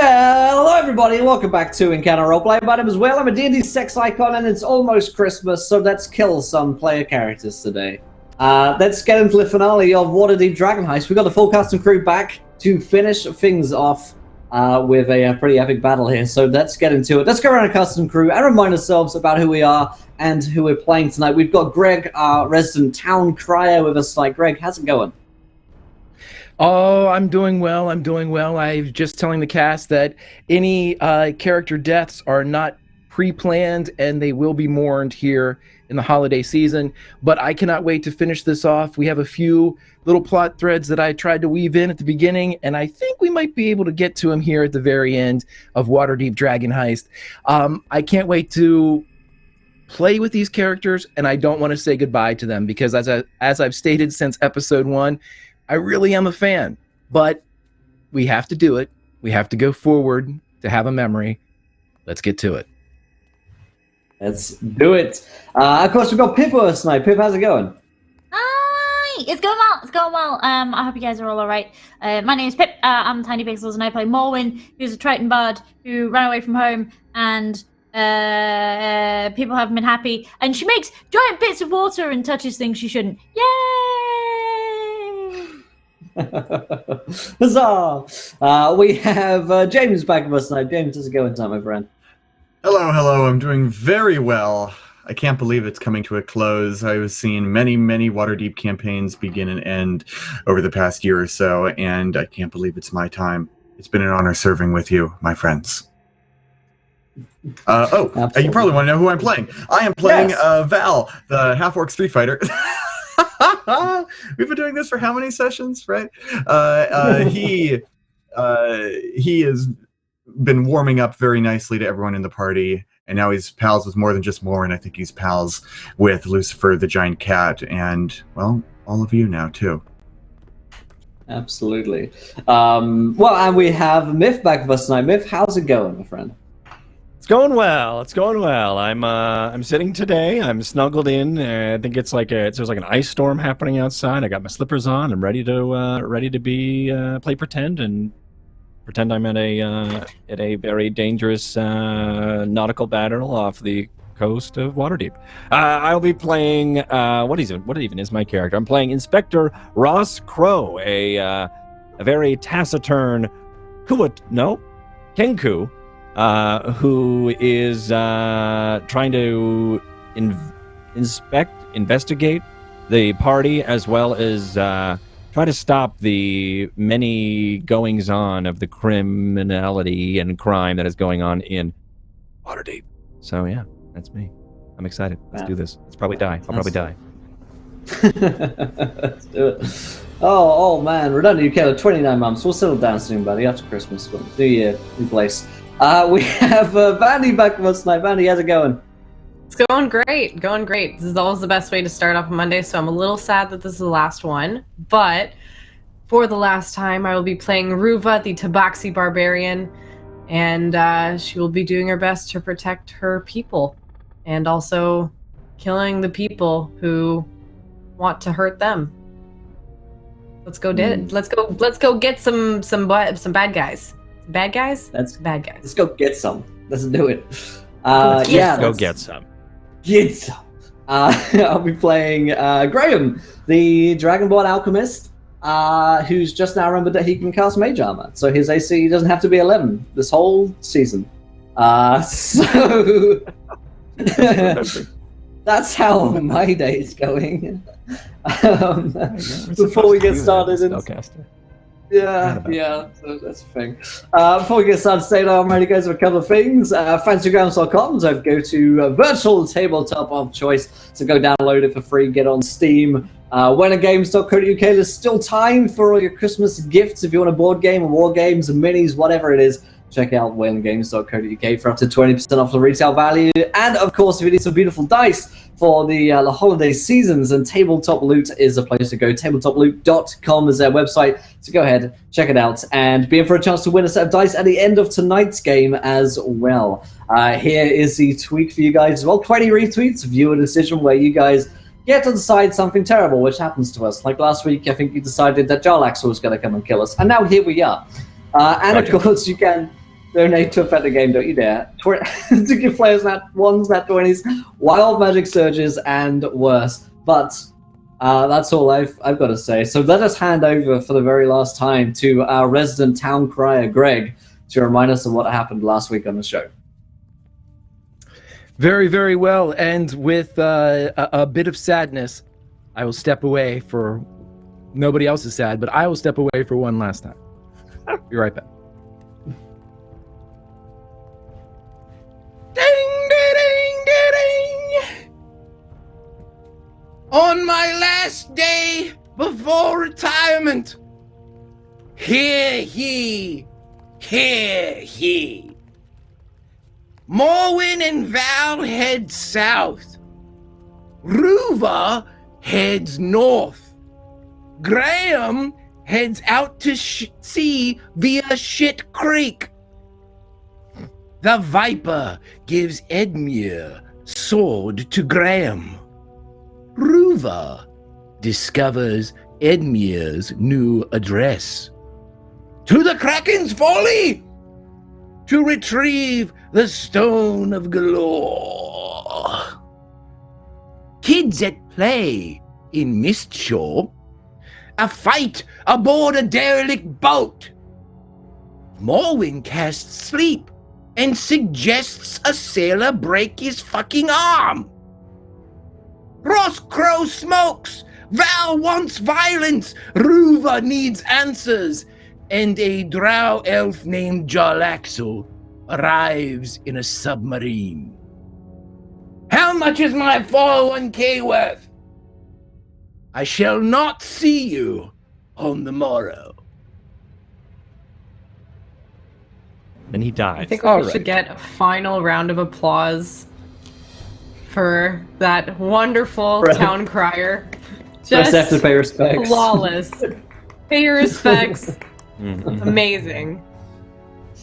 Hello everybody, welcome back to Encounter Roleplay. My name is Will, I'm a D&D sex icon, and it's almost Christmas, so let's kill some player characters today. Let's get into the finale of Waterdeep Dragon Heist. We've got the full cast and crew back to finish things off with a pretty epic battle here, so let's get into it. Let's go around a cast and crew and remind ourselves about who we are and who we're playing tonight. We've got Greg, our resident town crier, with us tonight. Greg, how's it going? Oh, I'm doing well. I'm just telling the cast that any character deaths are not pre-planned and they will be mourned here in the holiday season. But I cannot wait to finish this off. We have a few little plot threads that I tried to weave in at the beginning, and I think we might be able to get to them here at the very end of Waterdeep Dragon Heist. I can't wait to play with these characters, and I don't want to say goodbye to them because as I've stated since episode 1, I really am a fan, but we have to do it. We have to go forward to have a memory. Let's get to it. Let's do it. Of course, we've got Pip with us tonight. Pip, how's it going? Hi! It's going well. It's going well. I hope you guys are all alright. My name is Pip. I'm Tiny Pixels, and I play Morwyn, who's a Triton bard who ran away from home, and people haven't been happy. And she makes giant bits of water and touches things she shouldn't. Yay! Huzzah! We have James back with us tonight. James, how's it going tonight, my friend? Hello. I'm doing very well. I can't believe it's coming to a close. I was seeing many Waterdeep campaigns begin and end over the past year or so, and I can't believe it's my time. It's been an honor serving with you, my friends. You probably want to know who I'm playing. I am playing Val, the half-orc street fighter. We've been doing this for how many sessions, right? He has been warming up very nicely to everyone in the party, and now he's pals with more than just Moore, I think he's pals with Lucifer the giant cat, and, well, all of you now, too. Absolutely. And we have Myth back with us tonight. Myth, how's it going, my friend? It's going well. I'm sitting today. I'm snuggled in. I think it's like there's like an ice storm happening outside. I got my slippers on. I'm ready to play pretend and pretend I'm at a very dangerous nautical battle off the coast of Waterdeep. I'll be playing what even is my character? I'm playing Inspector Ross Crow, a very taciturn Kenku. Who is trying to investigate the party, as well as try to stop the many goings-on of the criminality and crime that is going on in Waterdeep. So yeah, that's me. I'm excited. Let's do this. Let's probably die. I'll probably die. Let's do it. Oh man, redundant. You killed 29 months. We'll settle down soon, buddy. After Christmas, New Year, new place. We have Vandy back with us tonight. Vandy, how's it going? It's going great. This is always the best way to start off a Monday, so I'm a little sad that this is the last one. But for the last time, I will be playing Ruva, the Tabaxi Barbarian, and she will be doing her best to protect her people, and also killing the people who want to hurt them. Let's go get some bad guys. Bad guys? That's bad guys. Let's go get some. Let's do it. Get some. Get some. I'll be playing Graham, the Dragonborn alchemist, who's just now remembered that he can cast Mage armor. So his AC doesn't have to be 11 this whole season. So that's how my day is going. Before we get started, so that's the thing. Before we get started today, I'm ready to go to a couple of things. Fantasygrounds.com, so go to virtual tabletop of choice, so go download it for free, get on Steam. Winnergames.co.uk, there's still time for all your Christmas gifts. If you want a board game, or war games, and minis, whatever it is, check out winnergames.co.uk for up to 20% off the retail value. And of course, if you need some beautiful dice for the holiday seasons, and Tabletop Loot is a place to go. Tabletoploot.com is their website, so go ahead, check it out, and be in for a chance to win a set of dice at the end of tonight's game as well. Here is the tweak for you guys as well. 20 retweets, viewer decision, where you guys get to decide something terrible, which happens to us. Like last week, I think you decided that Jarlaxle was going to come and kill us, and now here we are. And of course, you can Donate to affect the game, don't you dare. To give players nat 1s, nat 20s, wild magic surges, and worse. But that's all I've got to say. So let us hand over for the very last time to our resident town crier, Greg, to remind us of what happened last week on the show. Very, very well. And with a bit of sadness, I will step away for... Nobody else is sad, but I will step away for one last time. Be right back. Ding, ding, ding, ding. On my last day before retirement, hear ye, Morwen and Val head south. Ruva heads north. Graham heads out to sea via Shit Creek. The Viper gives Edmure sword to Graham. Ruva discovers Edmure's new address. To the Kraken's Folly! To retrieve the Stone of Galore. Kids at play in Mistshore. A fight aboard a derelict boat. Morwen casts sleep and suggests a sailor break his fucking arm. Ross Crow smokes. Val wants violence. Ruva needs answers. And a drow elf named Jarlaxle arrives in a submarine. How much is my 401k worth? I shall not see you on the morrow. And he dies. I think we should get a final round of applause for that wonderful town crier. Just have to pay respects. Flawless. Pay your respects. Amazing.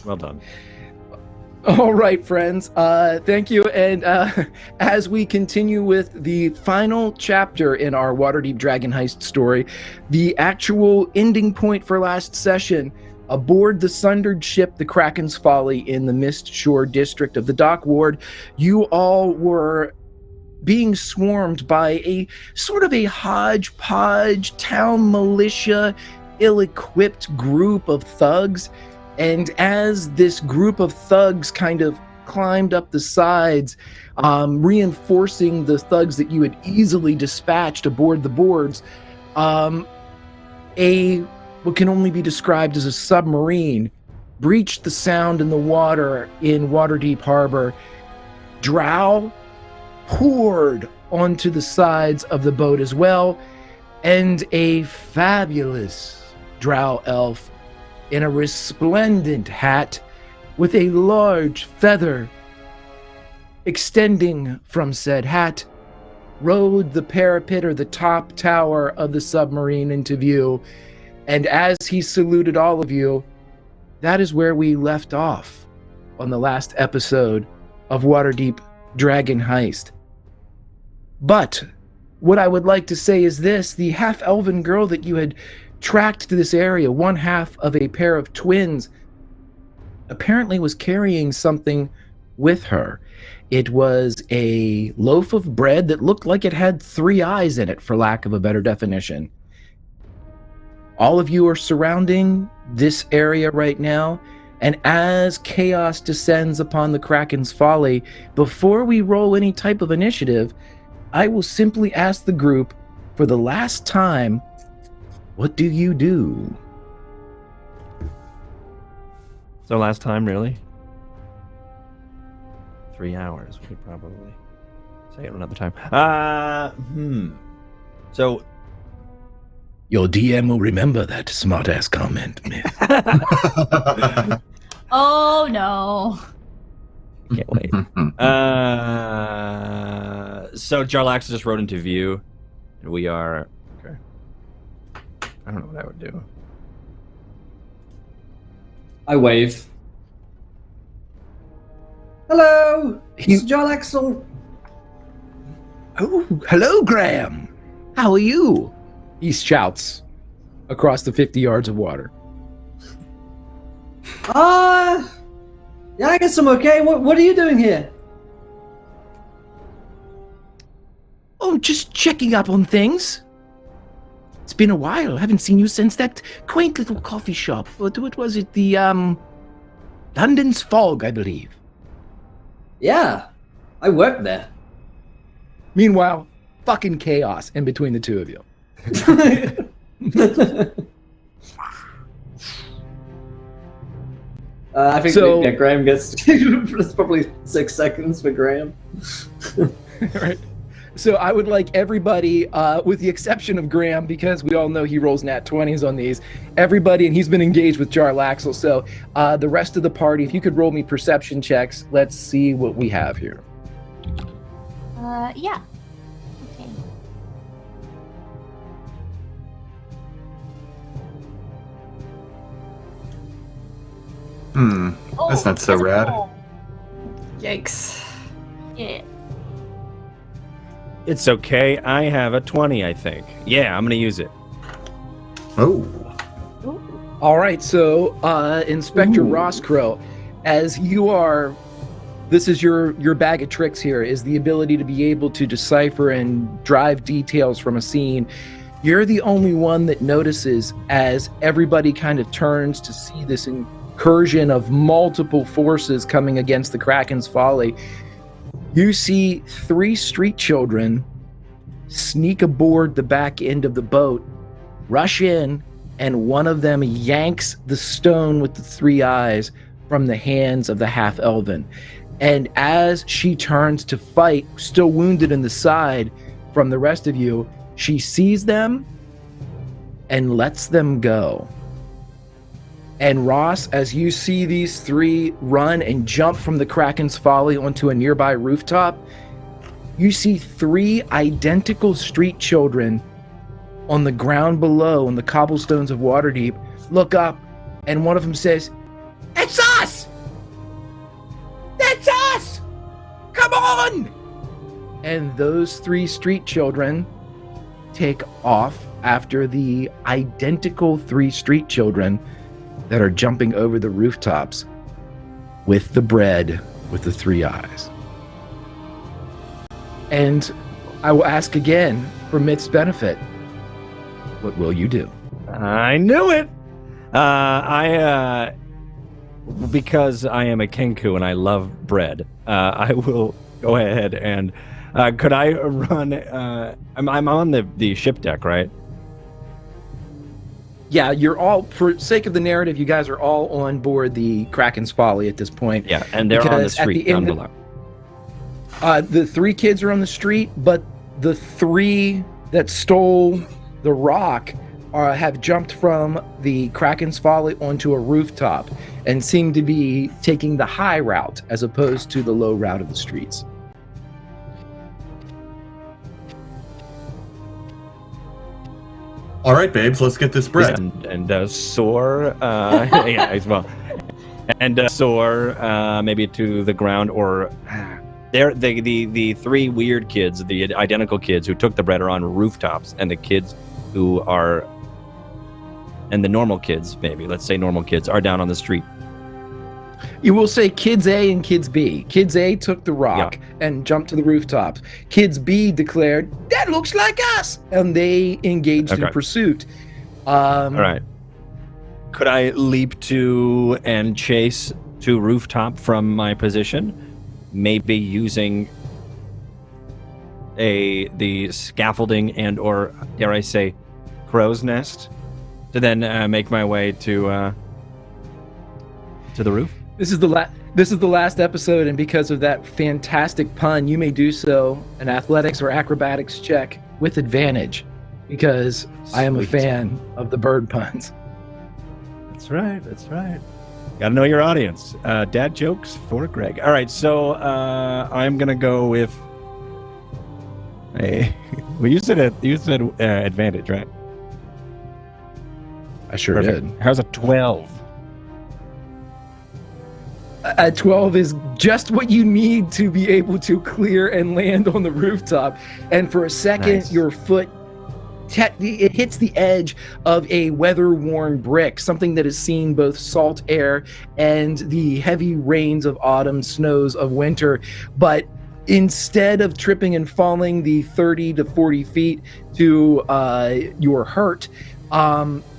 Well done. All right, friends. Thank you. And as we continue with the final chapter in our Waterdeep Dragon Heist story, the actual ending point for last session, aboard the sundered ship, the Kraken's Folly, in the Mistshore district of the Dock Ward, you all were being swarmed by a sort of a hodgepodge town militia, ill-equipped group of thugs. And as this group of thugs kind of climbed up the sides, reinforcing the thugs that you had easily dispatched aboard the boards, what can only be described as a submarine breached the sound in the water in Waterdeep Harbor. Drow poured onto the sides of the boat as well, and a fabulous drow elf in a resplendent hat with a large feather extending from said hat rode the parapet or the top tower of the submarine into view. And as he saluted all of you, that is where we left off on the last episode of Waterdeep Dragon Heist. But what I would like to say is this: the half-elven girl that you had tracked to this area, one half of a pair of twins, apparently was carrying something with her. It was a loaf of bread that looked like it had 3 eyes in it, for lack of a better definition. All of you are surrounding this area right now, and as chaos descends upon the Kraken's Folly, before we roll any type of initiative, I will simply ask the group for the last time, what do you do? So last time, really? 3 hours. We could probably say it another time. So Your DM will remember that smart-ass comment, Myth. Oh no. can't wait. So Jarlaxle just rode into view, and we are okay. I don't know what I would do. I wave. Hello, it's Jarlaxle. Oh, hello, Graham. How are you? He shouts across the 50 yards of water. Yeah, I guess I'm okay. What are you doing here? Oh, just checking up on things. It's been a while. I haven't seen you since that quaint little coffee shop. What was it? The, London's Fog, I believe. Yeah, I worked there. Meanwhile, fucking chaos in between the two of you. I think So- Graham gets it's probably 6 seconds for Graham. Right. So I would like everybody, with the exception of Graham, because we all know he rolls nat 20s on these, everybody, and he's been engaged with Jarlaxle, so the rest of the party, if you could roll me perception checks, let's see what we have here. Yeah. Okay. That's not so rad. Yikes. Yeah. It's okay. I have a 20, I think. Yeah, I'm gonna use it. Oh. All right, so Inspector Ooh. Rosscrow, as you are, this is your bag of tricks here, is the ability to be able to decipher and drive details from a scene. You're the only one that notices as everybody kind of turns to see this incursion of multiple forces coming against the Kraken's Folly. You see 3 street children sneak aboard the back end of the boat, rush in, and one of them yanks the stone with the 3 eyes from the hands of the half-elven. And as she turns to fight, still wounded in the side from the rest of you, she sees them and lets them go. And Ross, as you see these 3 run and jump from the Kraken's Folly onto a nearby rooftop, you see 3 identical street children on the ground below on the cobblestones of Waterdeep look up, and one of them says, "It's us! That's us! Come on!" And those 3 street children take off after the identical 3 street children that are jumping over the rooftops with the bread with the 3 eyes. And I will ask again, for Myth's benefit, what will you do? I knew it. Because I am a Kenku and I love bread, I will go ahead and could I run? I'm on the ship deck, right? Yeah, you're all, for sake of the narrative, you guys are all on board the Kraken's Folly at this point. Yeah, and they're on the Because at street the down end below. The 3 kids are on the street, but the 3 that stole the rock have jumped from the Kraken's Folly onto a rooftop and seem to be taking the high route as opposed to the low route of the streets. All right, babes, let's get this bread. And soar, yeah, as well. And soar maybe to the ground, or they're the 3 weird kids, the identical kids who took the bread are on rooftops, and the kids who are, and the normal kids, maybe let's say normal kids, are down on the street. You will say Kids A and Kids B. Kids A took the rock and jumped to the rooftops. Kids B declared, "That looks like us!" And they engaged in Okay. pursuit. All right. Could I leap to and chase to rooftop from my position? Maybe using the scaffolding and, or dare I say, crow's nest, to then make my way to the roof. This is the last episode, and because of that fantastic pun, you may do so an athletics or acrobatics check with advantage, because I am a Sweet. fan of the bird puns. That's right. That's right. Gotta know your audience. Dad jokes for Greg. All right, so I'm gonna go with. Well, you said advantage, right? I sure Perfect. did. How's a 12? A 12 is just what you need to be able to clear and land on the rooftop. And for a second, Nice. your foot it hits the edge of a weather-worn brick, something that has seen both salt air and the heavy rains of autumn, snows of winter. But instead of tripping and falling the 30 to 40 feet to your hurt,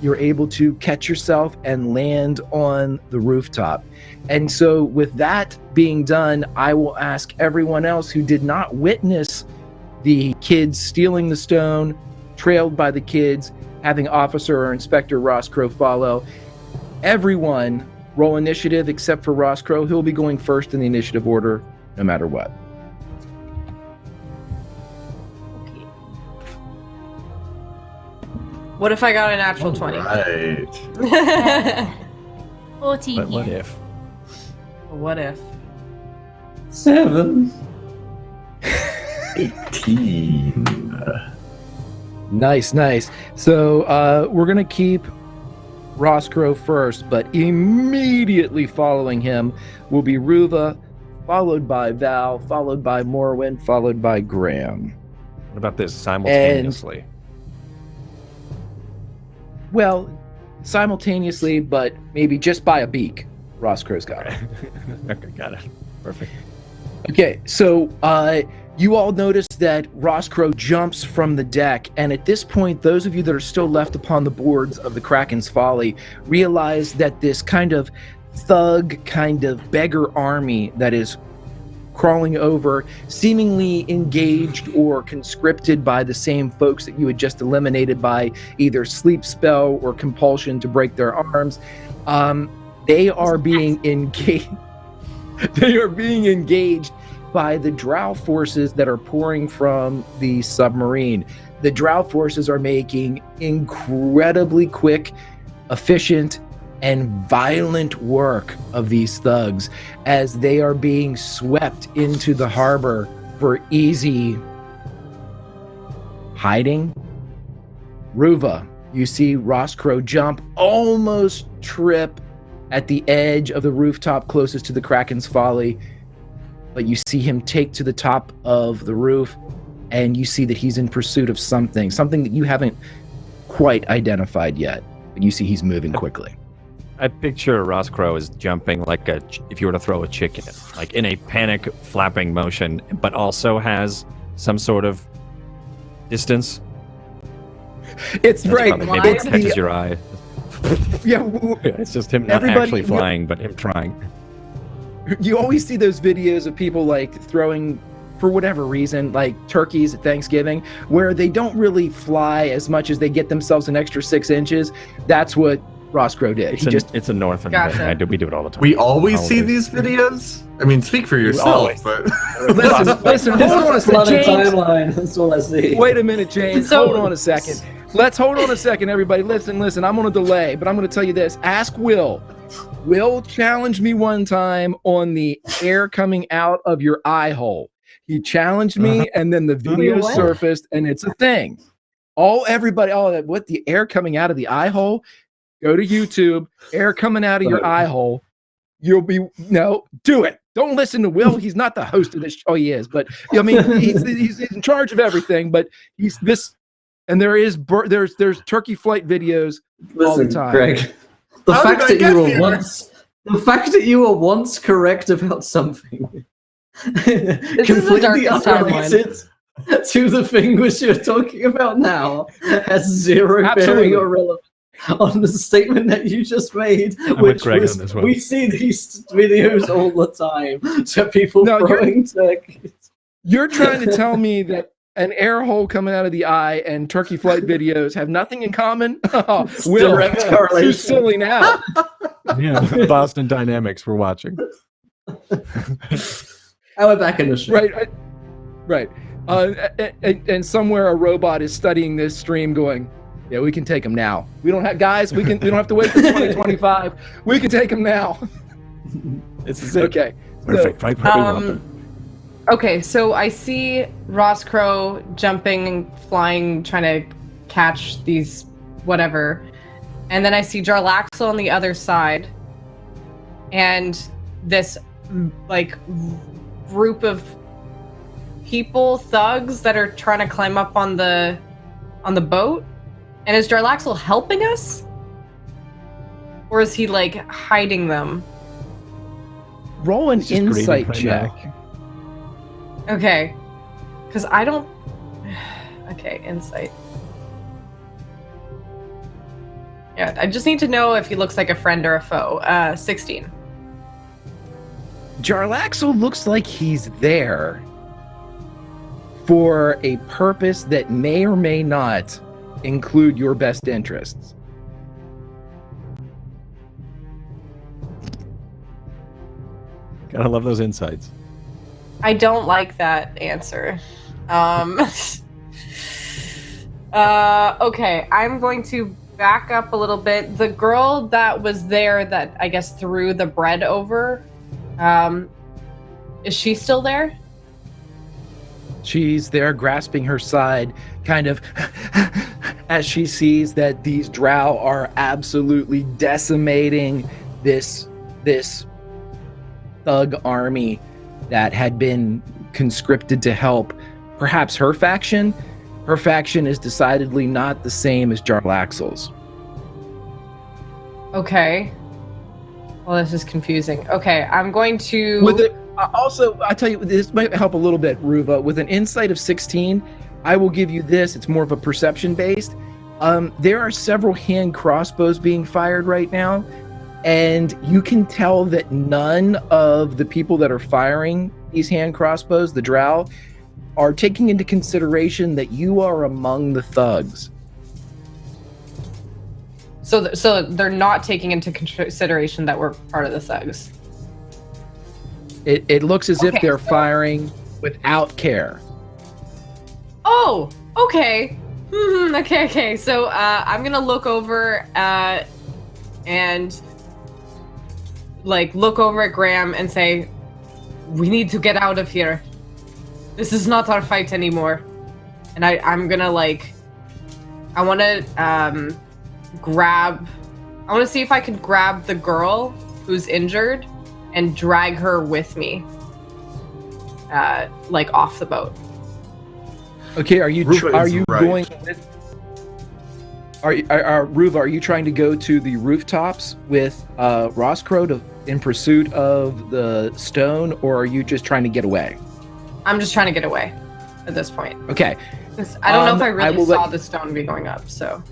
you're able to catch yourself and land on the rooftop. And so with that being done, I will ask everyone else who did not witness the kids stealing the stone, trailed by the kids, having Officer or Inspector Ross Crow follow. Everyone roll initiative except for Ross Crow. He'll be going first in the initiative order, no matter what. What if I got a natural 20? Right. 14. But what here. if? What if? 7. 18. Nice. So we're going to keep Ross Crow first, but immediately following him will be Ruva, followed by Val, followed by Morwen, followed by Graham. What about this simultaneously? Well, simultaneously, but maybe just by a beak. Ross Crow's got it. Okay, got it. Perfect. Okay, so you all notice that Ross Crow jumps from the deck, and at this point, those of you that are still left upon the boards of the Kraken's Folly realize that this kind of thug, kind of beggar army that is crawling over, seemingly engaged or conscripted by the same folks that you had just eliminated by either sleep spell or compulsion to break their arms, they are being engaged. They are being engaged by the drow forces that are pouring from the submarine. The drow forces are making incredibly quick, efficient, and violent work of these thugs as they are being swept into the harbor for easy hiding. Ruva, you see Ross Crow jump, almost trip at the edge of the rooftop closest to the Kraken's Folly, but you see him take to the top of the roof, and you see that he's in pursuit of something that you haven't quite identified yet, but you see he's moving quickly. I picture Ross Crow as jumping like if you were to throw a chicken, like in a panic flapping motion, but also has some sort of distance. It's That's right. probably maybe It's what catches the, your eye. yeah, It's just him not Everybody- actually flying, but him trying. you always see those videos of people like throwing, for whatever reason, like turkeys at Thanksgiving, where they don't really fly as much as they get themselves an extra 6 inches. That's what Ross Crow did. It's a northern Gotcha. thing. We do it all the time. We always see Holidays. these videos? I mean, speak for yourself, always. but... Listen, hold on a Flooded second, James. timeline. That's all I see. Wait a minute, James. So- Hold on a second. Let's hold on a second, everybody. Listen. I'm on a delay, but I'm going to tell you this. Ask Will. Will challenged me one time on the air coming out of your eye hole. He challenged me, and then the video what? surfaced, and it's a thing. What, the air coming out of the eye hole? Go to YouTube, air coming out of your eye hole. Do it. Don't listen to Will. He's not the host of this show. Oh, he is, but I mean, he's in charge of everything. But he's this, and there's turkey flight videos all the Listen, time. Greg, the How fact did I that you get here? were once correct about something the completely darkest unrelated to the thing which you're talking about now has zero Absolutely. bearing or relevance on the statement that you just made, I'm with which Greg was on this one. we see these videos all the time to people No, throwing turkeys. You're trying to tell me that an air hole coming out of the eye and turkey flight videos have nothing in common? Will, Direct too correlation. silly now. Yeah, Boston Dynamics. We're watching. And we're back in the show. Right. And somewhere a robot is studying this stream, going, "Yeah, we can take them now. We don't have guys. We don't have to wait for 2025. We can take them now." This is it. Okay. Perfect. Right where we want them. Okay, so I see Ross Crow jumping, flying, trying to catch these whatever. And then I see Jarlaxle on the other side. And this like group of people, thugs that are trying to climb up on the on the boat? And is Jarlaxle helping us? Or is he like hiding them? Roll an He's just grieving insight right check. now. Okay. Because I don't... Okay, insight. Yeah, I just need to know if he looks like a friend or a foe. 16. Jarlaxle looks like he's there for a purpose that may or may not include your best interests. Gotta love those insights. I don't like that answer. Okay, I'm going to back up a little bit. The girl that was there that I guess threw the bread over, is she still there? She's there grasping her side, kind of as she sees that these drow are absolutely decimating this thug army that had been conscripted to help perhaps her faction. Her faction is decidedly not the same as Jarlaxle's. Okay. Well, this is confusing. Okay, I'm going to... With it, also, I tell you, this might help a little bit, Ruva. With an insight of 16, I will give you this. It's more of a perception based. There are several hand crossbows being fired right now, and you can tell that none of the people that are firing these hand crossbows, the drow, are taking into consideration that you are among the thugs. So they're not taking into consideration that we're part of the thugs. It looks as if Okay, they're so- firing without care. Oh, okay. Okay. So I'm gonna look over and like look over at Graham and say, "We need to get out of here. This is not our fight anymore." And I'm gonna like, I want to I want to see if I can grab the girl who's injured and drag her with me, like off the boat. Okay, are you Ruva are is you right. going with Ruva, are you trying to go to the rooftops with Roscrow in pursuit of the stone, or are you just trying to get away? I'm just trying to get away at this point. Okay. 'Cause I don't know if I I really will saw let- the stone be going up, so.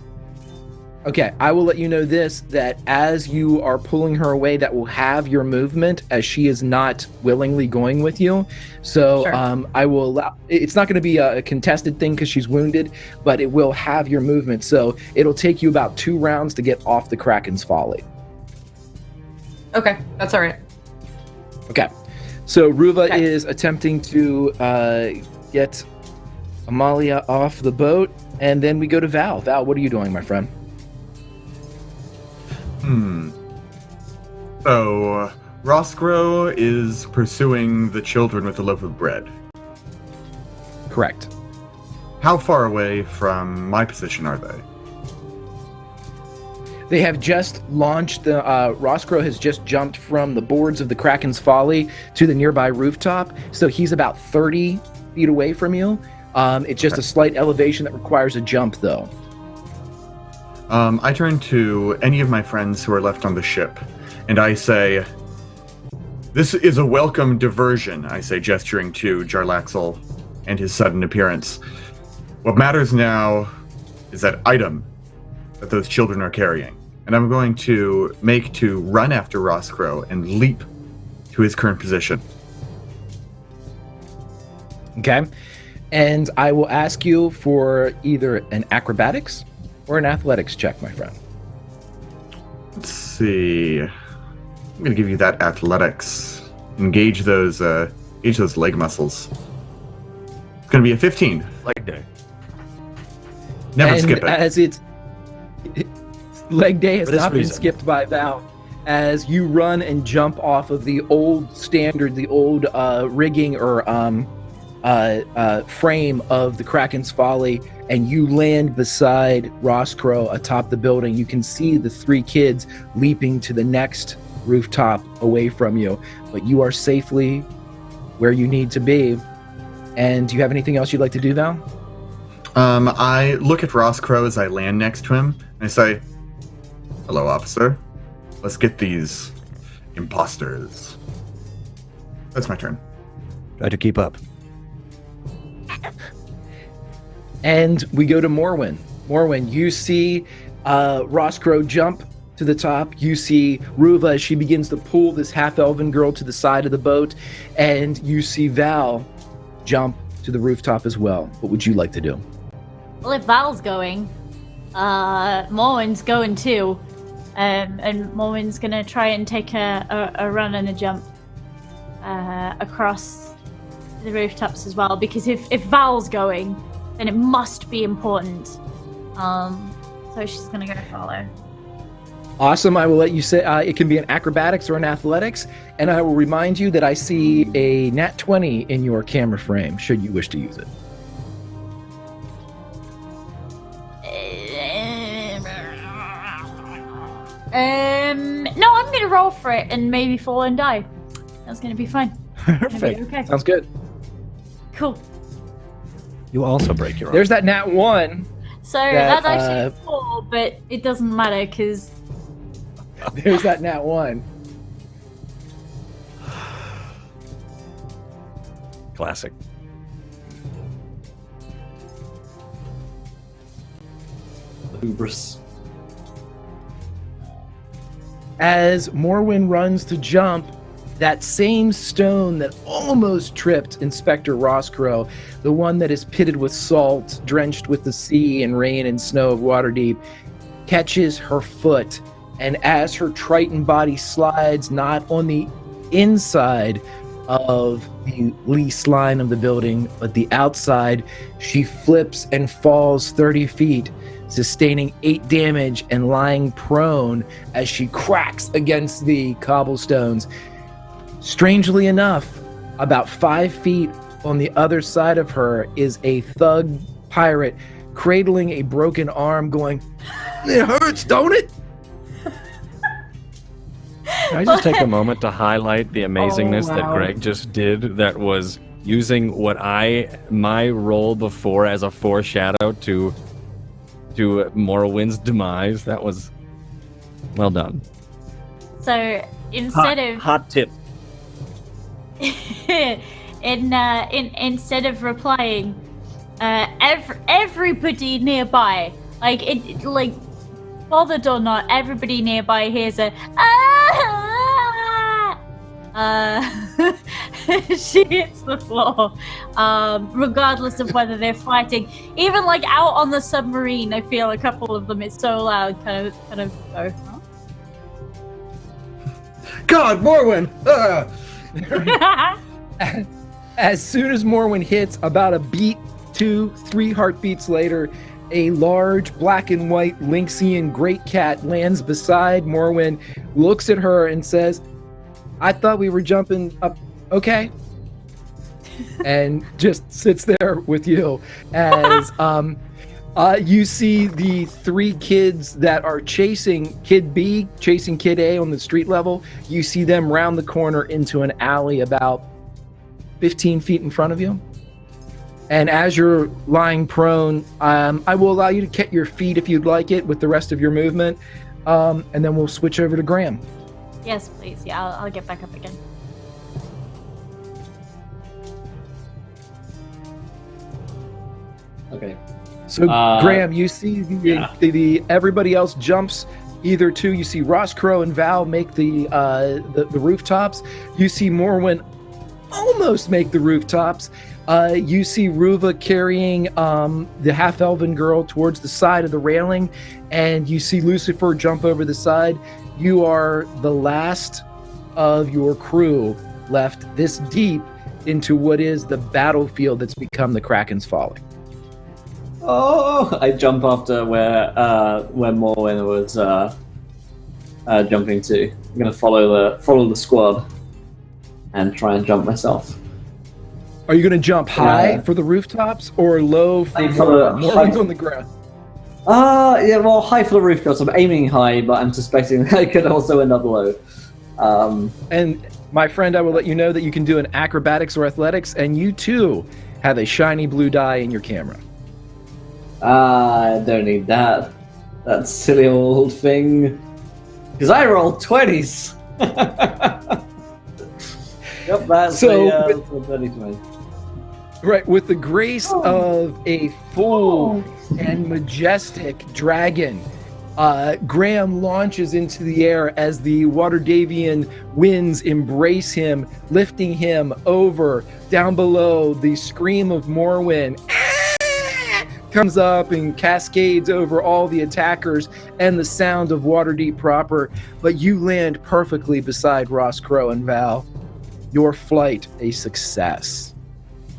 Okay, I will let you know this, that as you are pulling her away, that will have your movement, as she is not willingly going with you. So Sure. I will allow, it's not going to be a contested thing because she's wounded, but it will have your movement. So it'll take you about 2 rounds to get off the Kraken's Folly. Okay, that's all right. Okay, so Ruva Okay. is attempting to get Amalia off the boat, and then we go to Val. Val, what are you doing, my friend? So, Roscrow is pursuing the children with the loaf of bread. Correct. How far away from my position are they? They have just launched the Roscrow has just jumped from the boards of the Kraken's Folly to the nearby rooftop, so he's about 30 feet away from you. It's just a slight elevation that requires a jump, though. I turn to any of my friends who are left on the ship, and I say, "This is a welcome diversion," I say, gesturing to Jarlaxle and his sudden appearance. "What matters now is that item that those children are carrying." And I'm going to make to run after Roscrow and leap to his current position. Okay. And I will ask you for either an acrobatics or an athletics check, my friend. Let's see. I'm going to give you that athletics. Engage those leg muscles. It's going to be a 15. Leg day. Never And skip it. As it's leg day has For this not been reason. skipped by Val. As you run and jump off of the old standard, the old rigging or frame of the Kraken's Folly, and you land beside Roscrow atop the building, you can see the 3 kids leaping to the next rooftop away from you. But you are safely where you need to be. And do you have anything else you'd like to do, Val? I look at Ross Crow as I land next to him, and I say, "Hello, officer. Let's get these imposters." That's my turn. Try to keep up. And we go to Morwen. Morwen, you see Ross Crow jump to the top. You see Ruva as she begins to pull this half-elven girl to the side of the boat. And you see Val jump to the rooftop as well. What would you like to do? Well, if Val's going, Morwen's going too. And Morwen's gonna try and take a run and a jump across the rooftops as well. Because if Val's going, then it must be important. So she's gonna go follow. Awesome. I will let you say it can be an acrobatics or an athletics, and I will remind you that I see a nat 20 in your camera frame, should you wish to use it. No, I'm gonna roll for it and maybe fall and die. That's gonna be fine. Perfect. Okay. Sounds good. Cool. You also break your arm. There's that nat 1. So That, that's actually 4, but it doesn't matter because There's that nat 1. Classic. Hubris. As Morwen runs to jump, that same stone that almost tripped Inspector Roscrow, the one that is pitted with salt, drenched with the sea and rain and snow of Waterdeep, catches her foot. And as her Triton body slides not on the inside of the lease line of the building, but the outside, she flips and falls 30 feet, sustaining 8 damage and lying prone as she cracks against the cobblestones. Strangely enough, about 5 feet on the other side of her is a thug pirate cradling a broken arm going, "It hurts, don't it?" Can I just take a moment to highlight the amazingness that wow. Greg just did? That was using my role before as a foreshadow to Morrowind's demise. That was well done. so instead of Hot tip. instead of replying, everybody nearby, like bothered or not, everybody nearby hears a she hits the floor, regardless of whether they're fighting. Even like out on the submarine, I feel a couple of them, it's so loud, kind of go, huh? God, Morwen! As soon as Morwen hits, about a beat, 2, 3 heartbeats later, a large black and white Lynxian great cat lands beside Morwen, looks at her and says, "I thought we were jumping up, okay?" And just sits there with you as you see the 3 kids that are chasing Kid B, chasing Kid A on the street level. You see them round the corner into an alley about 15 feet in front of you. And as you're lying prone, I will allow you to get your feet if you'd like it with the rest of your movement. And then we'll switch over to Graham. Yes, please. Yeah, I'll get back up again. Okay. So Graham, you see the everybody else jumps either to. You see Ross Crow and Val make the rooftops. You see Morwen almost make the rooftops. You see Ruva carrying the half-elven girl towards the side of the railing, and you see Lucifer jump over the side. You are the last of your crew left this deep into what is the battlefield that's become the Kraken's Folly. Oh, I jump after where Morwen was jumping to. I'm gonna follow the squad and try and jump myself. Are you going to jump high Yeah. for the rooftops or low for High for the- Morwen's high- on the ground? Yeah, well, high for the rooftops. I'm aiming high, but I'm suspecting I could also end up low. And my friend, I will let you know that you can do an acrobatics or athletics, and you too have a shiny blue die in your camera. I don't need that. That silly old thing. Because I rolled 20s. Yep, that's a 20. Right, with the grace of a full and majestic dragon, Graham launches into the air as the Waterdavian winds embrace him, lifting him over. Down below, the scream of Morwen comes up and cascades over all the attackers and the sound of Waterdeep proper, but you land perfectly beside Ross Crow and Val. Your flight a success.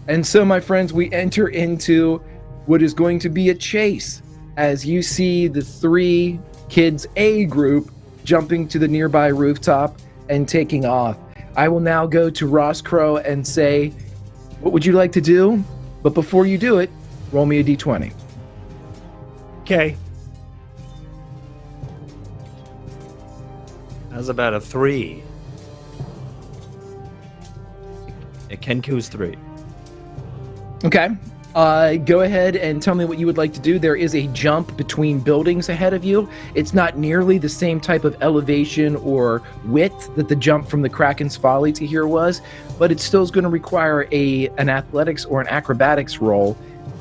And so, my friends, we enter into what is going to be a chase as you see the 3 kids A group jumping to the nearby rooftop and taking off. I will now go to Ross Crow and say, what would you like to do? But before you do it, roll me a d20. Okay. How's about a 3? A Kenku's 3. Okay. Go ahead and tell me what you would like to do. There is a jump between buildings ahead of you. It's not nearly the same type of elevation or width that the jump from the Kraken's Folly to here was, but it still is going to require an athletics or an acrobatics roll.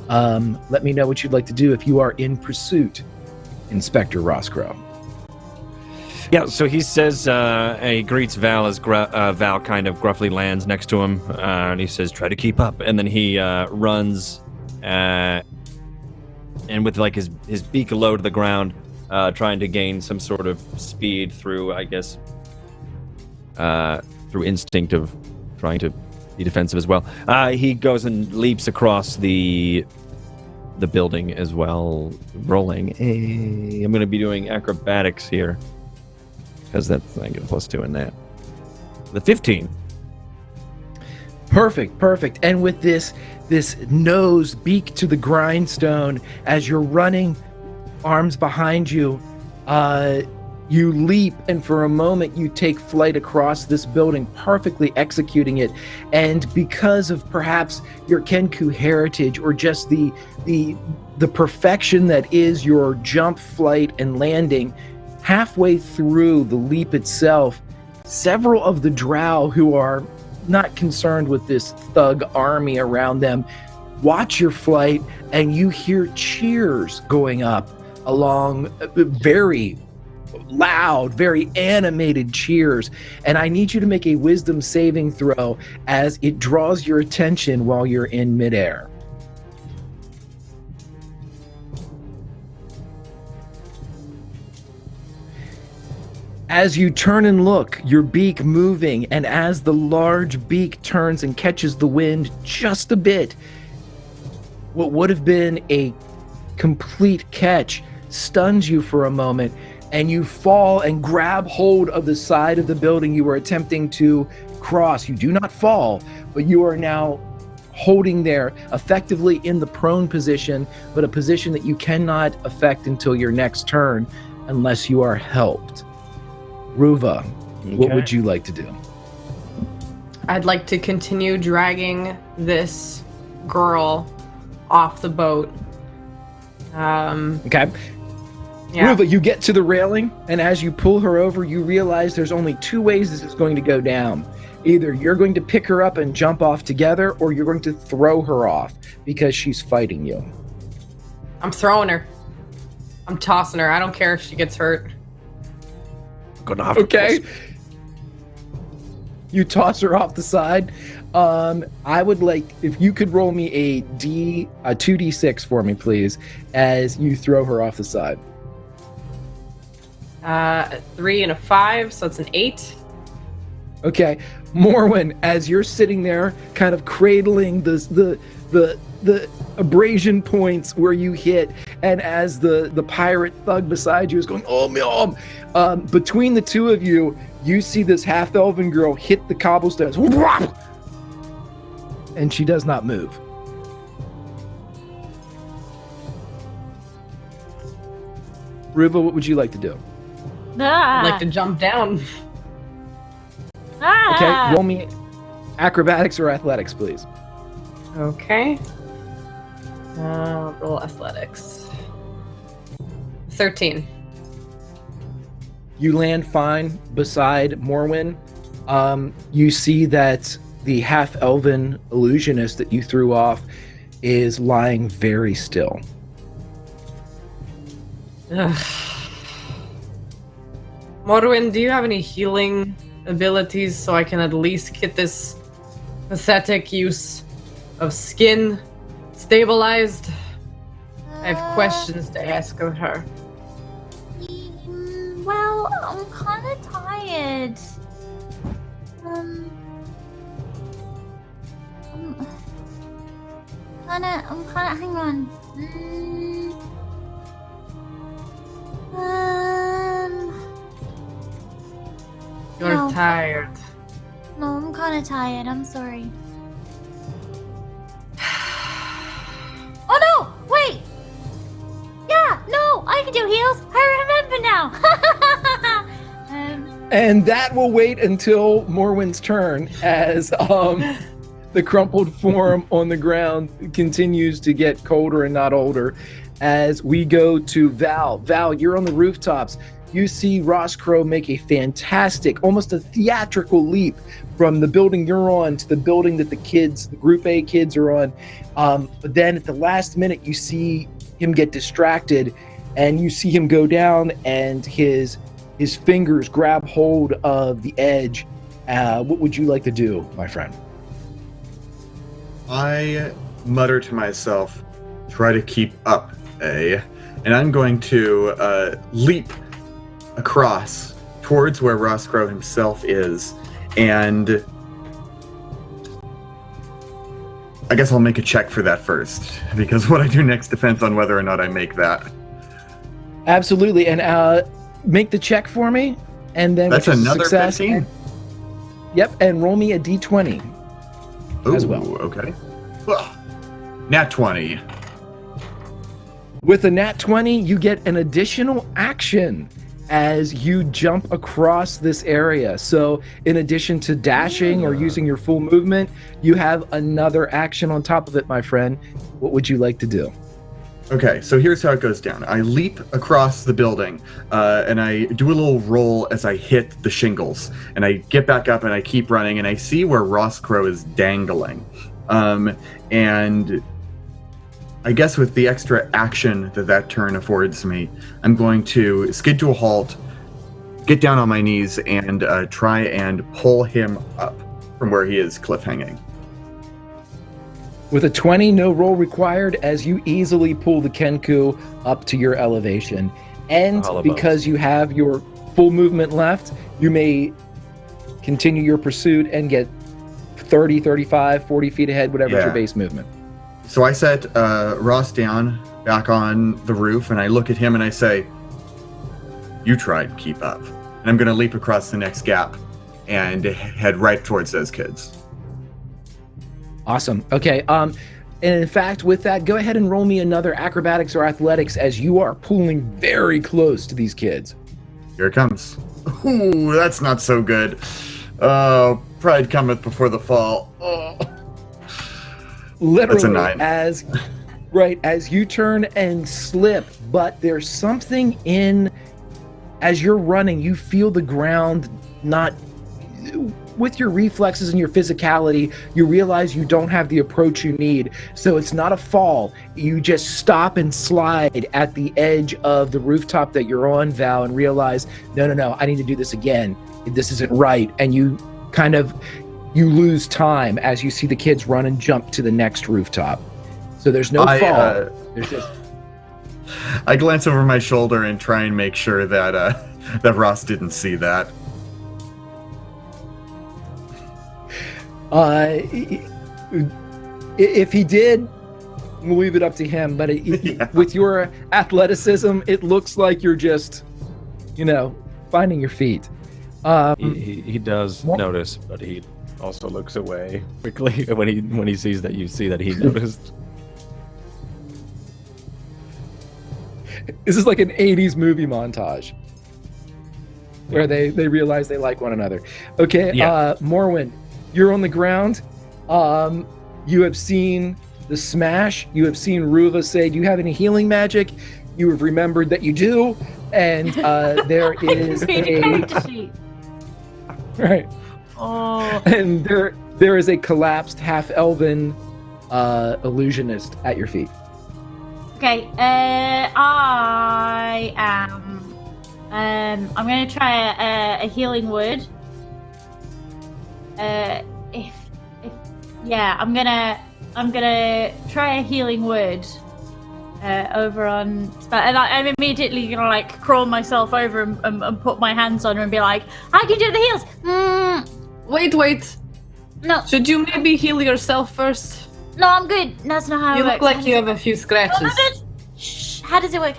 Let me know what you'd like to do if you are in pursuit, Inspector Roscrow. Yeah, so he says, he greets Val as Val kind of gruffly lands next to him, and he says, try to keep up. And then he runs, and with like his beak low to the ground, trying to gain some sort of speed through, I guess, through instinct of trying to be defensive as well. He goes and leaps across the building as well, rolling. Hey, I'm going to be doing acrobatics here. Because that's I get a +2 in that. The 15. Perfect. And with this nose beak to the grindstone, as you're running, arms behind you, you leap, and for a moment you take flight across this building, perfectly executing it. And because of perhaps your Kenku heritage, or just the perfection that is your jump, flight, and landing, halfway through the leap itself, several of the drow who are not concerned with this thug army around them watch your flight, and you hear cheers going up along, very loud, very animated cheers. And I need you to make a wisdom saving throw as it draws your attention while you're in midair. As you turn and look, your beak moving, and as the large beak turns and catches the wind just a bit, what would have been a complete catch stuns you for a moment, and you fall and grab hold of the side of the building you were attempting to cross. You do not fall, but you are now holding there, effectively in the prone position, but a position that you cannot affect until your next turn unless you are helped. Ruva, what would you like to do? I'd like to continue dragging this girl off the boat. Okay. Yeah. Ruva, you get to the railing, and as you pull her over, you realize there's only 2 ways this is going to go down. Either you're going to pick her up and jump off together, or you're going to throw her off because she's fighting you. I'm throwing her. I'm tossing her. I don't care if she gets hurt. Okay. You toss her off the side. I would like if you could roll me a 2d6 for me, please, as you throw her off the side. 3 and a 5, so it's an 8. Okay, Morwen, as you're sitting there, kind of cradling the abrasion points where you hit, and as the pirate thug beside you is going, between the two of you, you see this half-elven girl hit the cobblestones, and she does not move. Ruva, what would you like to do? I'd like to jump down. Okay, roll me acrobatics or athletics, please. Okay. Roll athletics. 13. You land fine beside Morwyn. You see that the half-elven illusionist that you threw off is lying very still. Morwyn, do you have any healing abilities so I can at least get this pathetic use of skin stabilized? I have questions to ask of her. Well, I'm kind of tired. I'm kind of, hang on. You're No. tired. No, I'm kind of tired. I'm sorry. Oh no! Wait! Yeah, no, I can do heals. I remember now. And that will wait until Morwyn's turn as the crumpled form on the ground continues to get colder and not older. As we go to Val. Val, you're on the rooftops. You see Ross Crow make a fantastic, almost a theatrical leap from the building you're on to the building that the kids, the Group A kids are on. But then at the last minute, you see him get distracted and you see him go down and his fingers grab hold of the edge. What would you like to do, my friend? I mutter to myself, try to keep up, and I'm going to leap across towards where Ross Crow himself is, and I guess I'll make a check for that first, because what I do next depends on whether or not I make that. Absolutely, and make the check for me, and then That's which is another success, 15? Yep, and roll me a d20 as Ooh, well. Okay. Ugh. Nat 20. With a nat 20, you get an additional action as you jump across this area. So in addition to dashing or using your full movement, you have another action on top of it, my friend. What would you like to do? Okay, so here's how it goes down. I leap across the building, and I do a little roll as I hit the shingles. And I get back up and I keep running, and I see where Ross Crow is dangling. And I guess with the extra action that turn affords me, I'm going to skid to a halt, get down on my knees, and try and pull him up from where he is cliff-hanging. With a 20, no roll required, as you easily pull the Kenku up to your elevation. And because you have your full movement left, you may continue your pursuit and get 30, 35, 40 feet ahead, whatever your base movement. So I set Ross down back on the roof, and I look at him and I say, "You tried, keep up." And I'm going to leap across the next gap and head right towards those kids. Awesome. Okay. And in fact, with that, go ahead and roll me another acrobatics or athletics as you are pulling very close to these kids. Here it comes. Ooh, that's not so good. Pride cometh before the fall. Oh. Literally, That's a 9. as you turn and slip, but there's something as you're running, you feel the ground not, with your reflexes and your physicality, you realize you don't have the approach you need. So it's not a fall. You just stop and slide at the edge of the rooftop that you're on, Val, and realize, no, I need to do this again. This isn't right. And you you lose time as you see the kids run and jump to the next rooftop. So there's no fall. There's just... I glance over my shoulder and try and make sure that that Ross didn't see that. If he did, we'll leave it up to him. But with your athleticism, it looks like you're just, finding your feet. He does notice, but he also looks away quickly when he sees that you see that he noticed. This is like an 80s movie montage where they realize they like one another. Okay, Morwyn, you're on the ground. You have seen the smash. You have seen Ruva say, "Do you have any healing magic?" You have remembered that you do, and there is right. Oh. And there is a collapsed half-elven illusionist at your feet. Okay, I am. I'm gonna try a healing word. I'm gonna try a healing word over on spell, and I'm immediately gonna like crawl myself over and put my hands on her and be like, I can do the heals. Wait. No, Should you maybe heal yourself first? no, I'm good. That's not how it You works. look like you have a few scratches. Shh. How does it work?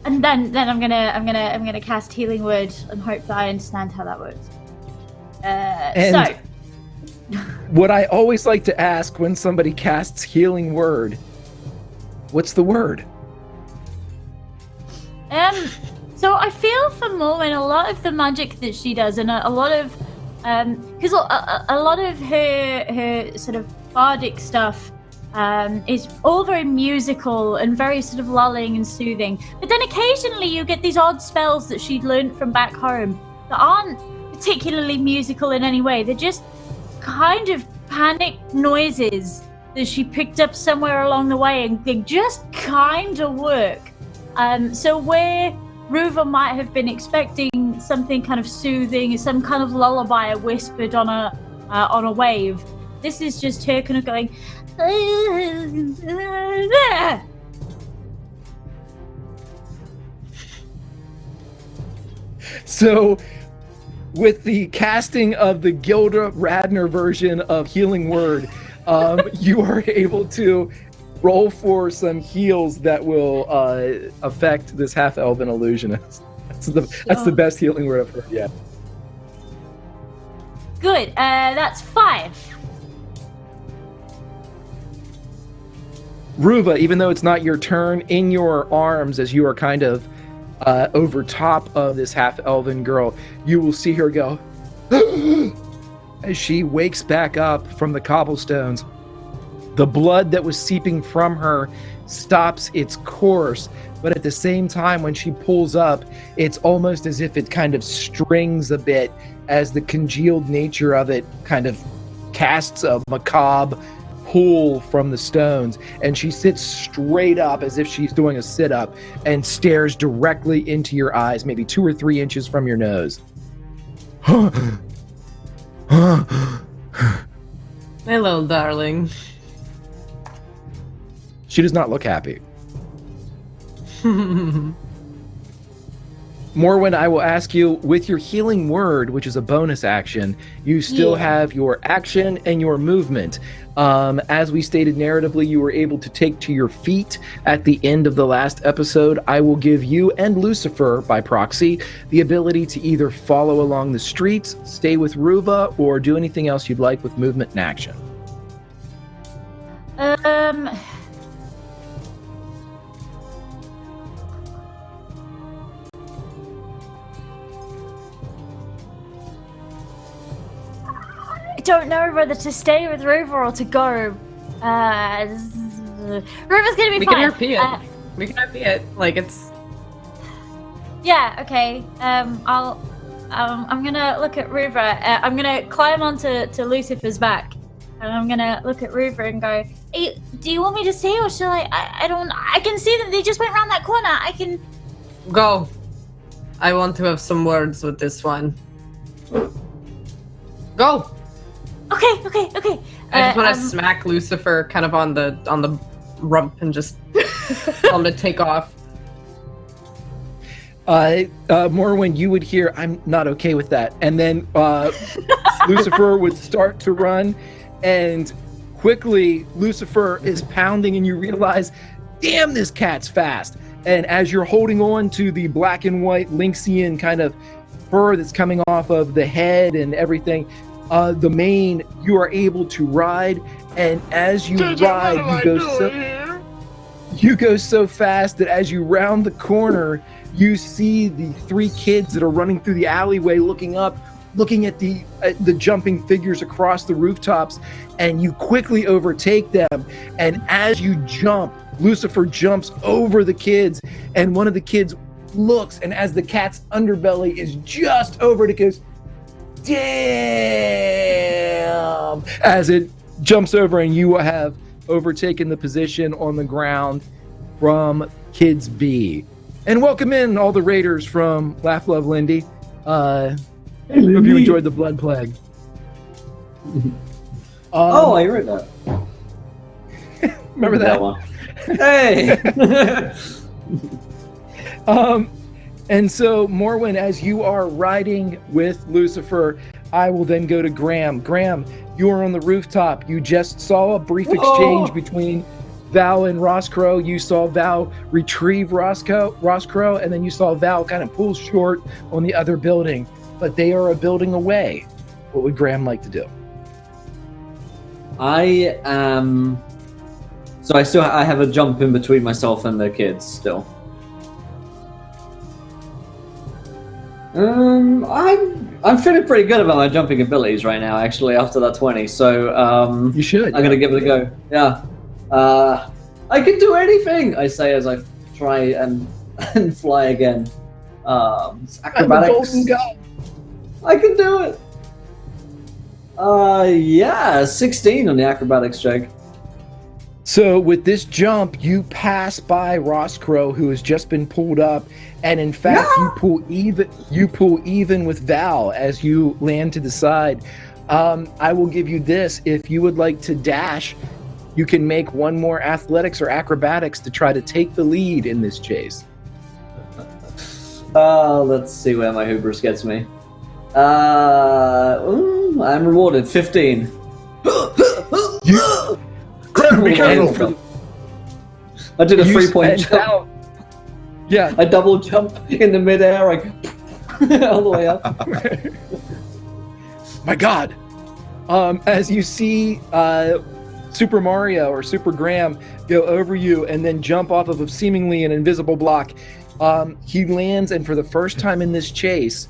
And then I'm gonna cast healing word and hope that I understand how that works. And what I always like to ask when somebody casts healing word, what's the word? So I feel for Morwen, a lot of the magic that she does, and a lot of because a lot of her sort of bardic stuff is all very musical and very sort of lulling and soothing. But then occasionally you get these odd spells that she'd learned from back home that aren't particularly musical in any way. They're just kind of panic noises that she picked up somewhere along the way, and they just kind of work. So where Ruva might have been expecting something kind of soothing, some kind of lullaby whispered on a wave, this is just her kind of going. So, with the casting of the Gilda Radner version of Healing Word, you are able to roll for some heals that will affect this half-elven illusionist. That's the best healing word I've heard yet. Good. That's 5. Ruva, even though it's not your turn, in your arms as you are kind of over top of this half-elven girl, you will see her go as she wakes back up from the cobblestones. The blood that was seeping from her stops its course, but at the same time, when she pulls up, it's almost as if it kind of strings a bit as the congealed nature of it kind of casts a macabre pull from the stones, and she sits straight up as if she's doing a sit-up and stares directly into your eyes, maybe 2 or 3 inches from your nose. Hello, darling. She does not look happy. Morwen, I will ask you, with your healing word, which is a bonus action, you still have your action and your movement. As we stated narratively, you were able to take to your feet at the end of the last episode. I will give you and Lucifer, by proxy, the ability to either follow along the streets, stay with Ruva, or do anything else you'd like with movement and action. I don't know whether to stay with Ruva or to go. Ruva's gonna be We fine. can RP it. We can RP it. Like, it's... Yeah, okay. I'm gonna look at Ruva. I'm gonna climb onto Lucifer's back, and I'm gonna look at Ruva and go, "Hey, do you want me to stay, or shall I? I can see them. They just went around that corner. I can Go. I want to have some words with this one. Go. Okay. I just want to smack Lucifer kind of on the rump and just tell him to take off. Morwen, you would hear, "I'm not okay with that." And then Lucifer would start to run, and quickly Lucifer is pounding, and you realize, damn, this cat's fast. And as you're holding on to the black and white Lynxian kind of fur that's coming off of the head and everything, the mane, you are able to ride, and as you ride, you go so fast that as you round the corner, you see the 3 kids that are running through the alleyway looking up. looking at the jumping figures across the rooftops, and you quickly overtake them. And as you jump, Lucifer jumps over the kids, and one of the kids looks, and as the cat's underbelly is just over it, it goes, damn, as it jumps over, and you have overtaken the position on the ground from Kids B. And welcome in all the raiders from Laugh Love Lindy. Hope you enjoyed the Blood Plague. I read that. Remember that one? Hey! And so, Morwen, as you are riding with Lucifer, I will then go to Graham. Graham, you are on the rooftop. You just saw a brief exchange between Val and Roscrow. You saw Val retrieve Roscrow, and then you saw Val kind of pull short on the other building. But they are a building away. What would Graham like to do? I am... So I have a jump in between myself and the kids still. I'm feeling pretty good about my jumping abilities right now, actually, after that 20. So you should. I'm gonna give it a go. Yeah. I can do anything, I say as I try and fly again. Acrobatics. I can do it. Yeah, 16 on the acrobatics check. So with this jump, you pass by Roscrow, who has just been pulled up, and in fact, you pull even with Val as you land to the side. I will give you this: if you would like to dash, you can make one more athletics or acrobatics to try to take the lead in this chase. Let's see where my hubris gets me. I'm rewarded 15. Be careful. I did a 3-point jump. Yeah, I double jump in the midair, all the way up. My God! As you see Super Mario or Super Graham go over you and then jump off of seemingly an invisible block, he lands, and for the first time in this chase,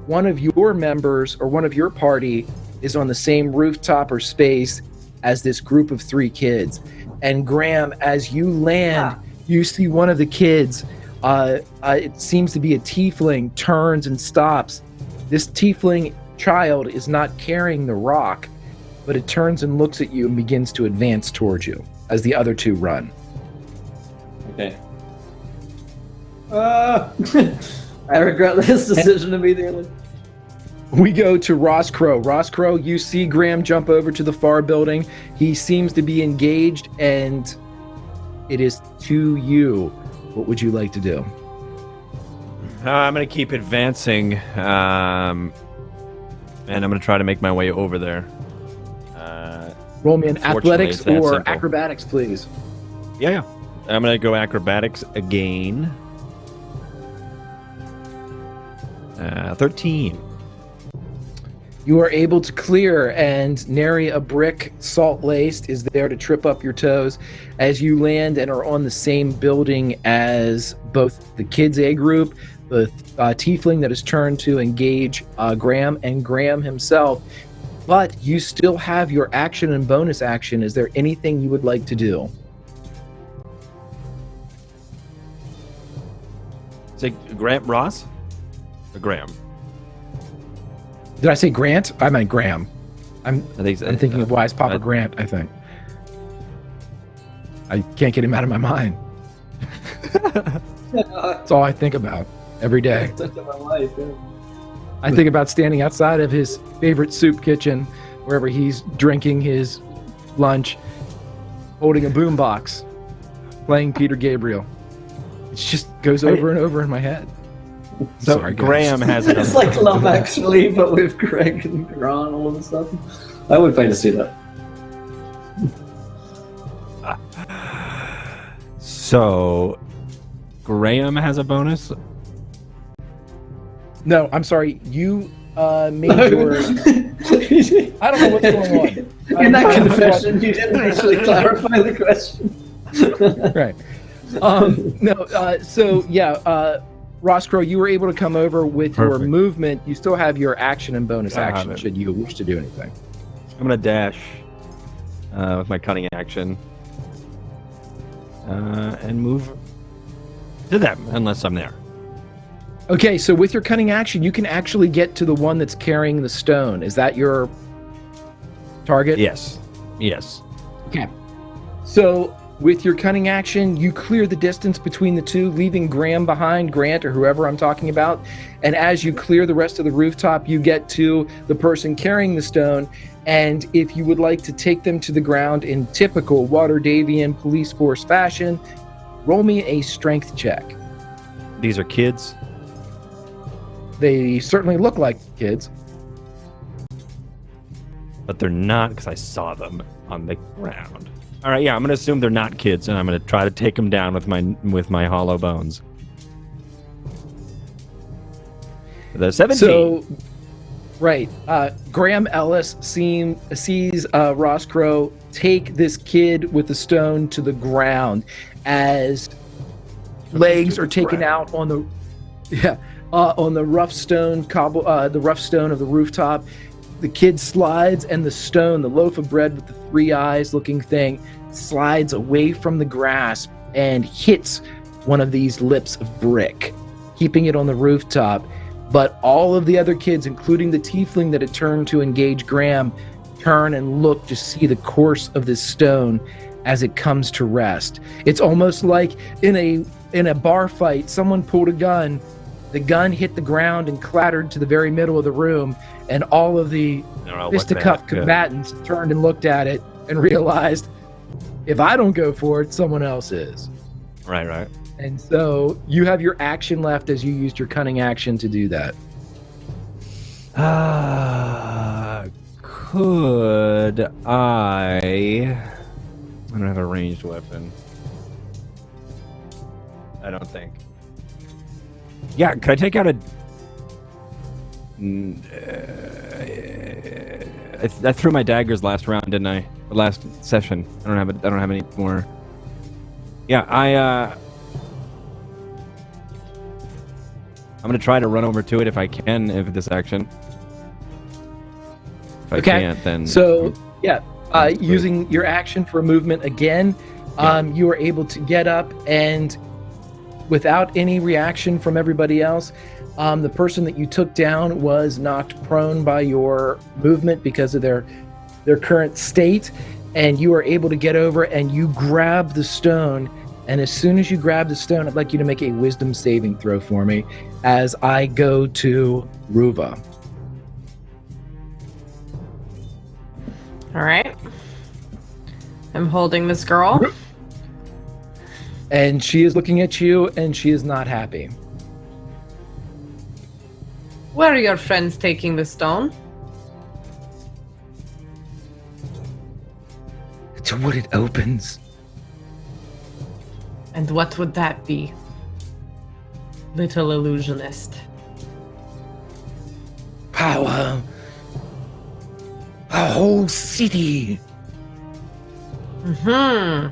one of your members or one of your party is on the same rooftop or space as this group of 3 kids. And Graham, as you land, you see one of the kids, it seems to be a tiefling, turns and stops. This tiefling child is not carrying the rock, but it turns and looks at you and begins to advance towards you as the other 2 run. Okay. I regret this decision immediately. We go to Roscrow. Roscrow, you see Graham jump over to the far building. He seems to be engaged, and it is to you. What would you like to do? I'm going to keep advancing, and I'm going to try to make my way over there. Roll me an athletics it's that or simple. acrobatics, please. Yeah. I'm going to go acrobatics again. 13. You are able to clear, and nary a brick, salt-laced, is there to trip up your toes as you land and are on the same building as both the Kids A group, the tiefling that is turned to engage Graham, and Graham himself. But you still have your action and bonus action. Is there anything you would like to do? Say Grant Ross? Or Graham? Did I say Grant? I meant Graham. I'm I think thinking of Wise Papa Grant, I think. I can't get him out of my mind. That's all I think about every day. I think about standing outside of his favorite soup kitchen, wherever he's drinking his lunch, holding a boombox, playing Peter Gabriel. It just goes over and over in my head. So Sorry, guys. Graham has it. It's like Love Actually, but with Greg and Grant all of a sudden. I would pay to see that. So, Graham has a bonus? No, I'm sorry. You made your... I don't know what's going on. In that confession, you didn't actually clarify the question. Right. So, yeah, Roscrow, you were able to come over with your Perfect. movement. You still have your action and bonus I have action it. should you wish to do anything. I'm gonna dash with my cunning action and move to them unless I'm there. Okay, so with your cunning action, you can actually get to the one that's carrying the stone. Is that your target? Yes. Yes. Okay. So with your cunning action, you clear the distance between the two, leaving Graham behind, Grant or whoever I'm talking about. And as you clear the rest of the rooftop, you get to the person carrying the stone. And if you would like to take them to the ground in typical Waterdavian police force fashion, roll me a strength check. These are kids. They certainly look like kids. But they're not, because I saw them on the ground. All right, yeah, I'm gonna assume they're not kids, and I'm gonna try to take them down with my hollow bones. The 17. So, right, Graham Ellis sees Roscrow take this kid with the stone to the ground as legs are taken out on the rough stone the rough stone of the rooftop. The kid slides, and the stone, the loaf of bread with the 3 eyes looking thing, slides away from the grasp and hits one of these lips of brick, keeping it on the rooftop. But all of the other kids, including the tiefling that had turned to engage Graham, turn and look to see the course of this stone as it comes to rest. It's almost like in a bar fight, someone pulled a gun, the gun hit the ground and clattered to the very middle of the room, and all of the fisticuffed combatants turned and looked at it and realized, if I don't go for it, someone else is. Right. And so you have your action left as you used your cunning action to do that. Could I don't have a ranged weapon. I don't think. Yeah, could I take out a... I threw my daggers last round, didn't I? The last session. I don't have any more. Yeah, I'm gonna try to run over to it if I can, if this action. If I can't, then... So, yeah, using your action for movement again, you are able to get up, and without any reaction from everybody else, the person that you took down was knocked prone by your movement because of their current state, and you are able to get over and you grab the stone. And as soon as you grab the stone, I'd like you to make a wisdom saving throw for me as I go to Ruva. All right. I'm holding this girl. And she is looking at you, and she is not happy. Where are your friends taking the stone? To what it opens. And what would that be? Little illusionist. Power. A whole city. You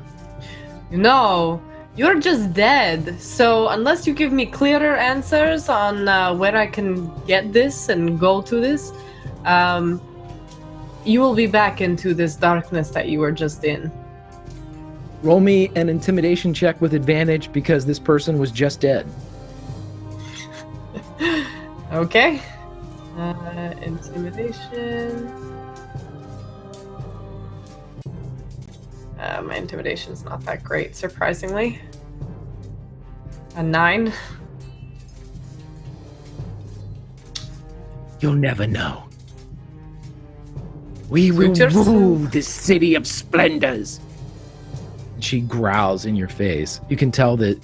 know, you're just dead. So unless you give me clearer answers on where I can get this and go to this, you will be back into this darkness that you were just in. Roll me an intimidation check with advantage because this person was just dead. Okay. Intimidation. My intimidation's not that great, surprisingly. A 9. You'll never know. We will Suit yourself. rule this city of splendors. She growls in your face. You can tell that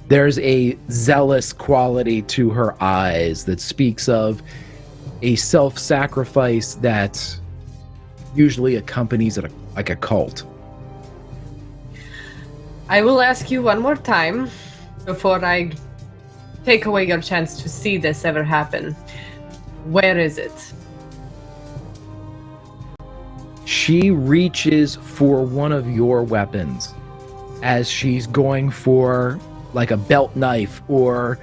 there's a zealous quality to her eyes that speaks of a self-sacrifice that usually accompanies like a cult. I will ask you one more time before I take away your chance to see this ever happen. Where is it? She reaches for one of your weapons as she's going for like a belt knife or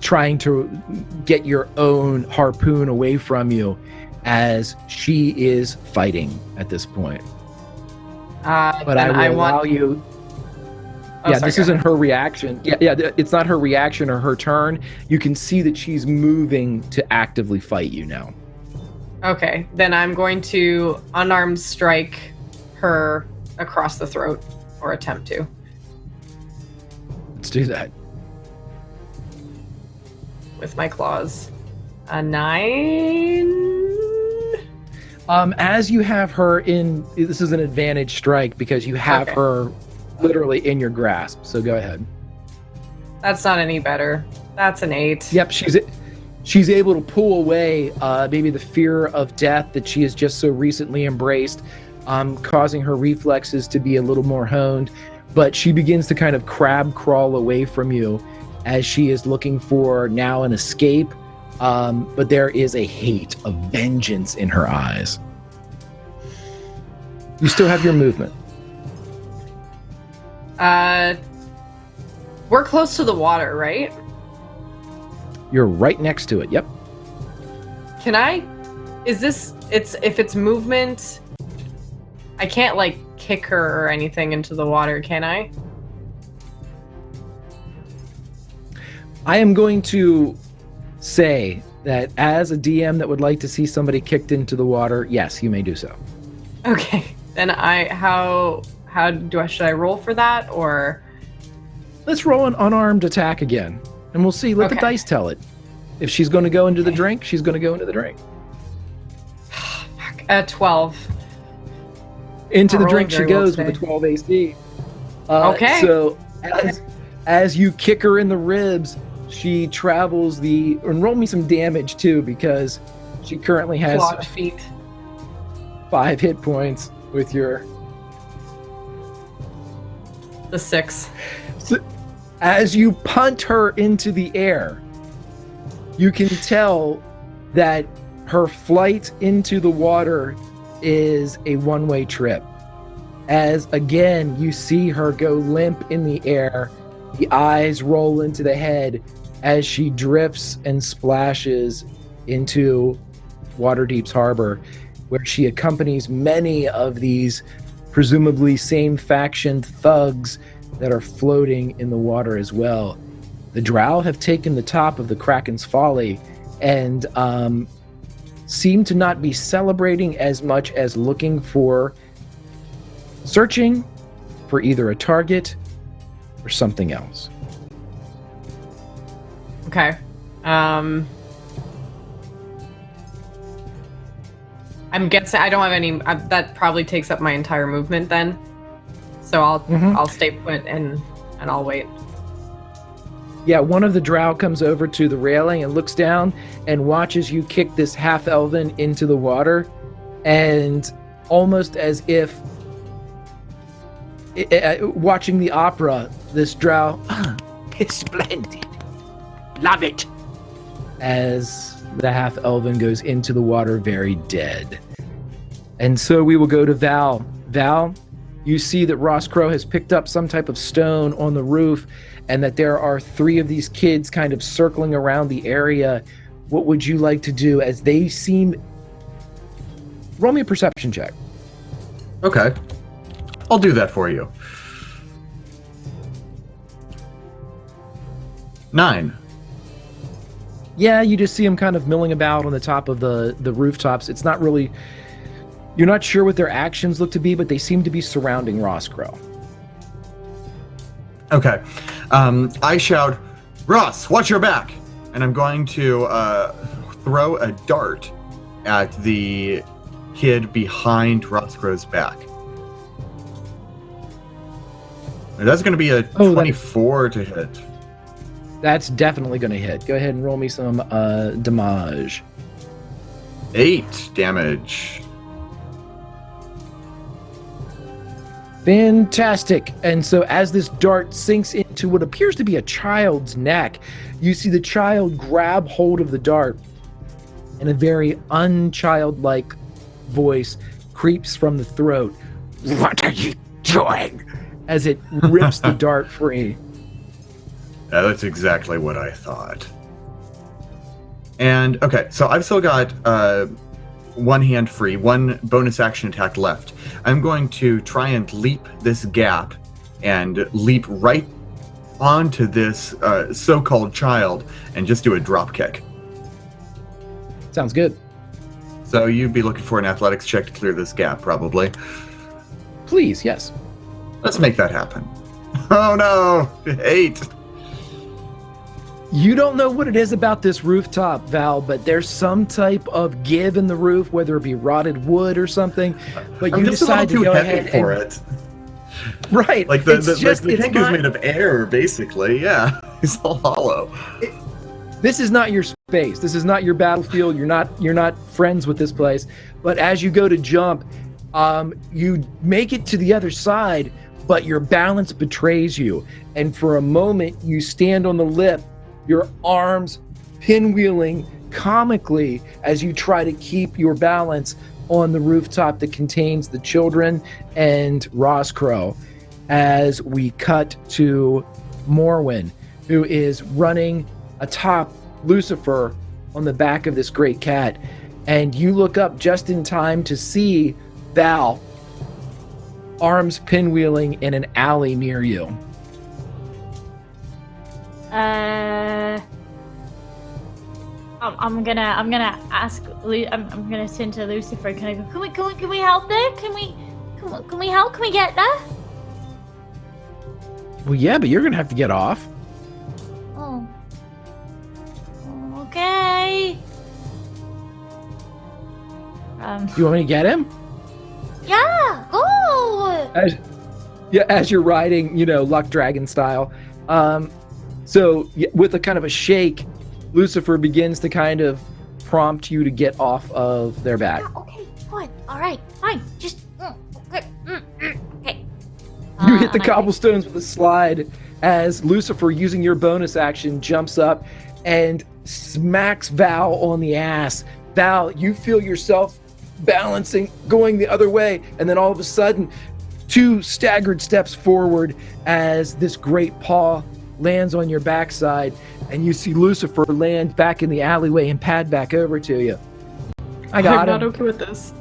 trying to get your own harpoon away from you as she is fighting at this point. But I will allow you... Oh, yeah, sorry, this isn't her reaction. Yeah, it's not her reaction or her turn. You can see that she's moving to actively fight you now. Okay, then I'm going to unarmed strike her across the throat, or attempt to. Let's do that. With my claws. A 9. As you have her in, this is an advantage strike because you have her literally in your grasp. So go ahead. That's not any better. That's an 8. Yep, she's able to pull away maybe the fear of death that she has just so recently embraced, causing her reflexes to be a little more honed. But she begins to kind of crab crawl away from you as she is looking for now an escape. But there is a hate, a vengeance in her eyes. You still have your movement. We're close to the water, right? You're right next to it. Yep. Can I? If it's movement, I can't like kick her or anything into the water, can I? I am going to say that as a DM that would like to see somebody kicked into the water, yes, you may do so. Okay. Then should I roll for that, or? Let's roll an unarmed attack again, and we'll see. Let the dice tell it. If she's going to go into the drink, she's going to go into the drink. 12. Into the drink she goes with a 12 AC. Okay. So as you kick her in the ribs, she travels and roll me some damage too, because she currently has clawed feet. 5 hit points with your... The 6. So, as you punt her into the air, you can tell that her flight into the water is a one-way trip. As again, you see her go limp in the air, the eyes roll into the head as she drifts and splashes into Waterdeep's harbor, where she accompanies many of these presumably same-factioned thugs that are floating in the water as well. The drow have taken the top of the Kraken's Folly and seem to not be celebrating as much as searching for either a target or something else. Okay. I'm guessing I don't have any. That probably takes up my entire movement then. So I'll stay put and I'll wait. Yeah, one of the drow comes over to the railing and looks down and watches you kick this half-elven into the water, and almost as if watching the opera, this drow, it's splendid, love it, as the half-elven goes into the water very dead. And so we will go to Val. Val, you see that Ross Crow has picked up some type of stone on the roof, and that there are 3 of these kids kind of circling around the area. What would you like to do as they seem... Roll me a perception check. Okay. I'll do that for you. 9. Yeah, you just see them kind of milling about on the top of the rooftops. It's not really... You're not sure what their actions look to be, but they seem to be surrounding Ross Crow. Okay. I shout, Ross, watch your back! And I'm going to throw a dart at the kid behind Ross Crow's back. That's going to be a 24 to hit. That's definitely going to hit. Go ahead and roll me some damage. 8 damage. Fantastic. And so as this dart sinks into what appears to be a child's neck, you see the child grab hold of the dart, and a very unchildlike voice creeps from the throat. What are you doing? As it rips the dart free. That's exactly what I thought. And, okay, so I've still got one hand free, one bonus action attack left. I'm going to try and leap this gap and leap right onto this so-called child and just do a drop kick. Sounds good. So you'd be looking for an athletics check to clear this gap, probably. Please, yes. Let's make that happen. Oh no! 8! You don't know what it is about this rooftop, Val, but there's some type of give in the roof, whether it be rotted wood or something. But I'm you just decide a little to too go heavy ahead for and, it. right. Like the it's tank is made of air, basically. Yeah, it's all hollow. This is not your space. This is not your battlefield. You're not friends with this place. But as you go to jump, you make it to the other side, but your balance betrays you. And for a moment, you stand on the lip, your arms pinwheeling comically as you try to keep your balance on the rooftop that contains the children and Roscrow. As we cut to Morwen, who is running atop Lucifer on the back of this great cat, and you look up just in time to see Val, arms pinwheeling in an alley near you. I'm gonna ask. I'm gonna turn to Lucifer. Can I go? Can we help there? Can we help? Can we get there? Well, yeah, but you're gonna have to get off. Oh. Okay. Do you want me to get him? Yeah. Go. As you're riding, Luck Dragon style. So with a kind of a shake, Lucifer begins to kind of prompt you to get off of their back. Yeah, okay. Fine. All right. Fine. Just. Okay. Okay. You hit the cobblestones with a slide as Lucifer, using your bonus action, jumps up and smacks Val on the ass. Val, you feel yourself balancing, going the other way, and then all of a sudden, 2 staggered steps forward as this great paw lands on your backside, and you see Lucifer land back in the alleyway and pad back over to you. I got him. I'm not okay with this.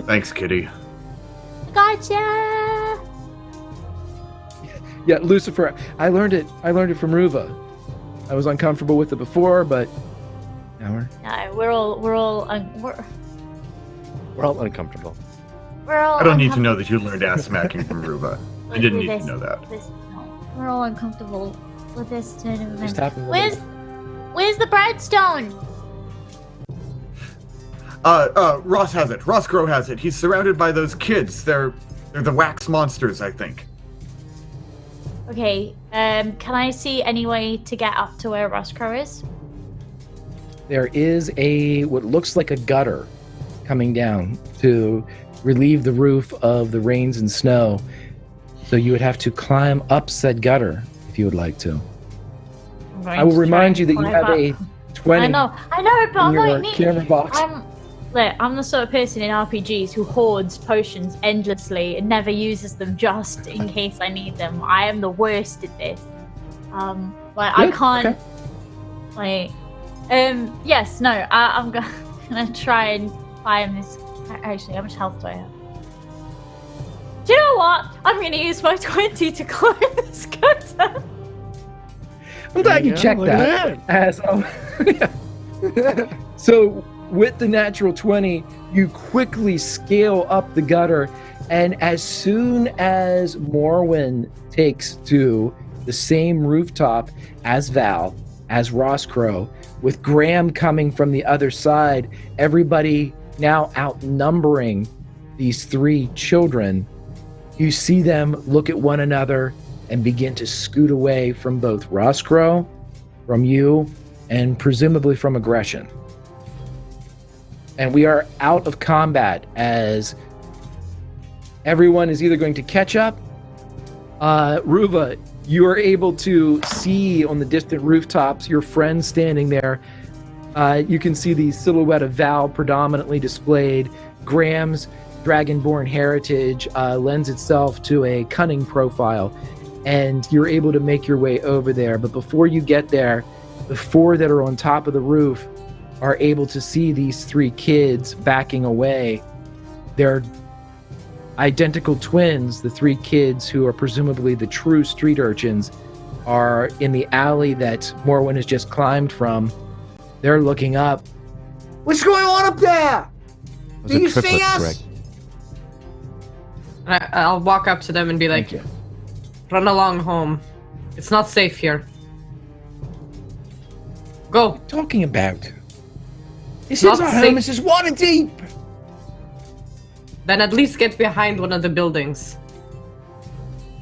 Thanks, kitty. Gotcha. Yeah, Lucifer, I learned it from Ruva. I was uncomfortable with it before, but now We're all uncomfortable. I don't need to know that you learned ass smacking from Ruva. I didn't need to know that. We're all uncomfortable with this turn of just events. happened. Where's the breadstone? Ross has it. Roscrow has it. He's surrounded by those kids. They're the wax monsters, I think. Okay. Can I see any way to get up to where Roscrow is? There is what looks like a gutter coming down to relieve the roof of the rains and snow. So you would have to climb up said gutter if you would like to. I will remind you that you have a 20 I know, but in your camera box. I'm the sort of person in RPGs who hoards potions endlessly and never uses them just in case I need them. I am the worst at this. I can't. Okay. Yes, no. I'm gonna try and climb this. Actually, how much health do I have? Do you know what? I'm gonna use my 20 to climb this gutter. I'm glad you checked that. So with the natural 20, you quickly scale up the gutter, and as soon as Morwen takes to the same rooftop as Val, as Roscrow, with Graham coming from the other side, everybody now outnumbering these 3 children, you see them look at one another and begin to scoot away from both Roscrow, from you, and presumably from aggression. And we are out of combat as everyone is either going to catch up. Ruva, you are able to see on the distant rooftops your friends standing there. You can see the silhouette of Val predominantly displayed. Graham's dragonborn heritage lends itself to a cunning profile. and you're able to make your way over there. But before you get there, the 4 that are on top of the roof are able to see these 3 kids backing away. They're identical twins. The 3 kids, who are presumably the true street urchins, are in the alley that Morwen has just climbed from. They're looking up. What's going on up there? Do you see us? I'll walk up to them and be like, Thank you. run along home. It's not safe here. Go. Talking about? This Not is our safe. home. This is Waterdeep. Then at least get behind one of the buildings.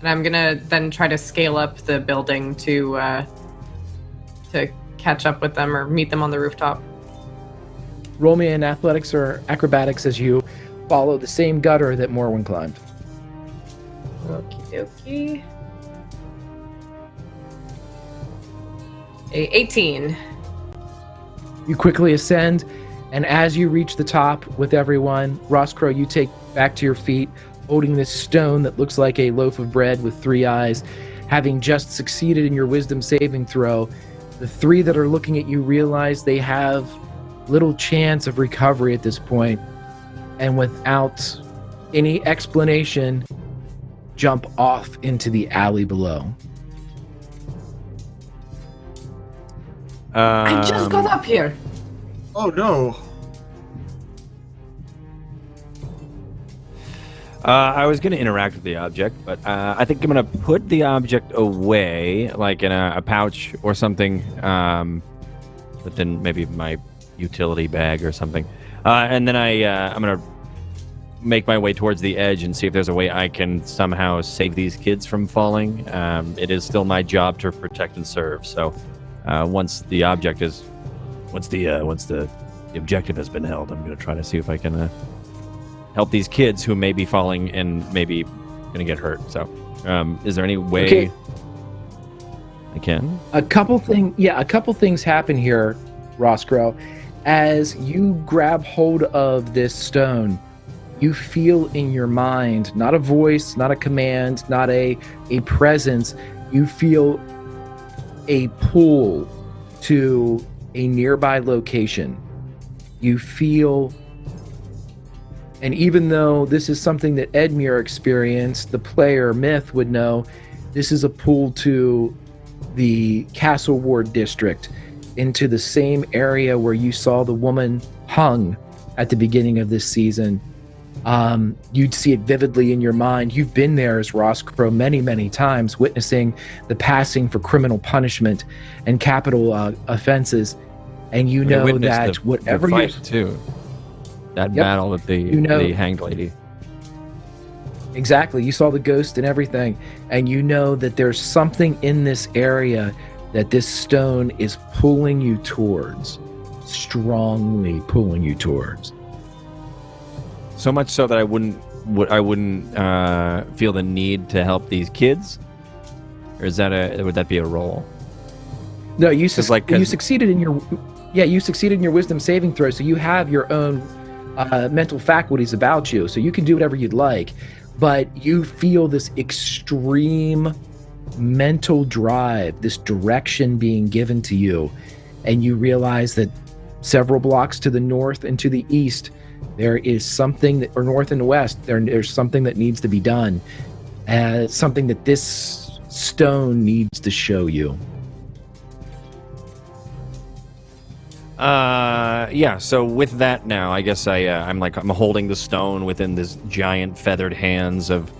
And I'm gonna then try to scale up the building to catch up with them or meet them on the rooftop. Roll me in athletics or acrobatics as you follow the same gutter that Morwen climbed. Okie dokie. 18. You quickly ascend, and as you reach the top with everyone, Roscrow, you take back to your feet, holding this stone that looks like a loaf of bread with 3 eyes. Having just succeeded in your wisdom saving throw, the 3 that are looking at you realize they have little chance of recovery at this point, and without any explanation, jump off into the alley below. I just got up here. Oh no. I was going to interact with the object, but I think I'm going to put the object away, like in a pouch or something, within maybe my utility bag or something. And then I'm going to make my way towards the edge and see if there's a way I can somehow save these kids from falling. It is still my job to protect and serve. So once the objective has been held, I'm going to try to see if I can help these kids who may be falling and maybe going to get hurt. So is there any way I can? A couple things happen here, Roscrow. As you grab hold of this stone, you feel in your mind, not a voice, not a command, not a presence, you feel a pull to a nearby location. You feel, and even though this is something that Edmure experienced, the player Myth would know, this is a pull to the Castle Ward district, into the same area where you saw the woman hung at the beginning of this season. You'd see it vividly in your mind. You've been there as Roscrow many, many times, witnessing the passing for criminal punishment and capital offenses. And you know that whatever you too, that battle with the hanged lady. Exactly. You saw the ghost and everything, and you know that there's something in this area that this stone is pulling you towards, strongly pulling you towards. So much so that I wouldn't feel the need to help these kids, or would that be a roll? No, you succeeded in your wisdom saving throw, so you have your own mental faculties about you, so you can do whatever you'd like. But you feel this extreme mental drive, this direction being given to you, and you realize that several blocks to the north and to the east, there is something or north and west, there's something that needs to be done, something that this stone needs to show you. So with that now, I guess I'm holding the stone within this giant feathered hands of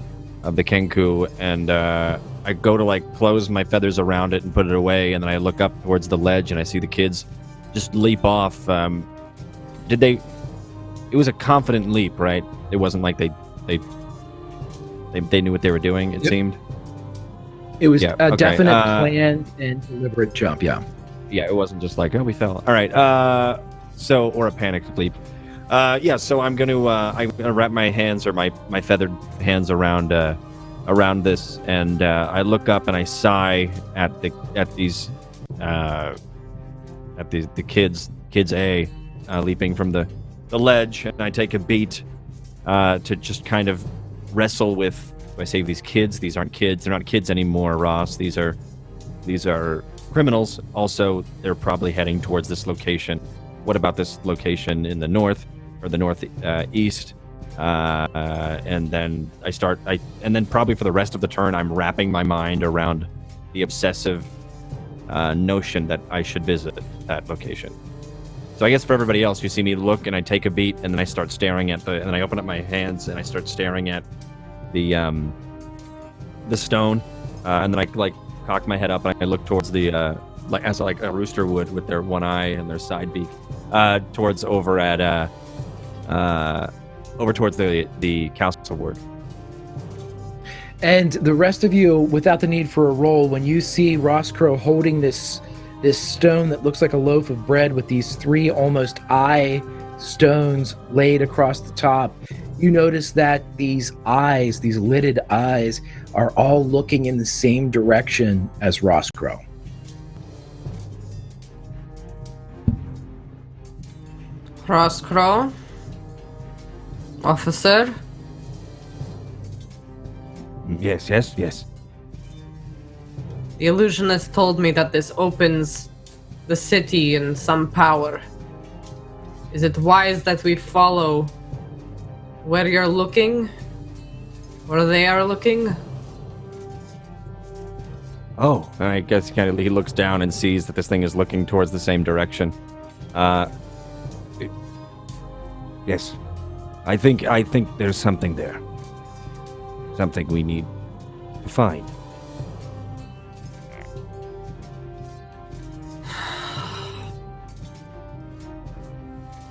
the Kenku, and I go to close my feathers around it and put it away, and then I look up towards the ledge and I see the kids just leap off. It was a confident leap, right? It wasn't like they knew what they were doing, it seemed. It was a definite planned and deliberate jump, yeah. Yeah, it wasn't just like, oh, we fell. All right, or a panicked leap. So I'm gonna wrap my hands, or my feathered hands around this, and I look up and I sigh at the kids leaping from the ledge, and I take a beat to just kind of wrestle with Do I save these kids? These aren't kids. They're not kids anymore, Ross. These are criminals. Also, they're probably heading towards this location. What about this location in the north or the northeast? And then and then probably for the rest of the turn, I'm wrapping my mind around the obsessive notion that I should visit that location. So I guess for everybody else, you see me look and I take a beat and then I start staring at and then I open up my hands and I start staring at the stone, and then I like cock my head up and I look towards the as like a rooster would with their one eye and their side beak towards over towards the castle ward. And the rest of you, without the need for a roll, when you see Roscrow holding this stone that looks like a loaf of bread with these 3 almost eye stones laid across the top, you notice that these eyes, these lidded eyes, are all looking in the same direction as Roscrow. Roscrow? Officer? Yes. The illusionist told me that this opens the city in some power. Is it wise that we follow where you're looking? Where they are looking? Oh, I guess he looks down and sees that this thing is looking towards the same direction. Yes. I think there's something there. Something we need to find.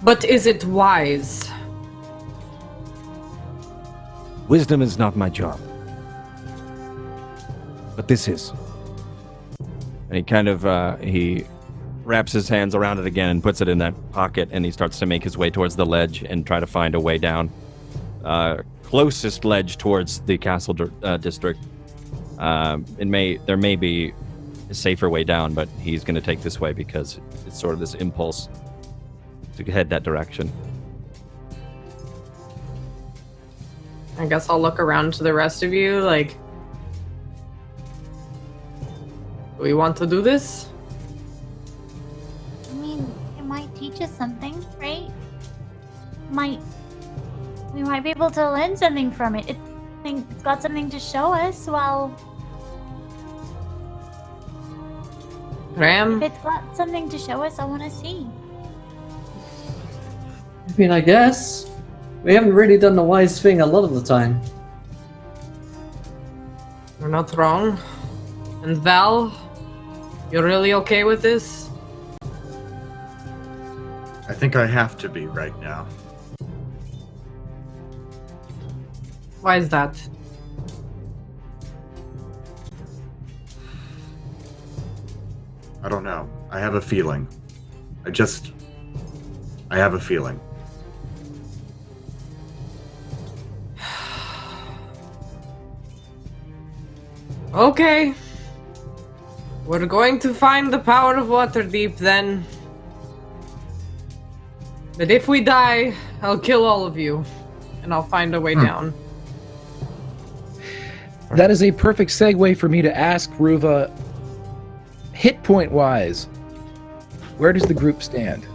But is it wise? Wisdom is not my job. But this is. And he kind of, he wraps his hands around it again and puts it in that pocket, and he starts to make his way towards the ledge and try to find a way down. Closest ledge towards the castle district. There may be a safer way down, but he's going to take this way because it's sort of this impulse to head that direction. I guess I'll look around to the rest of you, like, do we want to do this? I mean, it might teach us something, right? We might be able to learn something from it. It's got something to show us. Well, Graham? if it's got something to show us, I want to see. I mean, I guess we haven't really done the wise thing a lot of the time. We're not wrong. And Val, you're really okay with this? I think I have to be right now. Why is that? I don't know. I have a feeling. I have a feeling. Okay. We're going to find the power of Waterdeep then. But if we die, I'll kill all of you. And I'll find a way down. That is a perfect segue for me to ask Ruva, hit point wise, where does the group stand?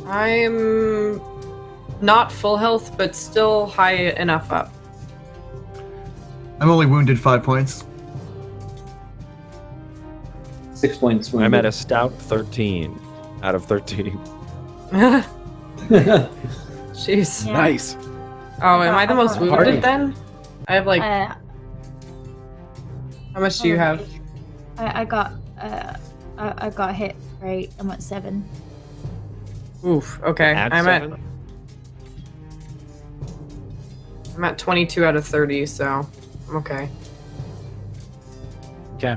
I'm not full health, but still high enough up. I'm only wounded 5 points. 6 points. I'm at a stout 13 out of 13. Jeez. Yeah. Nice. Oh, am I the most Party. wounded then? I have like. Uh, How much do you have? I got hit. Right, I'm at 7. Oof. Okay. I'm 7? at 22 out of 30, so I'm okay. Okay.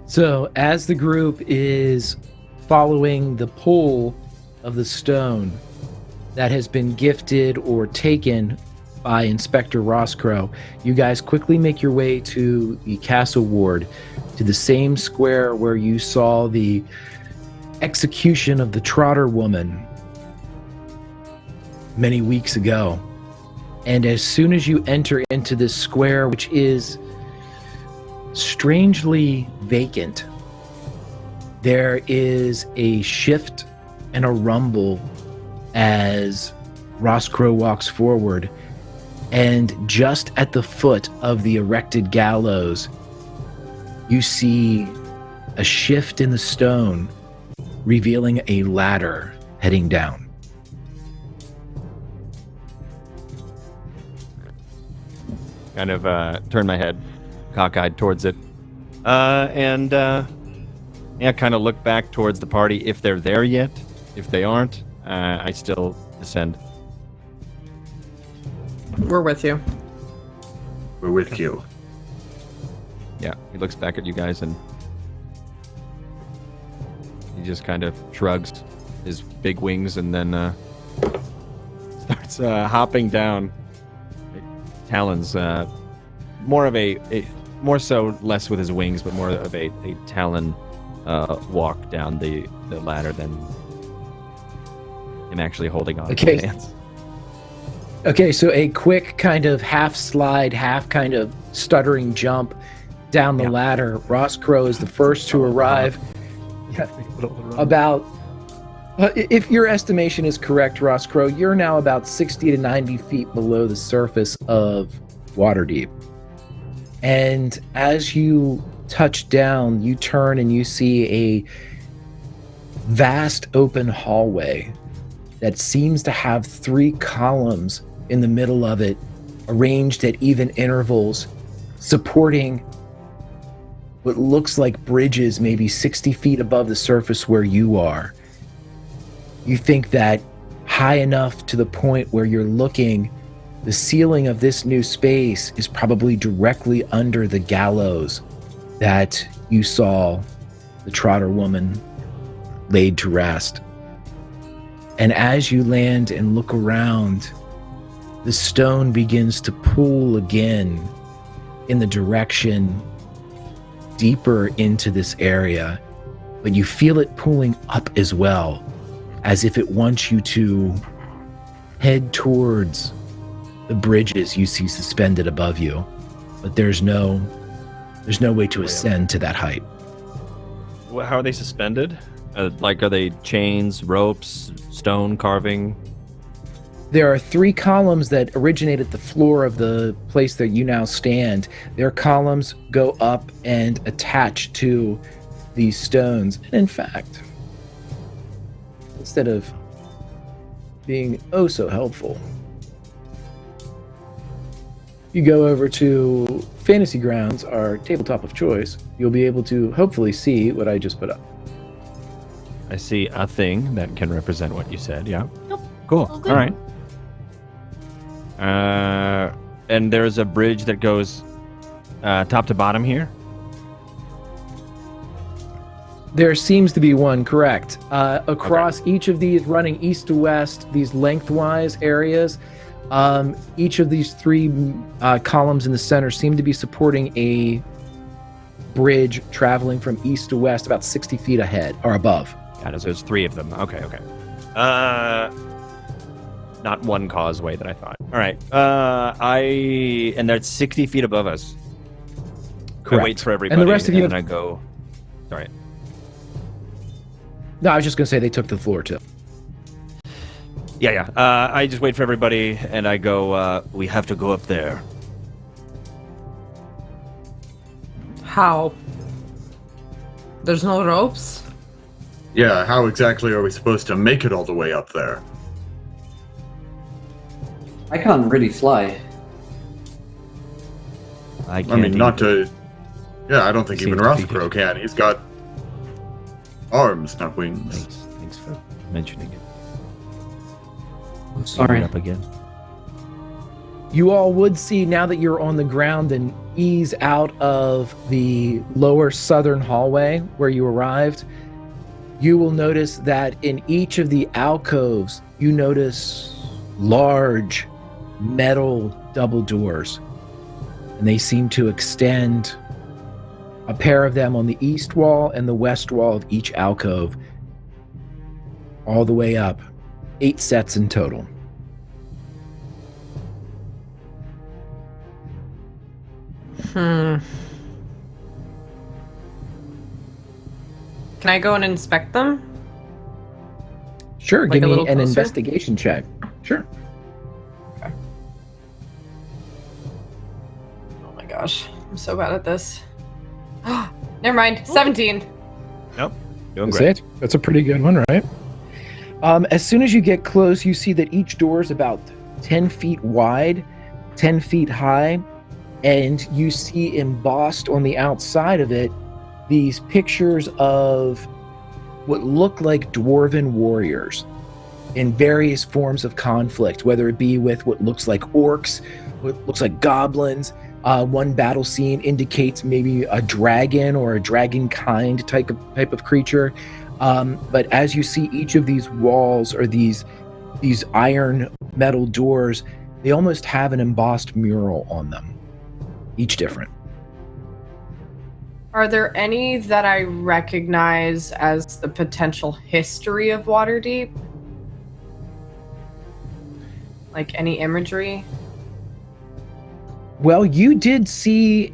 So as the group is following the pull of the stone that has been gifted or taken by Inspector Roscrow, you guys quickly make your way to the castle ward, to the same square where you saw the execution of the Trotter woman many weeks ago. And as soon as you enter into this square, which is strangely vacant, there is a shift and a rumble as Roscrow walks forward, and just at the foot of the erected gallows, you see a shift in the stone, revealing a ladder heading down. Kind of turn my head cockeyed towards it. And kind of look back towards the party if they're there yet. If they aren't, I still descend. We're with you. We're with you. Yeah, he looks back at you guys and he just kind of shrugs his big wings and then starts hopping down. Talons, more so less with his wings, but more of a talon walk down the ladder than him actually holding on with his hands. Okay, so a quick kind of half slide, half kind of stuttering jump down the ladder. Roscrow is the first to arrive. About, if your estimation is correct, Roscrow, you're now about 60 to 90 feet below the surface of Waterdeep. And as you touch down, you turn and you see a vast open hallway that seems to have 3 columns in the middle of it, arranged at even intervals, supporting what looks like bridges maybe 60 feet above the surface where you are. You think that high enough to the point where you're looking, the ceiling of this new space is probably directly under the gallows that you saw the Trotter woman laid to rest. And as you land and look around, the stone begins to pull again in the direction deeper into this area, but you feel it pulling up as well, as if it wants you to head towards the bridges you see suspended above you, but there's no way to ascend to that height. How are they suspended? Are they chains, ropes, stone carving? There are 3 columns that originate at the floor of the place that you now stand. Their columns go up and attach to these stones. And in fact, instead of being oh so helpful, you go over to Fantasy Grounds, our tabletop of choice. You'll be able to hopefully see what I just put up. I see a thing that can represent what you said, yeah. Nope. Cool. All good. All right. And there's a bridge that goes top to bottom here? There seems to be one, correct. Across each of these, running east to west, these lengthwise areas, each of these 3 columns in the center seem to be supporting a bridge traveling from east to west about 60 feet ahead or above. Got it. So there's 3 of them. Okay. Not one causeway that I thought. All right. And that's 60 feet above us. Correct. I wait for everybody. And the rest of you and then I go. Sorry. No, I was just going to say they took the floor too. Yeah. I just wait for everybody and I go, we have to go up there. How? There's no ropes? Yeah, how exactly are we supposed to make it all the way up there? I can't really fly. I mean, not to... Yeah, I don't think even Roscrow can. He's got arms, not wings. Thanks for mentioning it. I'm sorry. Up again. You all would see, now that you're on the ground, and ease out of the lower southern hallway where you arrived, you will notice that in each of the alcoves, you notice large metal double doors. And they seem to extend, a pair of them on the east wall and the west wall of each alcove, all the way up. 8 sets in total. Can I go and inspect them? Sure, Like give a me little an closer? investigation check. Sure. Oh my gosh, I'm so bad at this. Never mind. 17. Nope. Doing That's great. it. That's a pretty good one, right? As soon as you get close, you see that each door is about 10 feet wide, 10 feet high, and you see embossed on the outside of it these pictures of what look like dwarven warriors in various forms of conflict, whether it be with what looks like orcs, what looks like goblins. One battle scene indicates maybe a dragon or a dragon kind type of creature. But as you see each of these walls or these iron metal doors, they almost have an embossed mural on them, each different. Are there any that I recognize as the potential history of Waterdeep? Like any imagery? Well, you did see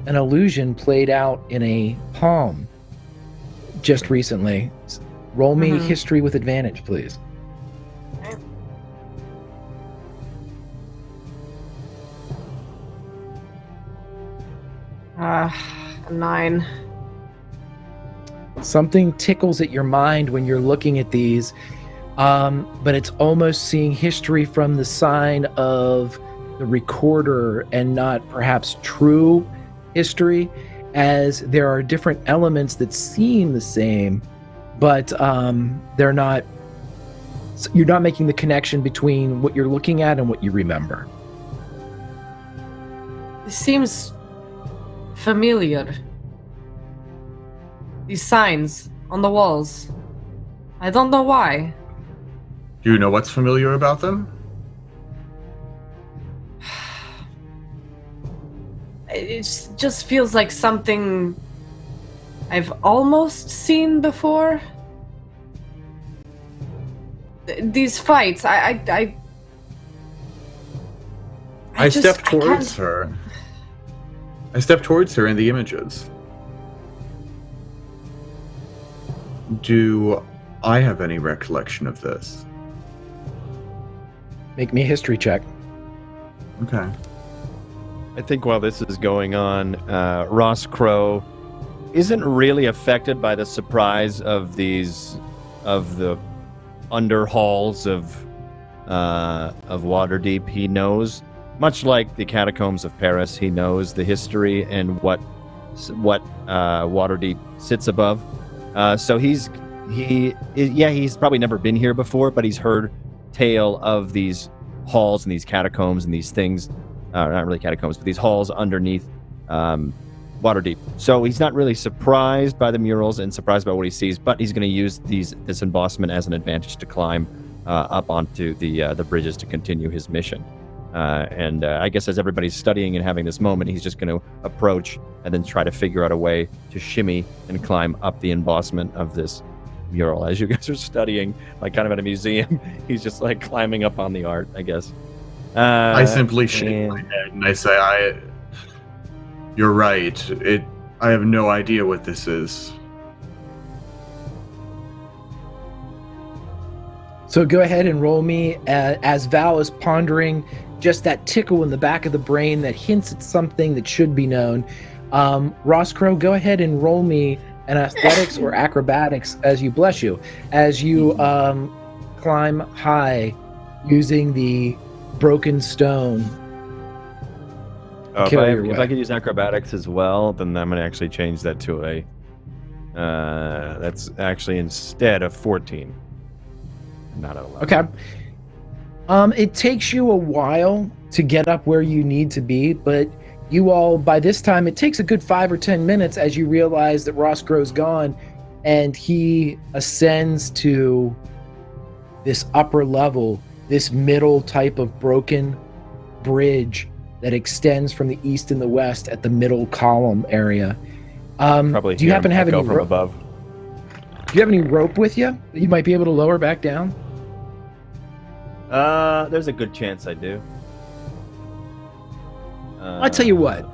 an illusion played out in a palm just recently. Roll me history with advantage, please. A 9. Something tickles at your mind when you're looking at these, but it's almost seeing history from the sign of the recorder and not perhaps true history, as there are different elements that seem the same, but they're not. You're not making the connection between what you're looking at and what you remember. This seems familiar. These signs on the walls. I don't know why. Do you know what's familiar about them? It just feels like something I've almost seen before. These fights, I stepped towards her. I stepped towards her in the images. Do I have any recollection of this? Make me a history check. Okay. I think while this is going on, Ross Crow isn't really affected by the surprise of the under halls of Waterdeep. He knows, much like the catacombs of Paris, he knows the history and what Waterdeep sits above. So he's probably never been here before, but he's heard tale of these halls and these catacombs and these things. Not really catacombs, but these halls underneath Waterdeep. So he's not really surprised by the murals and surprised by what he sees, but he's going to use this embossment as an advantage to climb up onto the bridges to continue his mission. And I guess as everybody's studying and having this moment, he's just going to approach and then try to figure out a way to shimmy and climb up the embossment of this mural. As you guys are studying, like kind of at a museum, he's just like climbing up on the art, I guess. I simply shake my head and I say, you're right. I have no idea what this is. So go ahead and roll me as Val is pondering just that tickle in the back of the brain that hints at something that should be known. Ross Crow, go ahead and roll me an athletics or acrobatics as you climb high using the broken stone. If I could use acrobatics as well, then I'm going to actually change that to a... that's actually instead of 14. Not a 11. Okay. It takes you a while to get up where you need to be, but you all, by this time, it takes a good 5 or 10 minutes as you realize that Ross Crow's gone, and he ascends to this upper level, this middle type of broken bridge that extends from the east and the west at the middle column area. Probably do you happen to have any from above? Do you have any rope with you that you might be able to lower back down? There's a good chance I do. I'll tell you what.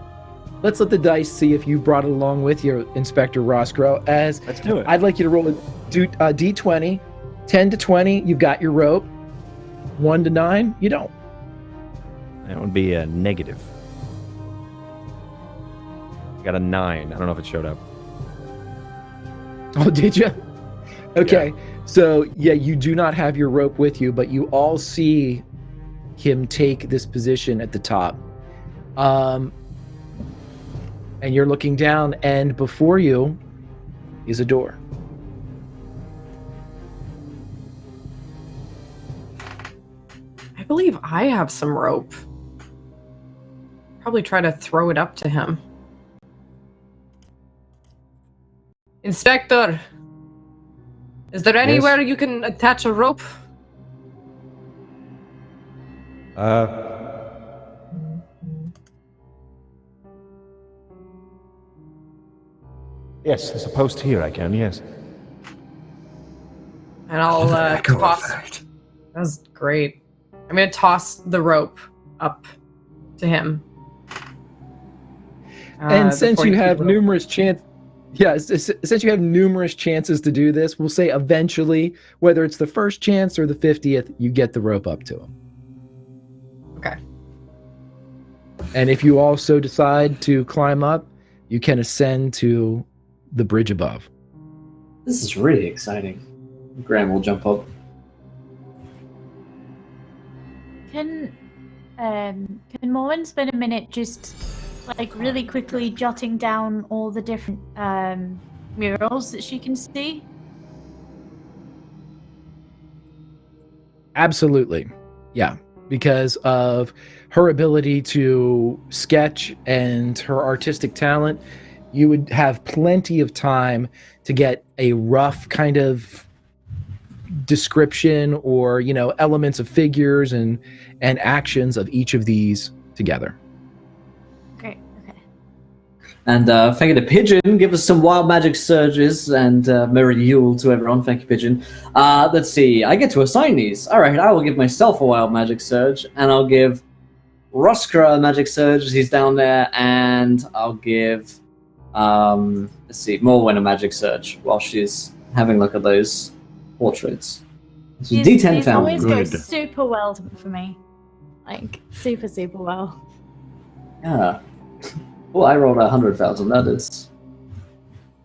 let's let the dice see if you brought it along with you, Inspector Roscoe. As Let's do it. I'd like you to roll a D20. 10 to 20, you've got your rope. 1 to 9, you don't. That would be a negative. I got a 9. I don't know if it showed up. Oh, did you? Okay, so yeah, you do not have your rope with you, but you all see him take this position at the top. And you're looking down, and before you is a door. I believe I have some rope. Probably try to throw it up to him. Inspector, is there anywhere you can attach a rope? Yes, there's a post here. I can. Yes. And I'll toss. That's great. I'm gonna toss the rope up to him. And since before you he have can- numerous since you have numerous chances to do this, we'll say eventually, whether it's the first chance or the 50th, you get the rope up to him. Okay. And if you also decide to climb up, you can ascend to the bridge above. This is really exciting. Graham will jump up. Can Morwen spend a minute just like really quickly jotting down all the different murals that she can see? Absolutely. Yeah. Because of her ability to sketch and her artistic talent, you would have plenty of time to get a rough kind of description or, elements of figures and actions of each of these together. Great. Okay. And thank you to Pigeon. Give us some wild magic surges and Merry Yule to everyone. Thank you, Pigeon. Let's see. I get to assign these. All right, I will give myself a wild magic surge, and I'll give Roskra a magic surge as he's down there, and I'll give let's see, Morwen a magic surge while she's having a look at those portraits. So D10 These found. always go Good. super well for me. Like super well. Yeah. Well, I rolled 100,000. That is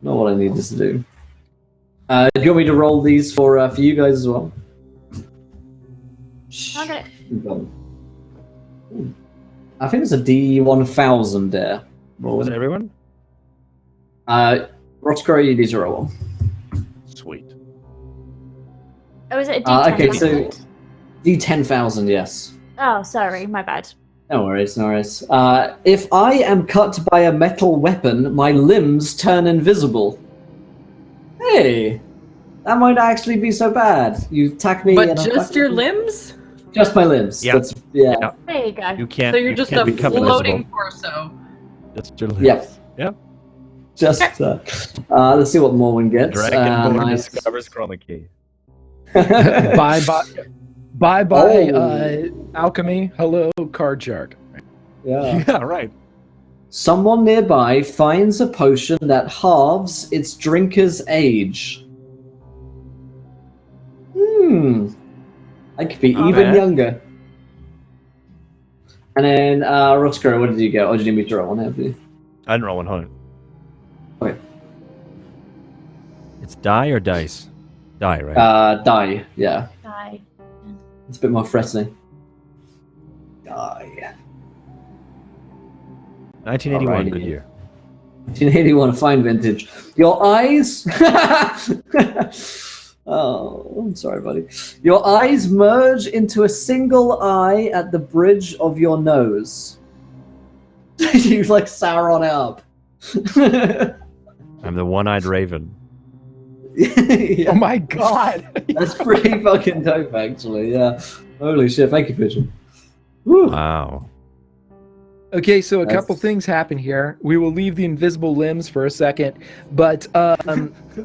not what I needed to do. Do you want me to roll these for you guys as well? Okay. I think it's a D1000 there. Was it everyone? Roskra, these are all. Sweet. Oh, is it a D10? Okay, so wasn't it? D10,000, yes. Oh, sorry, my bad. No worries, no worries. If I am cut by a metal weapon, my limbs turn invisible. Hey, that might actually be so bad. You attack me, But and I just fuck your you. limbs? Just my limbs. Yeah. That's, yeah. Yeah. There you go. You can't. So you're you just can't a become floating invisible. torso. Just your limbs. Yep. Yep. Just let's see what Morwen gets. Dragonborn Nice. discovers chroma key. Bye, Oh. alchemy. Hello, card shark. Yeah. Yeah, right. Someone nearby finds a potion that halves its drinker's age. I could be even bad. younger. And then, Roskar, what did you get? Or did you need me to roll one? Have you? I didn't roll 100. Okay. It's die or dice? Die, right? Die. Yeah. Die. It's a bit more threatening. Die. 1981, Alrighty. good year. 1981, a fine vintage. Your eyes. Oh, I'm sorry, buddy. Your eyes merge into a single eye at the bridge of your nose. You like Sauron it up. I'm the one-eyed raven. Yeah, Oh my god. that's pretty fucking dope, actually. Yeah. Holy shit! Thank you, Pigeon. Woo. Wow. Okay, so a couple things happen here. We will leave the invisible limbs for a second, but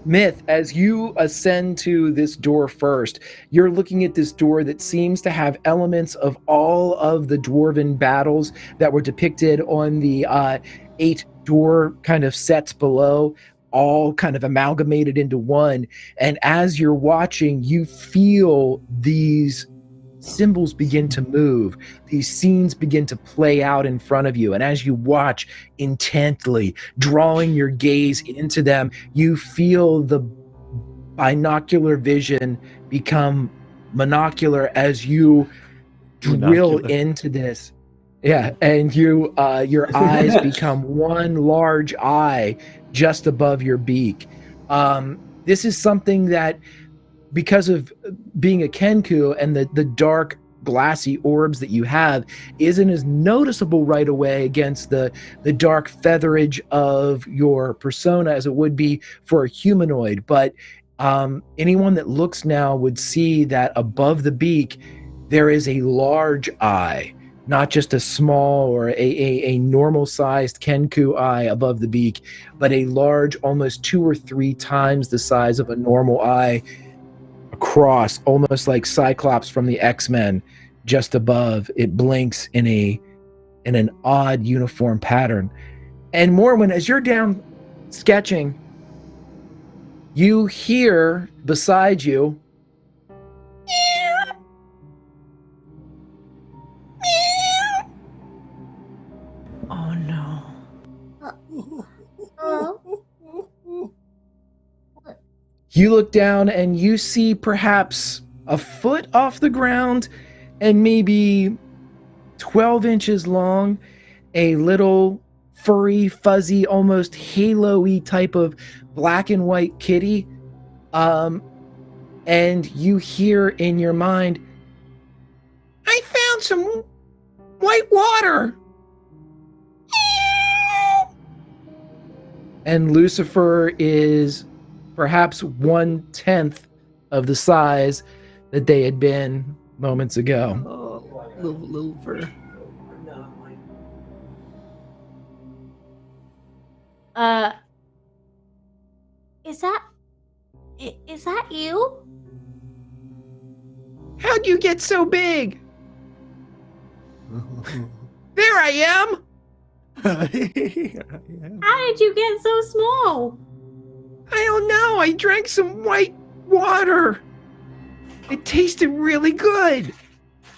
Myth, as you ascend to this door first, you're looking at this door that seems to have elements of all of the dwarven battles that were depicted on the 8 door kind of sets below, all kind of amalgamated into one. And as you're watching, you feel these symbols begin to move. These scenes begin to play out in front of you. And as you watch intently, drawing your gaze into them, you feel the binocular vision become monocular as you drill into this. Yeah, and you your eyes become one large eye just above your beak. This is something that, because of being a Kenku and the dark glassy orbs that you have, isn't as noticeable right away against the dark featherage of your persona as it would be for a humanoid. But anyone that looks now would see that above the beak there is a large eye, not just a small or a normal sized Kenku eye above the beak, but a large, almost 2 or 3 times the size of a normal eye, across, almost like Cyclops from the X-Men. Just above, it blinks in an odd uniform pattern. And Morwen, as you're down sketching, you hear beside you, Oh no. you look down and you see perhaps a foot off the ground and maybe 12 inches long, a little furry, fuzzy, almost halo-y type of black and white kitty. And you hear in your mind, I found some white water. And Lucifer is perhaps 1/10 of the size that they had been moments ago. Oh, little fur. Is that you? How'd you get so big? There I am. How did you get so small? I don't know. I drank some white water. It tasted really good.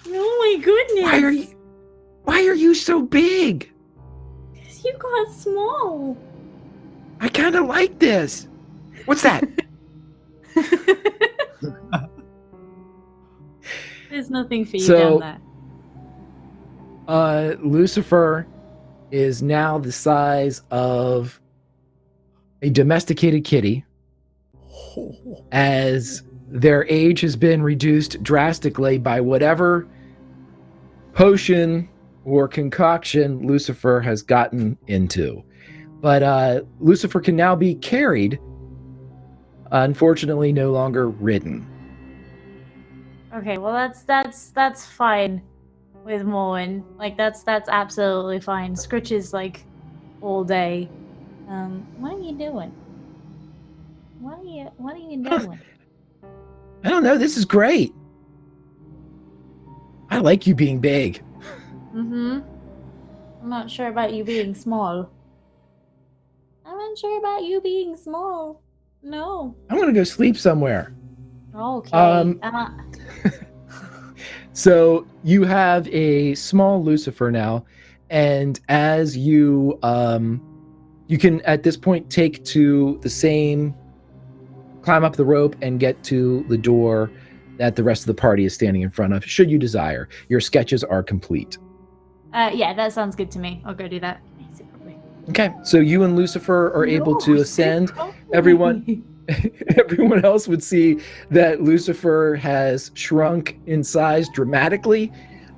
Oh my goodness. Why are you so big? Because you got small. I kind of like this. What's that? There's nothing for you down there. Lucifer is now the size of a domesticated kitty, as their age has been reduced drastically by whatever potion or concoction Lucifer has gotten into. But Lucifer can now be carried, unfortunately no longer ridden. Okay, well that's fine with Morwen. Like that's absolutely fine. Scritch is like all day. What are you doing? What are you doing? I don't know, this is great. I like you being big. I'm not sure about you being small. No. I'm gonna go sleep somewhere. Okay. So you have a small Lucifer now, and as you you can at this point take to the same, climb up the rope and get to the door that the rest of the party is standing in front of, should you desire. Your sketches are complete. Yeah, that sounds good to me. I'll go do that. Okay, so you and Lucifer are able to ascend. Everyone else would see that Lucifer has shrunk in size dramatically,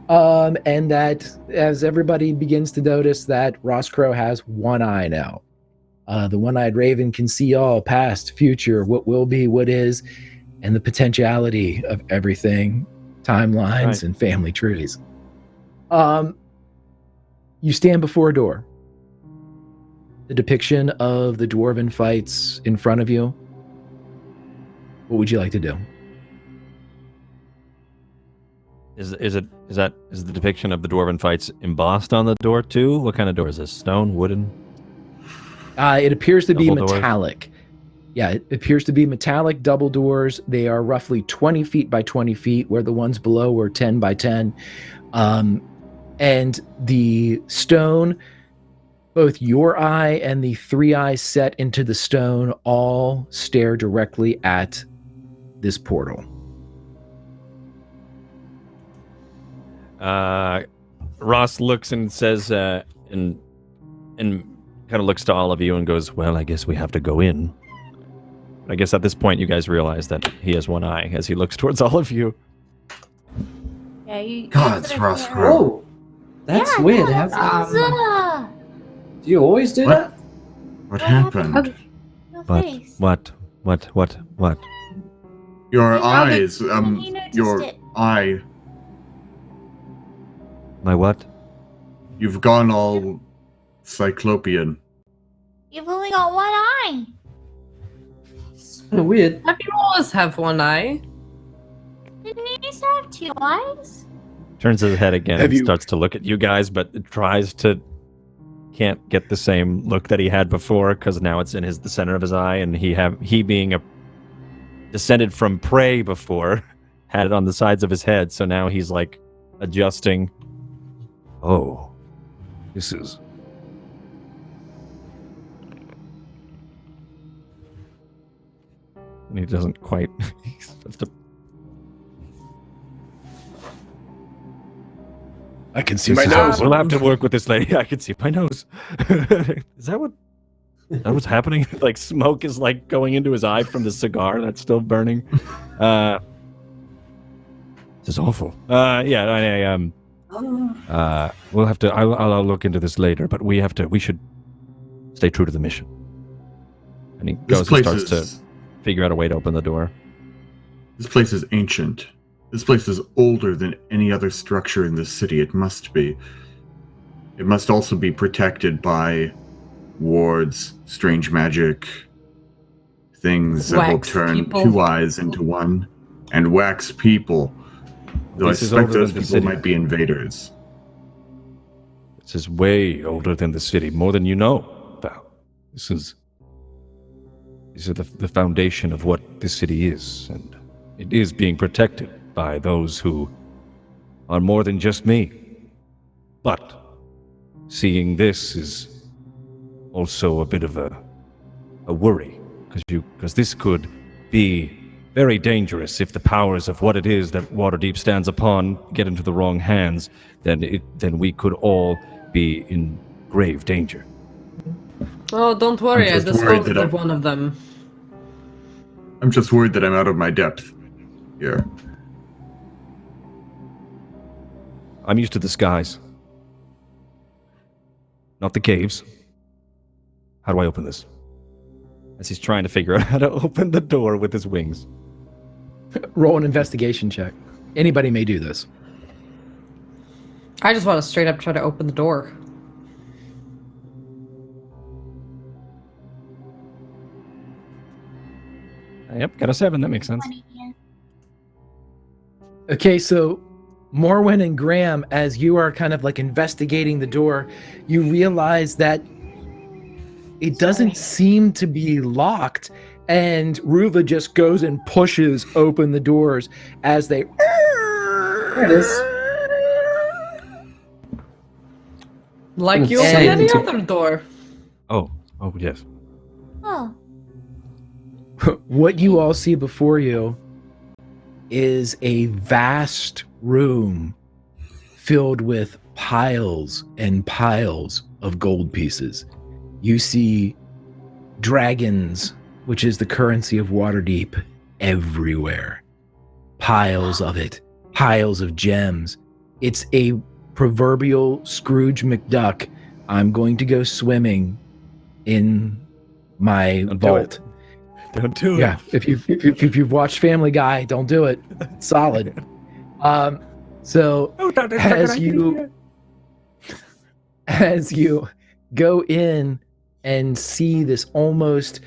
and that as everybody begins to notice that Ross Crow has one eye now. The one-eyed raven can see all, past, future, what will be, what is, and the potentiality of everything, timelines, and family trees. You stand before a door. The depiction of the dwarven fights in front of you. What would you like to do? Is the depiction of the dwarven fights embossed on the door too? What kind of door is this? Stone, wooden? It appears to be Double doors? metallic. Yeah, it appears to be metallic double doors. They are roughly 20 feet by 20 feet, where the ones below were 10 by 10. And the stone, both your eye and the three eyes set into the stone all stare directly at this portal. Ross looks and says, and kind of looks to all of you and goes, "Well, I guess we have to go in." I guess at this point you guys realize that he has one eye as he looks towards all of you. Yeah, you. Gods, Ross. Oh, that's weird. No, that's Do you always do What? that? What happened? your But face. what? Your How eyes, you noticed your it? eye. My what? You've gone all cyclopean. You've only got one eye. It's kind of weird. Have you always have one eye? Didn't you used to have two eyes? Turns his head again Have and you- starts to look at you guys, but tries to can't get the same look that he had before because now it's in the center of his eye, and he being a descended from prey before had it on the sides of his head, so now he's like adjusting. Oh, this is. And he doesn't quite. He starts to I can see This my is- nose. We'll have to work with this lady. I can see my nose. Is that what's happening? Like smoke is like going into his eye from the cigar that's still burning. This is awful. We'll have to. I'll look into this later. But we should stay true to the mission. And he This goes and place starts to is figure out a way to open the door. this place is ancient. This place is older than any other structure in this city. It must be. It must also be protected by wards, strange magic, things that will Wax turn people. two eyes into one, and wax people. Though This I is suspect older those than the people city. might be invaders. This is way older than the city, more than you know about. These are the foundation of what this city is, and it is being protected by those who are more than just me. But seeing this is also a bit of a worry, because this could be very dangerous if the powers of what it is that Waterdeep stands upon get into the wrong hands. Then we could all be in grave danger. Oh, don't worry, I I'm just worried disposed that of one of them. I'm just worried that I'm out of my depth here. I'm used to the skies, not the caves. How do I open this? As he's trying to figure out how to open the door with his wings. Roll an investigation check. Anybody may do this. I just want to straight up try to open the door. Yep, got a 7. That makes sense. Okay, so Morwen and Graham, as you are kind of like investigating the door, you realize that it doesn't seem to be locked, and Ruva just goes and pushes open the doors as they. There it is. Like you And- opened any other door. Oh yes. Oh, What you all see before you is a vast room filled with piles and piles of gold pieces. You see dragons, which is the currency of Waterdeep, everywhere. Piles of it, piles of gems. It's a proverbial Scrooge McDuck. I'm going to go swimming in my Don't do vault. Don't do Yeah, if you've watched Family Guy, don't do it. Solid. So as you as you go in and see this almost,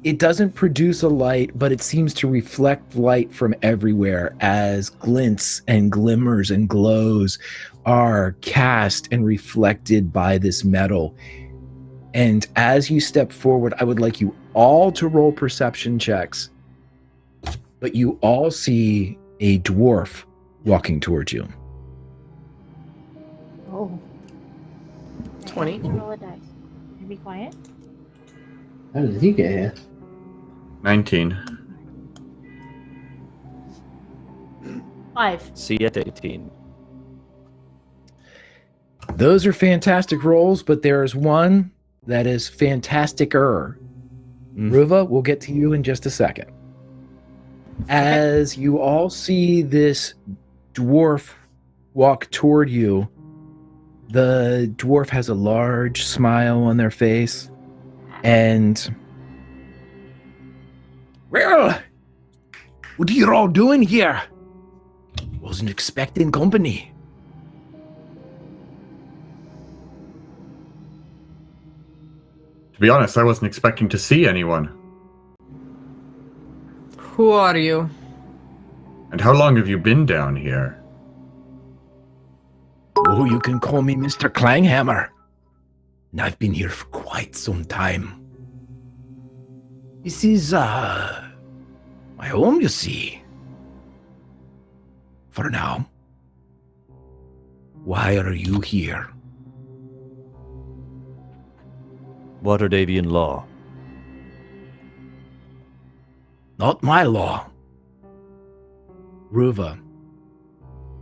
it doesn't produce a light, but it seems to reflect light from everywhere as glints and glimmers and glows are cast and reflected by this metal. And as you step forward, I would like you all to roll perception checks, but you all see a dwarf walking towards you. Oh. 20. Roll a dice. Can you be quiet? How did he get here? 19. 5. See you at 18. Those are fantastic rolls, but there is one that is fantastic-er. Ruva, we'll get to you in just a second. As you all see this dwarf walk toward you, the dwarf has a large smile on their face, and... Well, what are you all doing here? Wasn't expecting company. To be honest, I wasn't expecting to see anyone. Who are you? And how long have you been down here? Oh, you can call me Mr. Clanghammer. And I've been here for quite some time. This is, my home, you see. For now. Why are you here? Waterdavian law. Not my law. Ruva,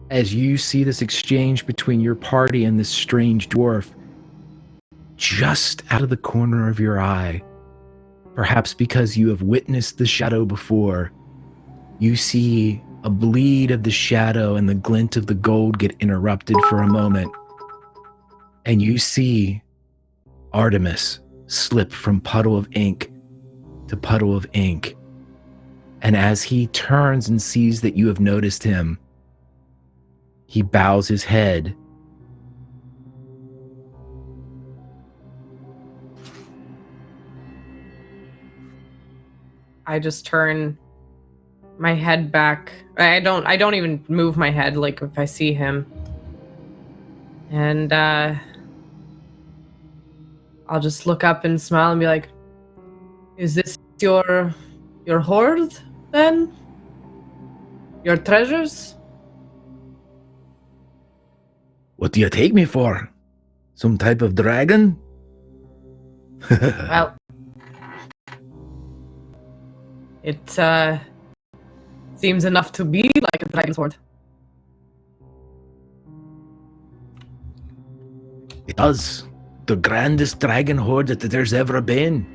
as you see this exchange between your party and this strange dwarf, just out of the corner of your eye, perhaps because you have witnessed the shadow before, you see a bleed of the shadow and the glint of the gold get interrupted for a moment, and you see Artemis slip from puddle of ink to puddle of ink. And as he turns and sees that you have noticed him, he bows his head. I just turn my head back. I don't even move my head like if I see him. And I'll just look up and smile and be like, "Is this your hoard then? Your treasures?" What do you take me for? Some type of dragon? Well, it seems enough to be like a dragon's hoard. It does. The grandest dragon hoard that there's ever been.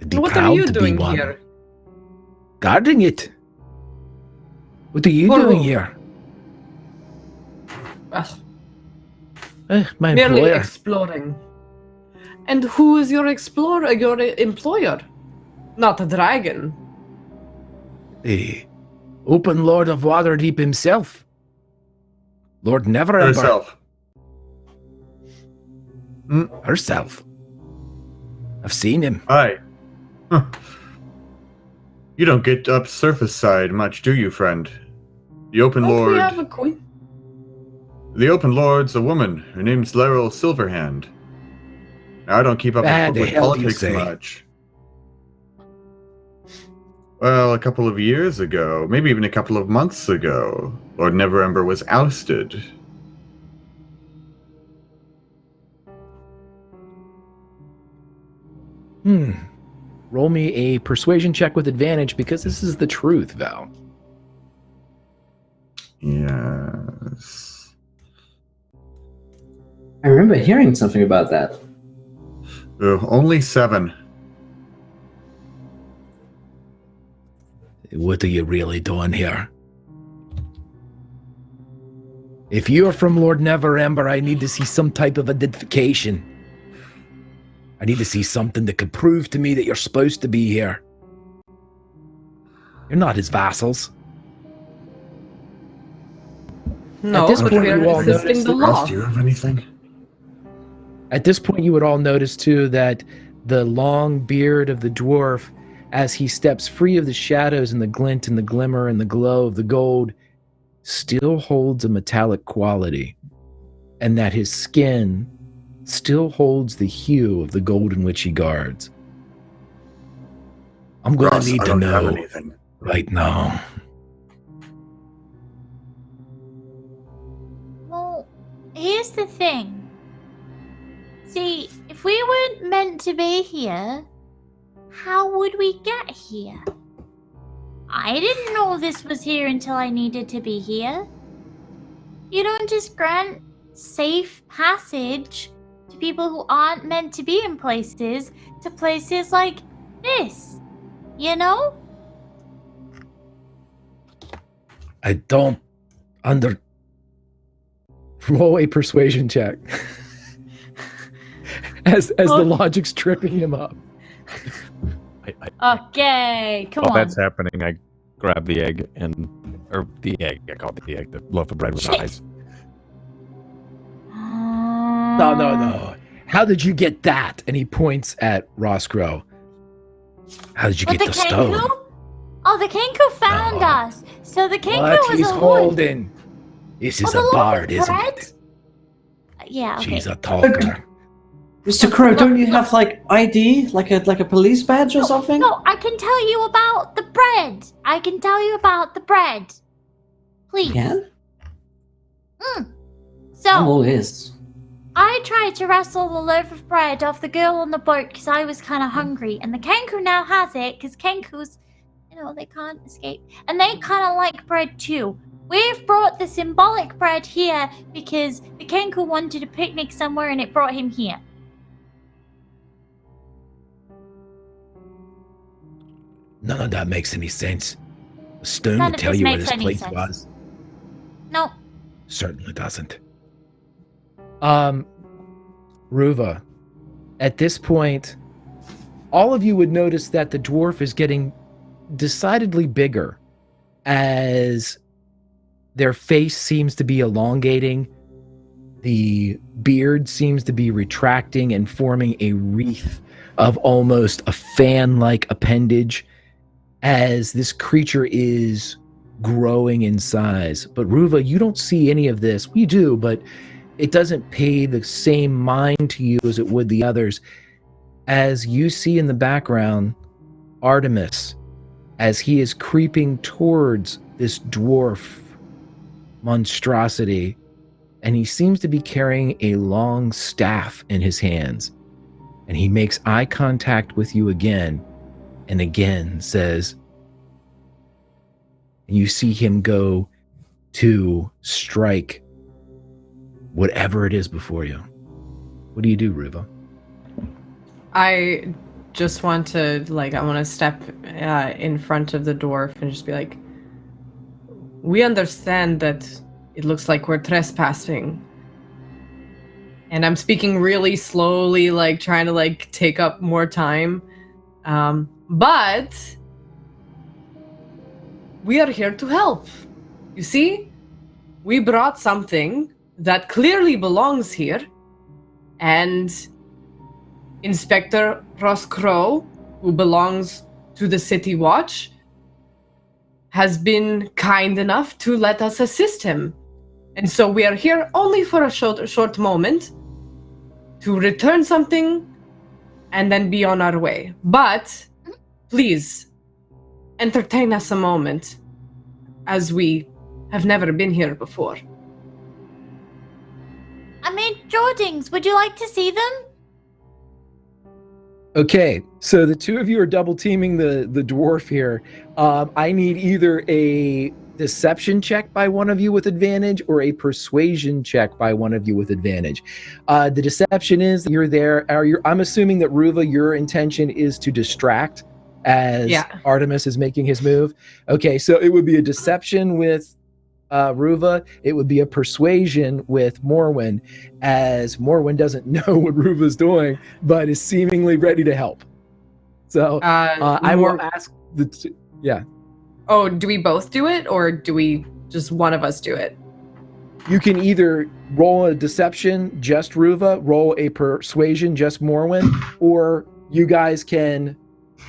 I'd be What are proud you to be doing one. here? Guarding it. What are you For doing who? here? My Merely employer. exploring. And who is your explorer? Your employer? Not a dragon. The open lord of Waterdeep himself. Lord Neverember. Yourself. Herself. I've seen him. Hi. Huh. You don't get up surface side much, do you, friend? The Open Don't Lord. we have a queen? The Open Lord's a woman. Her name's Laurel Silverhand. Now, I don't keep up Ah, with the public hell do you politics say? much. Well, a couple of years ago, maybe even a couple of months ago, Lord Neverember was ousted. Roll me a persuasion check with advantage because this is the truth, Val. Yes. I remember hearing something about that. Only 7. What are you really doing here? If you're from Lord Neverember, I need to see some type of identification. I need to see something that could prove to me that you're supposed to be here. You're not his vassals. No, this but point, we you are all assisting noticed the that- law. Do you have anything? At this point, you would all notice too that the long beard of the dwarf, as he steps free of the shadows and the glint and the glimmer and the glow of the gold, still holds a metallic quality, and that his skin still holds the hue of the gold in which he guards. I'm going Ross, to need I to don't have know anything. right now. Well, here's the thing. See, if we weren't meant to be here, how would we get here? I didn't know this was here until I needed to be here. You don't just grant safe passage to people who aren't meant to be in places to places like this, you know? I don't roll a persuasion check. as the logic's tripping him up. Okay, come While on. that's happening, I grab the egg or the egg. I call it the egg, the loaf of bread with Shit. eyes. No. How did you get that? And he points at Roscrow. How did you With get the stone? Kenku? Oh, the Kenku found No. us. So the Kenku What was he's a wood. holding. This is the a loaf of bard, isn't bread? it? Yeah, okay. She's a talker. Mr. Crow, don't you have like ID, like a police badge or something? No, I can tell you about the bread. I can tell you about the bread. Please. Yeah. Mm. I'm So, all ears. I tried to wrestle the loaf of bread off the girl on the boat because I was kind of hungry. And the Kenku now has it because Kenkus, they can't escape. And they kind of like bread too. We've brought the symbolic bread here because the Kenku wanted a picnic somewhere and it brought him here. None of that makes any sense. The stone None would of tell this you where makes this any place sense. was. No. Certainly doesn't. Ruva, at this point, all of you would notice that the dwarf is getting decidedly bigger as their face seems to be elongating. The beard seems to be retracting and forming a wreath of almost a fan-like appendage as this creature is growing in size. But Ruva, you don't see any of this. We do, but it doesn't pay the same mind to you as it would the others. As you see in the background, Artemis, as he is creeping towards this dwarf monstrosity, and he seems to be carrying a long staff in his hands. And he makes eye contact with you again, and again says, you see him go to strike whatever it is before you. What do you do, Ruva? I just want to, I want to step in front of the dwarf and just be like, we understand that it looks like we're trespassing. And I'm speaking really slowly, trying to, take up more time. But we are here to help. You see? We brought something that clearly belongs here. And Inspector Ross Crow, who belongs to the City Watch, has been kind enough to let us assist him. And so we are here only for a short moment to return something and then be on our way. But please, entertain us a moment, as we have never been here before. I made Jordings. Would you like to see them? Okay, so the two of you are double teaming the dwarf here. I need either a deception check by one of you with advantage or a persuasion check by one of you with advantage. The deception is you're there. I'm assuming that Ruva, your intention is to distract as Artemis is making his move. Okay, so it would be a deception with Ruva. It would be a persuasion with Morwen, as Morwen doesn't know what Ruva's doing, but is seemingly ready to help. So I will ask the two. Yeah. Oh, do we both do it, or do we just one of us do it? you can either roll a deception, just Ruva, roll a persuasion, just Morwen, or you guys can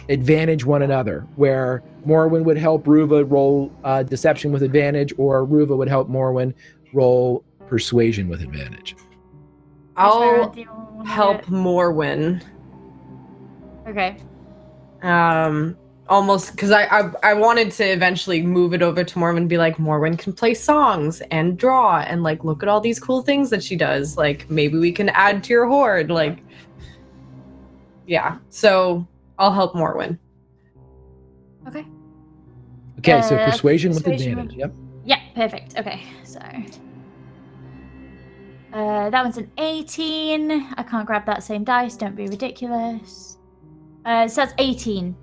advantage one another, where Morwen would help Ruva roll deception with advantage, or Ruva would help Morwen roll persuasion with advantage. I'll Do you wanna help do Morwen. it? Okay. Almost because I wanted to eventually move it over to Morwen and be like, Morwen can play songs and draw and like look at all these cool things that she does. Like maybe we can add to your horde. Like, yeah. So I'll help Morwen. Okay. Okay, so Uh, persuasion with persuasion advantage. Yep. Yeah, perfect. Okay, so that one's an 18. I can't grab that same dice. Don't be ridiculous. So that's 18.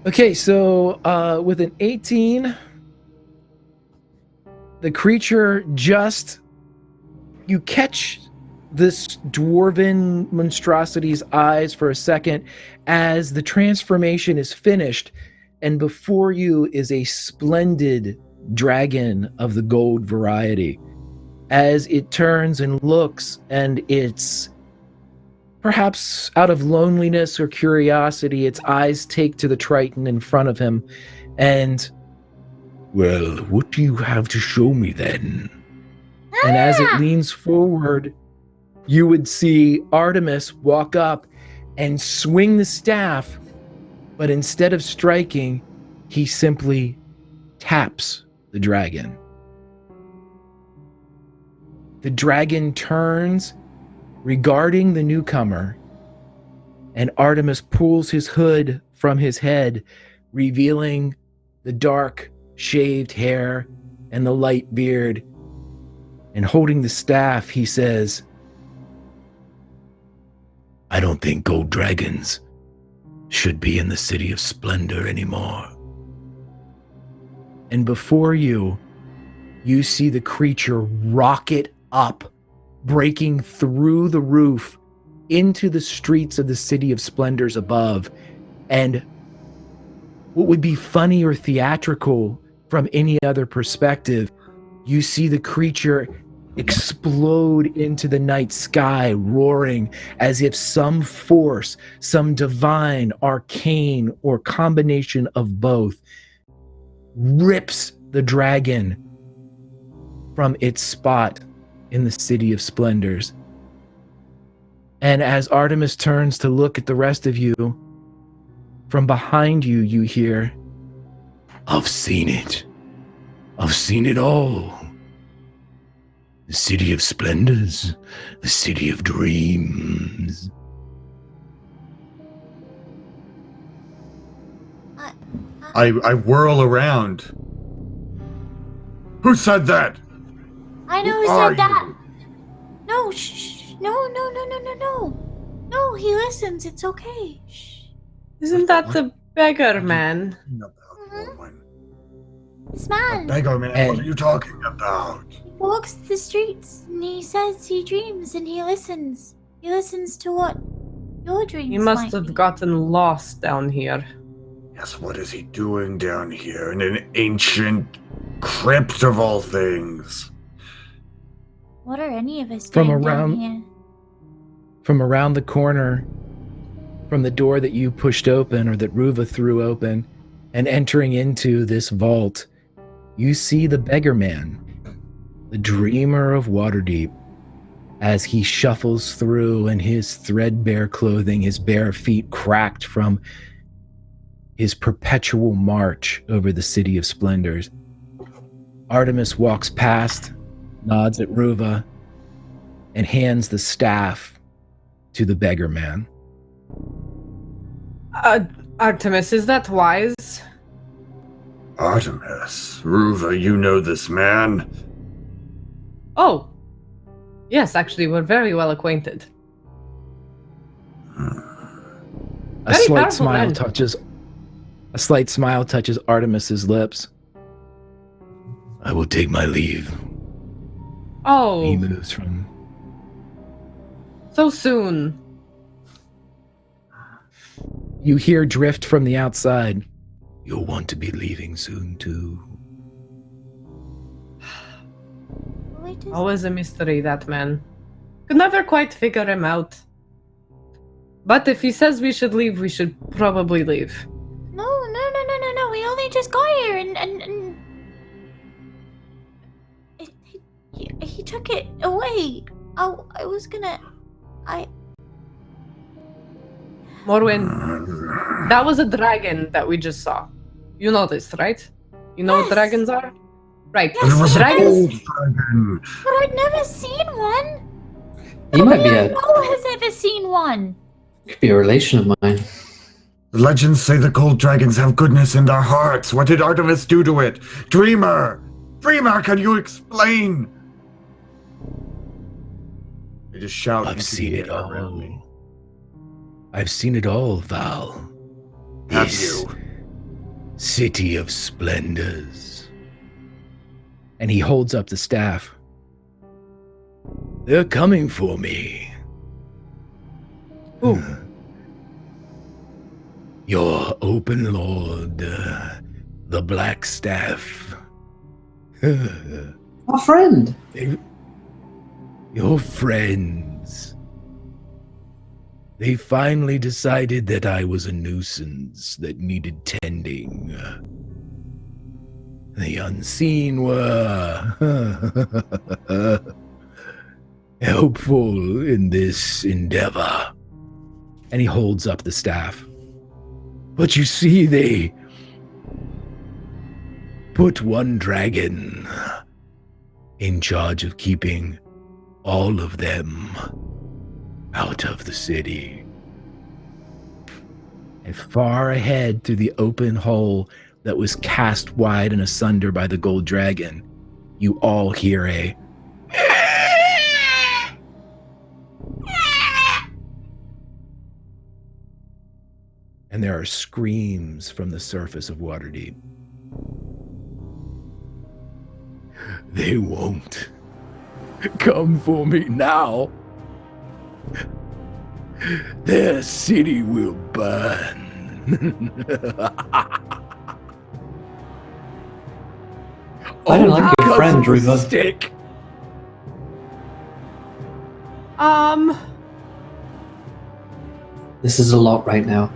Okay, so with an 18, the creature you catch this dwarven monstrosity's eyes for a second as the transformation is finished, and before you is a splendid dragon of the gold variety. As it turns and looks, and it's perhaps out of loneliness or curiosity, its eyes take to the Triton in front of him, and, well, what do you have to show me then? And as it leans forward, you would see Artemis walk up and swing the staff, but instead of striking, he simply taps the dragon. The dragon turns, regarding the newcomer, and Artemis pulls his hood from his head, revealing the dark, shaved hair and the light beard. And holding the staff, he says, I don't think gold dragons should be in the City of Splendor anymore. And before you, you see the creature rocket up, breaking through the roof into the streets of the City of Splendors above. And what would be funny or theatrical from any other perspective, you see the creature explode into the night sky, roaring as if some force, some divine, arcane, or combination of both rips the dragon from its spot in the City of Splendors. And as Artemis turns to look at the rest of you, from behind you, you hear, I've seen it. I've seen it all. The City of Splendors, the City of Dreams. I whirl around. Who said that? I know who Who are said that. you? No, shh. No. No, he listens. It's okay. Shh. Isn't that the beggar man? This man Beggar man, And- what are you talking about? walks the streets and he says he dreams and he listens. He listens to what your dreams He must might have be. gotten lost down here. Yes, what is he doing down here in an ancient crypt of all things? What are any of us From doing around- down here? From around the corner, from the door that you pushed open or that Ruva threw open, and entering into this vault, you see the beggar man, the dreamer of Waterdeep, as he shuffles through in his threadbare clothing, his bare feet cracked from his perpetual march over the City of Splendors. Artemis walks past, nods at Ruva, and hands the staff to the beggar man. Artemis, is that wise? Artemis, Ruva, you know this man? Oh, yes, actually, we're very well acquainted. A Very slight powerful smile touches Artemis's lips. I will take my leave. He Oh, moves from. so soon. You hear drift from the outside. You'll want to be leaving soon too. is... Always a mystery, that man. Could never quite figure him out. But if he says we should leave, we should probably leave. No. We only just got here, and he took it away. Oh, I was gonna... Morwen, that was a dragon that we just saw. You know this, right? You know what Yes. dragons are? Right. Yes, It was a dragons. gold dragon. But I've never seen one. He might be No one has ever seen one. could be a relation of mine. The legends say the gold dragons have goodness in their hearts. What did Artemis do to it? Dreamer! Dreamer, can you explain? They just shout. I've into seen the it air around me. all. I've seen it all, Val. Have This you? City of splendors. And he holds up the staff. They're coming for me. Who? Your open lord, the Black Staff. Our friend. Your friends. They finally decided that I was a nuisance that needed tending. The unseen were helpful in this endeavor. And he holds up the staff. But you see, they put one dragon in charge of keeping all of them out of the city. And far ahead through the open hole that was cast wide and asunder by the gold dragon, you all hear a and there are screams from the surface of Waterdeep. They won't come for me now. Their city will burn. I don't like your friend, because of a Ruva. stick. This is a lot right now.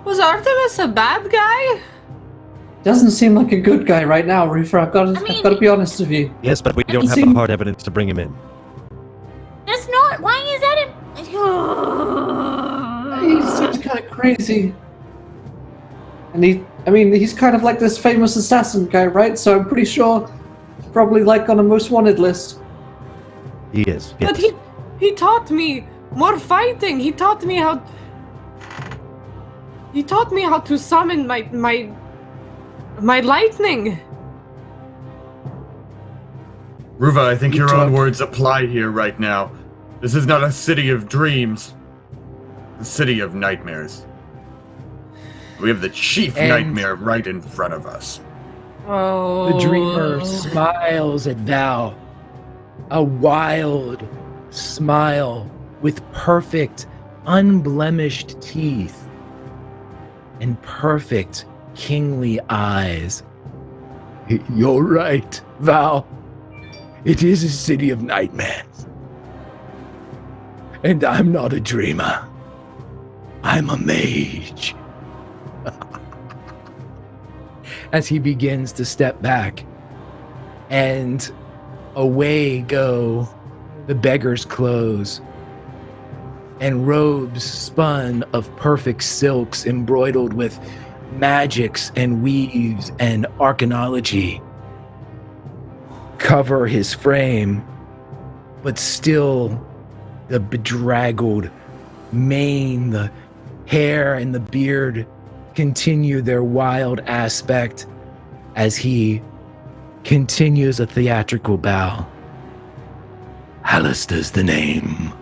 Was Artemis a bad guy? Doesn't seem like a good guy right now, Rufa. I've got to be honest with you. Yes, but we don't He have the seemed- hard evidence to bring him in. That's not... Why is that He seems kind of crazy. And he's kind of like this famous assassin guy, right? So I'm pretty sure he's probably like on a most wanted list. He is. Yes. But he taught me more fighting. He taught me how to summon my lightning. Ruva, I think You your own talk- words apply here right now. This is not a city of dreams. A city of nightmares. We have the chief And- nightmare right in front of us. Oh. The dreamer smiles at Val. A wild smile with perfect, unblemished teeth and perfect, kingly eyes. You're right, Val. It is a city of nightmares. And I'm not a dreamer. I'm a mage. As he begins to step back, and away go the beggar's clothes, and robes spun of perfect silks embroidered with magics and weaves and arcanology cover his frame, but still the bedraggled mane, the hair and the beard continue their wild aspect as he continues a theatrical bow. Alistair's the name.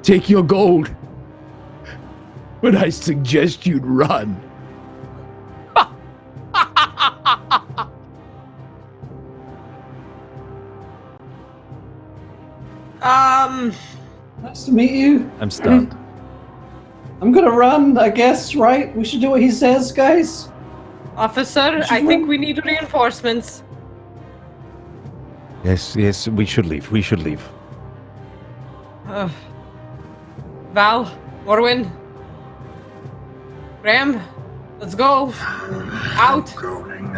Take your gold, but I suggest you'd run. Nice to meet you. I'm stunned. I'm gonna run, I guess, right? We should do what he says, guys. Officer, I think we need reinforcements. Yes, we should leave. We should leave. Val, Morwin, Graham, let's go. Out. Going.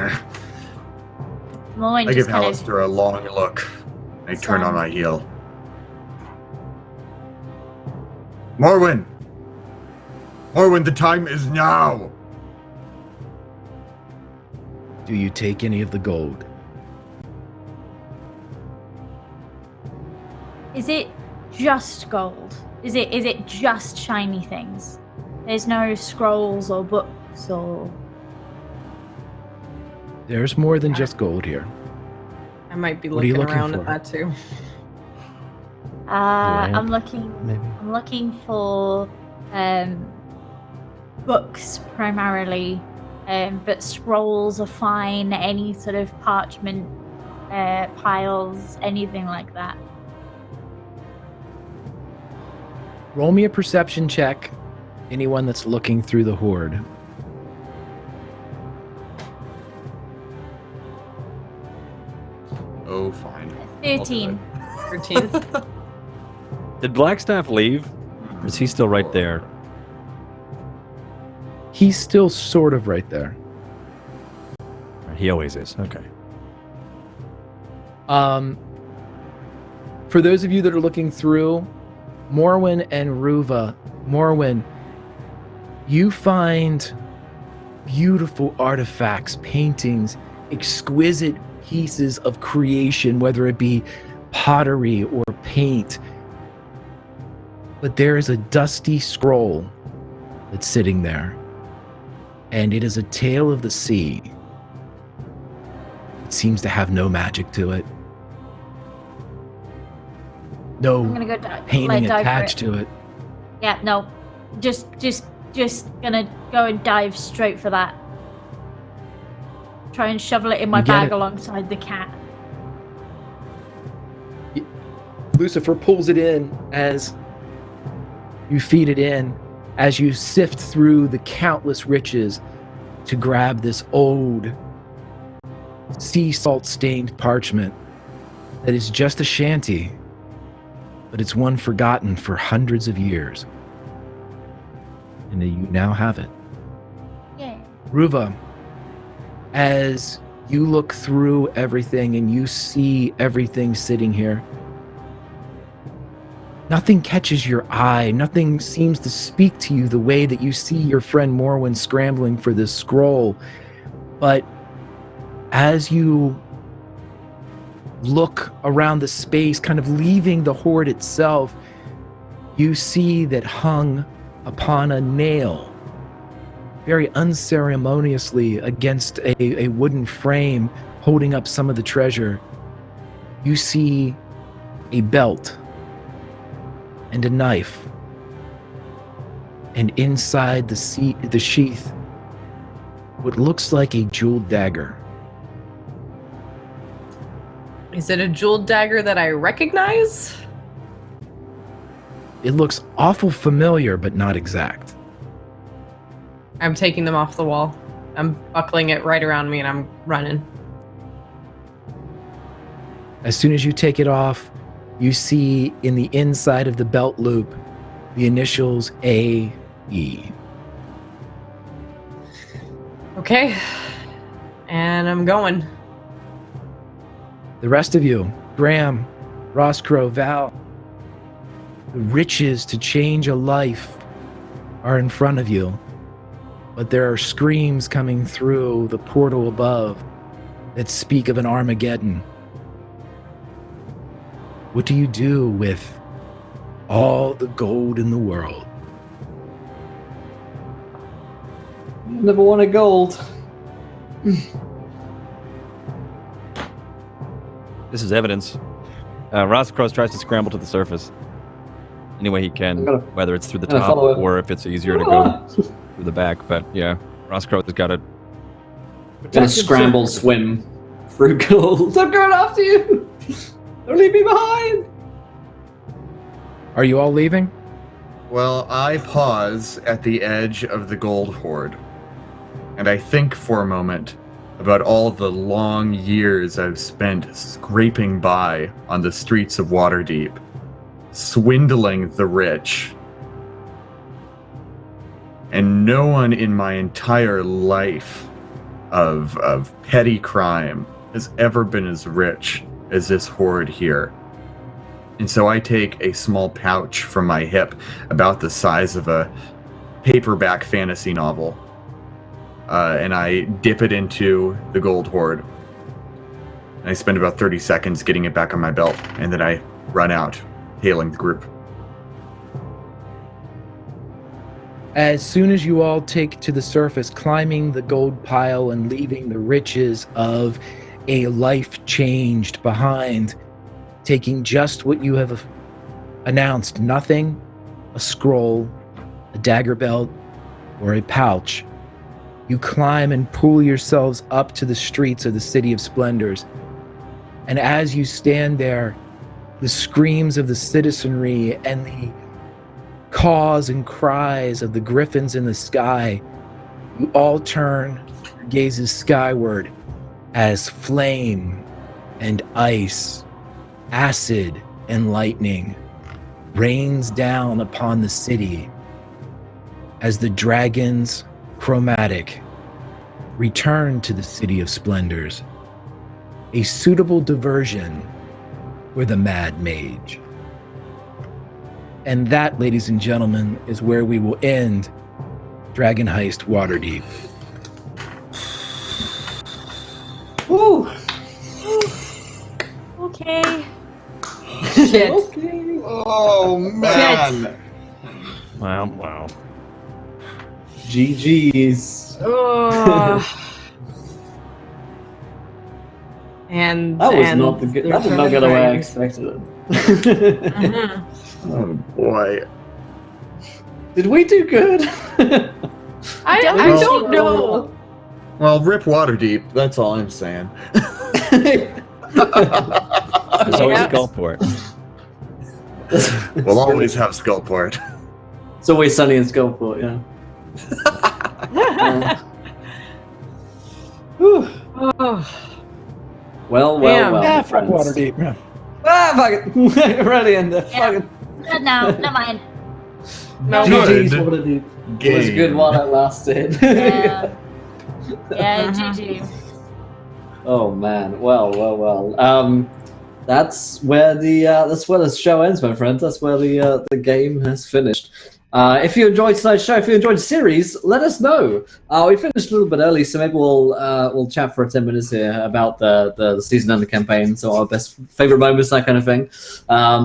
Morwin I just give kind Alistair a long look. I turn on my heel. Morwin! Morwin, the time is now! Do you take any of the gold? Is it just gold? Is it just shiny things? There's no scrolls or books or... There's more than just gold here. I might be What are you looking looking around for? at that too. I'm Lamp, looking. maybe? I'm looking for books primarily, but scrolls are fine. Any sort of parchment piles, anything like that. Roll me a perception check. Anyone that's looking through the horde. Oh, fine. I'll do 13. 13. Did Blackstaff leave? Or is he still right there? He's still sort of right there. He always is. Okay. For those of you that are looking through, Morwin and Ruva, Morwin, you find beautiful artifacts, paintings, exquisite pieces of creation, whether it be pottery or paint. But there is a dusty scroll that's sitting there, and it is a tale of the sea. It seems to have no magic to it. No I'm gonna go painting dive attached for it. to it. Yeah, no, just gonna go and dive straight for that. Try and shovel it in my You get bag it. alongside the cat. Lucifer pulls it in as you feed it in, as you sift through the countless riches to grab this old sea salt stained parchment that is just a shanty, but it's one forgotten for hundreds of years. And you now have it. Yeah. Ruva, as you look through everything and you see everything sitting here, nothing catches your eye. Nothing seems to speak to you the way that you see your friend Morwin scrambling for this scroll. But as you look around the space, kind of leaving the horde itself, you see that hung upon a nail, very unceremoniously against a wooden frame holding up some of the treasure, you see a belt and a knife, and inside the sheath, what looks like a jeweled dagger. Is it a jeweled dagger that I recognize? It looks awful familiar, but not exact. I'm taking them off the wall. I'm buckling it right around me and I'm running. As soon as you take it off, you see in the inside of the belt loop the initials A.E. Okay. And I'm going. The rest of you, Graham, Roscrow, Val, the riches to change a life are in front of you, but there are screams coming through the portal above that speak of an Armageddon. What do you do with all the gold in the world? Never wanted gold. This is evidence. Roscross tries to scramble to the surface any way he can, whether it's through the top follow him. or if it's easier to go through the back. But yeah, Roscross has got to. Gonna scramble, swim through gold. I'm going after you. Don't leave me behind. Are you all leaving? Well, I pause at the edge of the gold hoard, and I think for a moment about all the long years I've spent scraping by on the streets of Waterdeep, swindling the rich. And no one in my entire life of petty crime has ever been as rich as this hoard here. And so I take a small pouch from my hip, about the size of a paperback fantasy novel, and I dip it into the gold hoard. And I spend about 30 seconds getting it back on my belt, and then I run out, hailing the group. As soon as you all take to the surface, climbing the gold pile and leaving the riches of a life changed behind, taking just what you have announced, nothing, a scroll, a dagger belt, or a pouch, you climb and pull yourselves up to the streets of the City of Splendors. And as you stand there, the screams of the citizenry and the caws and cries of the griffins in the sky, you all turn your gazes skyward as flame and ice, acid and lightning rains down upon the city as the dragons chromatic return to the City of Splendors, a suitable diversion for the Mad Mage. And that, ladies and gentlemen, is where we will end Dragon Heist Waterdeep. Woo! Okay. Shit. Okay. Oh, man! Wow. GG's. Oh. and That was and not the good. the That did not return go of the way I dragons. expected it. Mhm. Oh, boy. Did we do good? I Well- don't know. Well, rip Waterdeep, that's all I'm saying. There's always Yeah. a Skullport. We'll always have Skullport. It's always sunny in Skullport, yeah. Whew. Oh. Well, Damn. well. Fuck friends. Waterdeep. Yeah. Fuck it. Ready in there. Yeah. Fucking Good now. Never mind. No. Good. GG's Waterdeep. It was a Game. good one that lasted. Yeah. Yeah, Mhm. GG. Oh man. Well. That's where the show ends, my friends. That's where the game has finished. If you enjoyed tonight's show, if you enjoyed the series, let us know. We finished a little bit early, so maybe we'll chat for 10 minutes here about the season end campaign, so our best favorite moments, that kind of thing.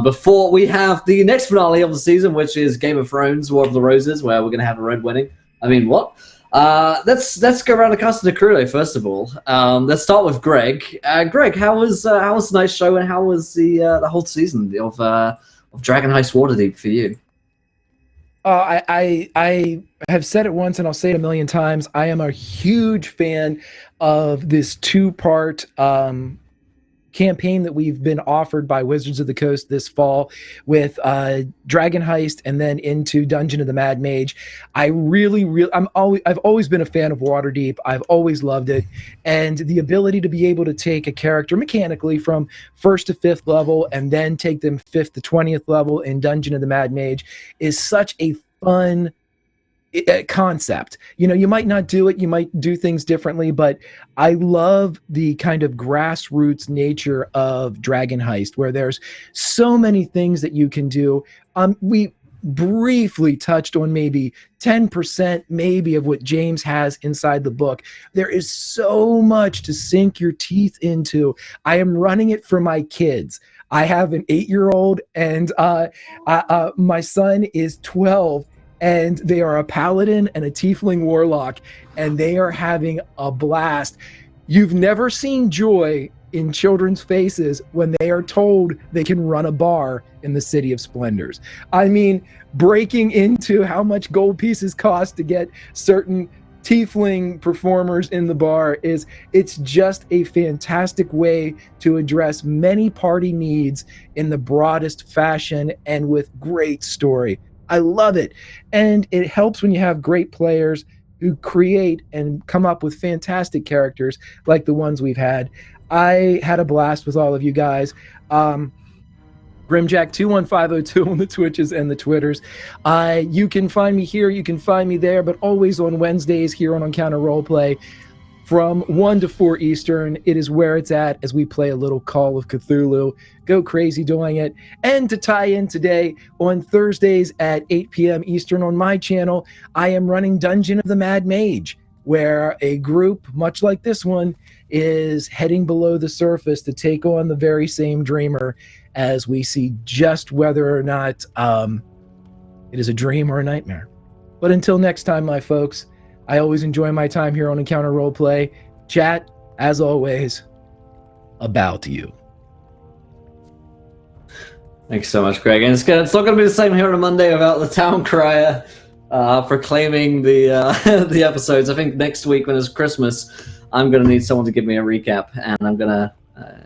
Before we have the next finale of the season, which is Game of Thrones: War of the Roses, where we're going to have a red wedding. I mean, what? Let's go around the cast of the crew first of all. Let's start with Greg. Greg, how was tonight's show, and how was the whole season of Dragon Heist Waterdeep for you? I have said it once and I'll say it a million times. I am a huge fan of this two-part campaign that we've been offered by Wizards of the Coast this fall with Dragon Heist and then into Dungeon of the Mad Mage. I've always been a fan of Waterdeep. I've always loved it, and the ability to be able to take a character mechanically from 1st to 5th level and then take them 5th to 20th level in Dungeon of the Mad Mage is such a fun concept. You might not do it, you might do things differently, but I love the kind of grassroots nature of Dragon Heist, where there's so many things that you can do. We briefly touched on maybe 10% maybe of what James has inside the book. There is so much to sink your teeth into. I am running it for my kids. I have an 8-year-old and my son is 12, and they are a paladin and a tiefling warlock, and they are having a blast. You've never seen joy in children's faces when they are told they can run a bar in the City of Splendors. I mean, breaking into how much gold pieces cost to get certain tiefling performers in the bar it's just a fantastic way to address many party needs in the broadest fashion and with great story. I love it. And it helps when you have great players who create and come up with fantastic characters like the ones we've had. I had a blast with all of you guys. Grimjack21502 on the Twitches and the Twitters. You can find me here, you can find me there, but always on Wednesdays here on Encounter Roleplay from 1 to 4 Eastern. It is where it's at as we play a little Call of Cthulhu. Go crazy doing it. And to tie in today, on Thursdays at 8 p.m. Eastern on my channel, I am running Dungeon of the Mad Mage, where a group, much like this one, is heading below the surface to take on the very same dreamer as we see just whether or not it is a dream or a nightmare. But until next time, my folks, I always enjoy my time here on Encounter Roleplay. Chat, as always, about you. Thanks so much, Greg. And it's not going to be the same here on a Monday about the town crier proclaiming the episodes. I think next week when it's Christmas, I'm going to need someone to give me a recap, and I'm going to,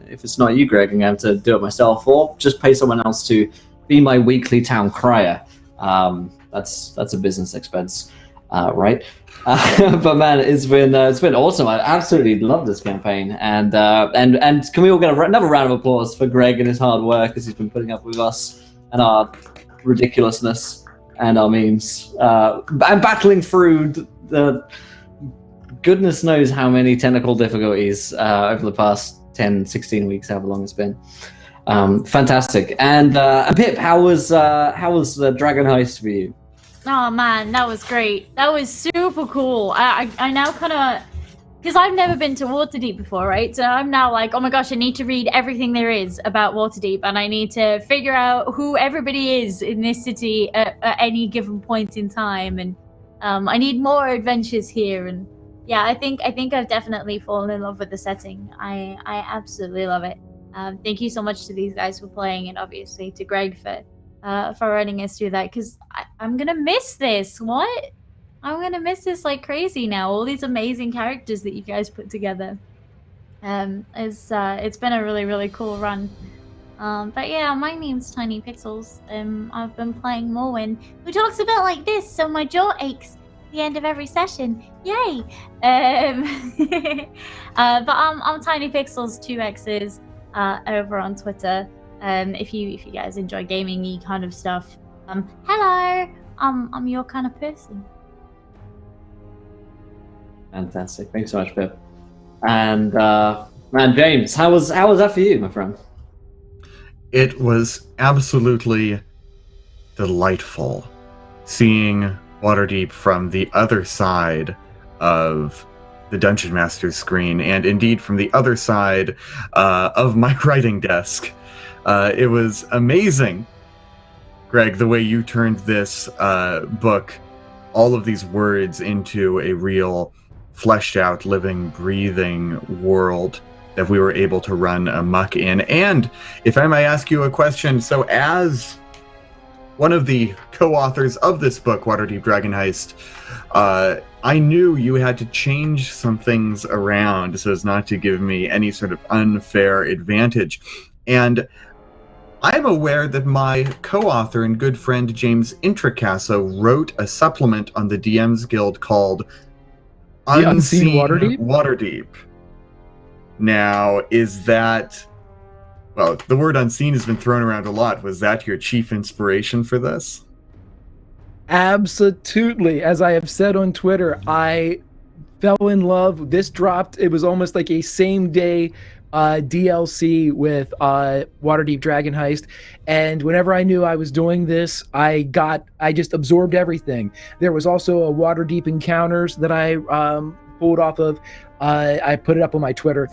if it's not you, Greg, I'm going to have to do it myself, or just pay someone else to be my weekly town crier. That's a business expense, right? But man, it's been awesome. I absolutely love this campaign, and can we all get another round of applause for Greg and his hard work as he's been putting up with us and our ridiculousness and our memes, and battling through the goodness knows how many technical difficulties over the past 10, 16 weeks, however long it's been. Fantastic. And Pip, how was the Dragon Heist for you? Oh man, that was great. That was super cool. I now kind of, because I've never been to Waterdeep before, right? So I'm now like, oh my gosh, I need to read everything there is about Waterdeep, and I need to figure out who everybody is in this city at any given point in time, and I need more adventures here. And yeah, I think I've definitely fallen in love with the setting. I absolutely love it. Thank you so much to these guys for playing, and obviously to Greg for running us through that, because I'm gonna miss this. I'm gonna miss this like crazy now. All these amazing characters that you guys put together. It's been a really, really cool run. But yeah, my name's Tiny Pixels. I've been playing Morwen, who talks a bit like this, so my jaw aches at the end of every session. Yay! But I'm Tiny Pixels 2X's over on Twitter. If you guys enjoy gaming-y kind of stuff, hello, I'm your kind of person. Fantastic. Thanks so much, Pip. And man, James, how was that for you, my friend? It was absolutely delightful seeing Waterdeep from the other side of the Dungeon Master's screen, and indeed from the other side of my writing desk. It was amazing, Greg, the way you turned this book, all of these words, into a real fleshed out, living, breathing world that we were able to run amok in. And if I may ask you a question, so as one of the co-authors of this book, Waterdeep Dragon Heist, I knew you had to change some things around so as not to give me any sort of unfair advantage. And I'm aware that my co-author and good friend James Intricasso wrote a supplement on the DM's Guild called Unseen Waterdeep. Now, is that... Well, the word unseen has been thrown around a lot. Was that your chief inspiration for this? Absolutely. As I have said on Twitter, I fell in love. This dropped. It was almost like a same-day DLC with Waterdeep Dragon Heist, and whenever I knew I was doing this, I just absorbed everything. There was also a Waterdeep Encounters that I pulled off of. I put it up on my Twitter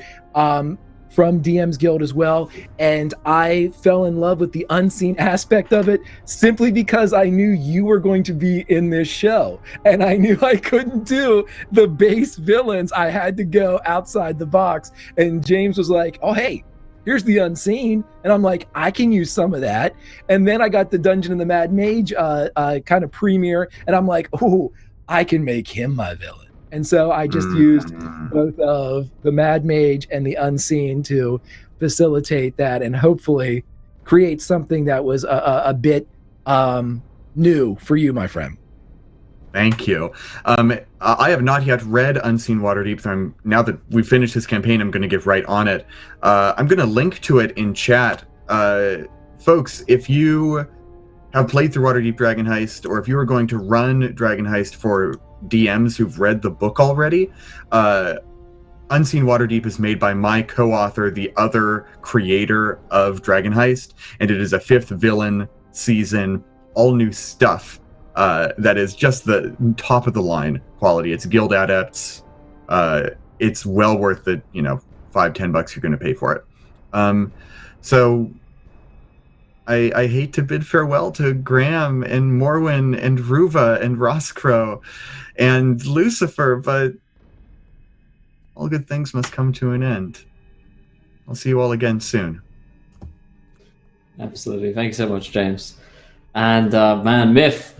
from DM's Guild as well, and I fell in love with the unseen aspect of it simply because I knew you were going to be in this show, and I knew I couldn't do the base villains. I had to go outside the box, and James was like, oh hey, here's the unseen, and I'm like, I can use some of that. And then I got the Dungeon of the Mad Mage kind of premiere, and I'm like, oh, I can make him my villain. And so I just used both of the Mad Mage and the Unseen to facilitate that and hopefully create something that was a bit new for you, my friend. Thank you. I have not yet read Unseen Waterdeep. So now that we've finished this campaign, I'm going to get right on it. I'm going to link to it in chat. Folks, if you have played through Waterdeep Dragon Heist, or if you are going to run Dragon Heist for DMs who've read the book already, Unseen Waterdeep is made by my co-author, the other creator of Dragon Heist, and it is a 5th villain season, all new stuff. That is just the top of the line quality. It's guild adepts. It's well worth the $5-10 you're going to pay for it. So I hate to bid farewell to Graham and Morwen and Ruva and Roscrow and Lucifer, but all good things must come to an end. I'll see you all again soon. Absolutely. Thanks so much, James. And man, Myth.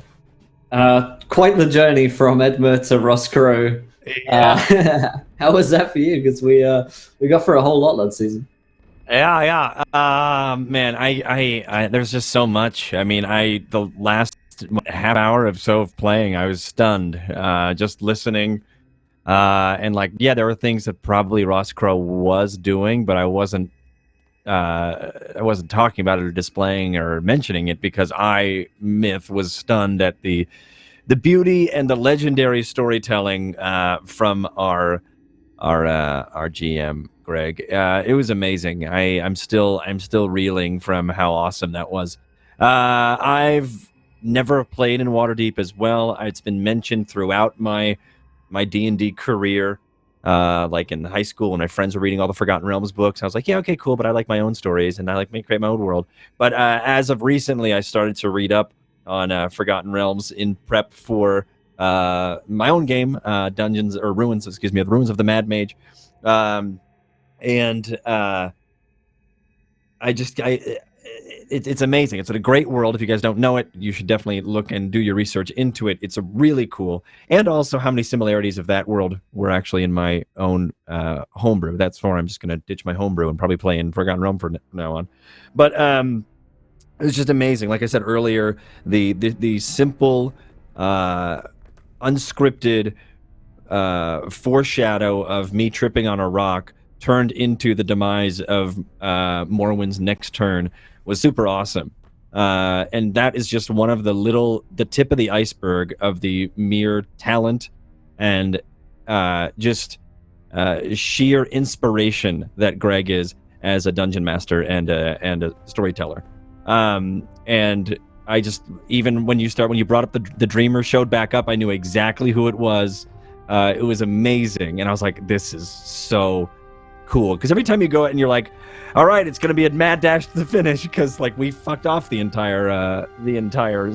Quite the journey from Edmer to Roscrow. Yeah. How was that for you? Because we got through a whole lot that season. Yeah. Man, I there's just so much. I mean, the last half hour of playing, I was stunned. Just listening, and there were things that probably Roscrow was doing, but I wasn't talking about it or displaying or mentioning it because Myth was stunned at the beauty and the legendary storytelling from our GM Greg. It was amazing. I'm still reeling from how awesome that was. I've never played in Waterdeep as well. It's been mentioned throughout my D&D career. Like in high school when my friends were reading all the Forgotten Realms books, I was like, yeah, okay, cool, but I like my own stories and I like to create my own world. But as of recently, I started to read up on Forgotten Realms in prep for my own game, Ruins of the Mad Mage. It's amazing. It's a great world. If you guys don't know it, you should definitely look and do your research into it. It's a really cool. And also how many similarities of that world were actually in my own homebrew. That's why I'm just going to ditch my homebrew and probably play in Forgotten Realm from now on. But it's just amazing. Like I said earlier, the simple, unscripted foreshadow of me tripping on a rock turned into the demise of Morwen's next turn was super awesome. And that is just one of the tip of the iceberg of the mere talent and just sheer inspiration that Greg is as a dungeon master and a storyteller. And I just, even when you brought up the Dreamer showed back up, I knew exactly who it was. It was amazing. And I was like, this is so cool. Because every time you go out and you're like, all right, it's going to be a mad dash to the finish because we fucked off the entire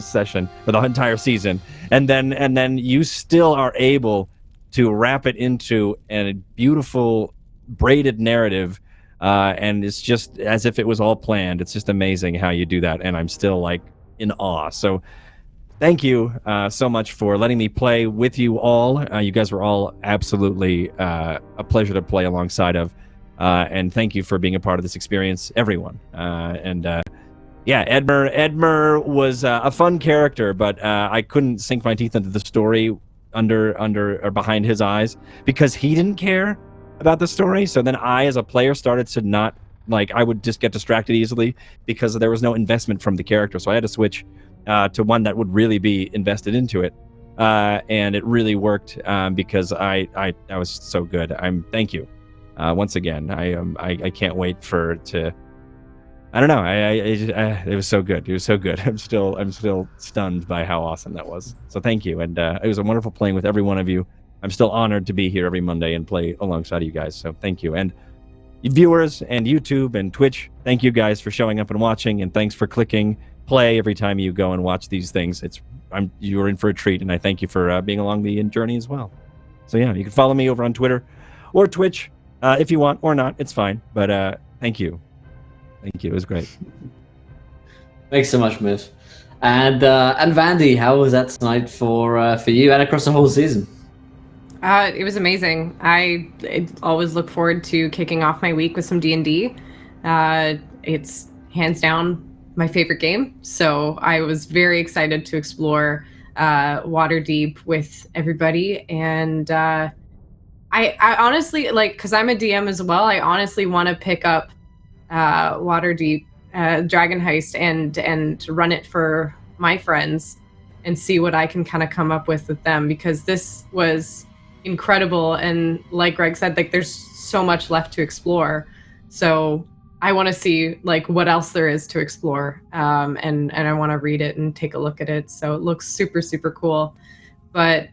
session or the entire season. And then you still are able to wrap it into a beautiful braided narrative. And it's just as if it was all planned. It's just amazing how you do that. And I'm still in awe. So thank you so much for letting me play with you all. You guys were all absolutely a pleasure to play alongside of. And thank you for being a part of this experience, everyone. Edmer was a fun character, but I couldn't sink my teeth into the story under or behind his eyes because he didn't care about the story. So then I, as a player, started to not I would just get distracted easily because there was no investment from the character. So I had to switch to one that would really be invested into it. And it really worked because I was so good. Thank you. Once again, I can't wait I don't know. It was so good. It was so good. I'm still stunned by how awesome that was. So thank you. And it was a wonderful playing with every one of you. I'm still honored to be here every Monday and play alongside of you guys. So thank you. And viewers and YouTube and Twitch, thank you guys for showing up and watching. And thanks for clicking play every time you go and watch these things. You're in for a treat. And I thank you for being along the journey as well. So yeah, you can follow me over on Twitter or Twitch. If you want or not, it's fine. But thank you. Thank you. It was great. Thanks so much, Myth. And Vandy, how was that tonight for you and across the whole season? It was amazing. I always look forward to kicking off my week with some D&D. It's hands down my favorite game. So I was very excited to explore Waterdeep with everybody. And I honestly, like, because I'm a DM as well, I honestly want to pick up Waterdeep Dragon Heist and run it for my friends and see what I can kind of come up with them, because this was incredible. And like Greg said, like, there's so much left to explore. So I want to see like what else there is to explore, and I want to read it and take a look at it. So it looks super, super cool. But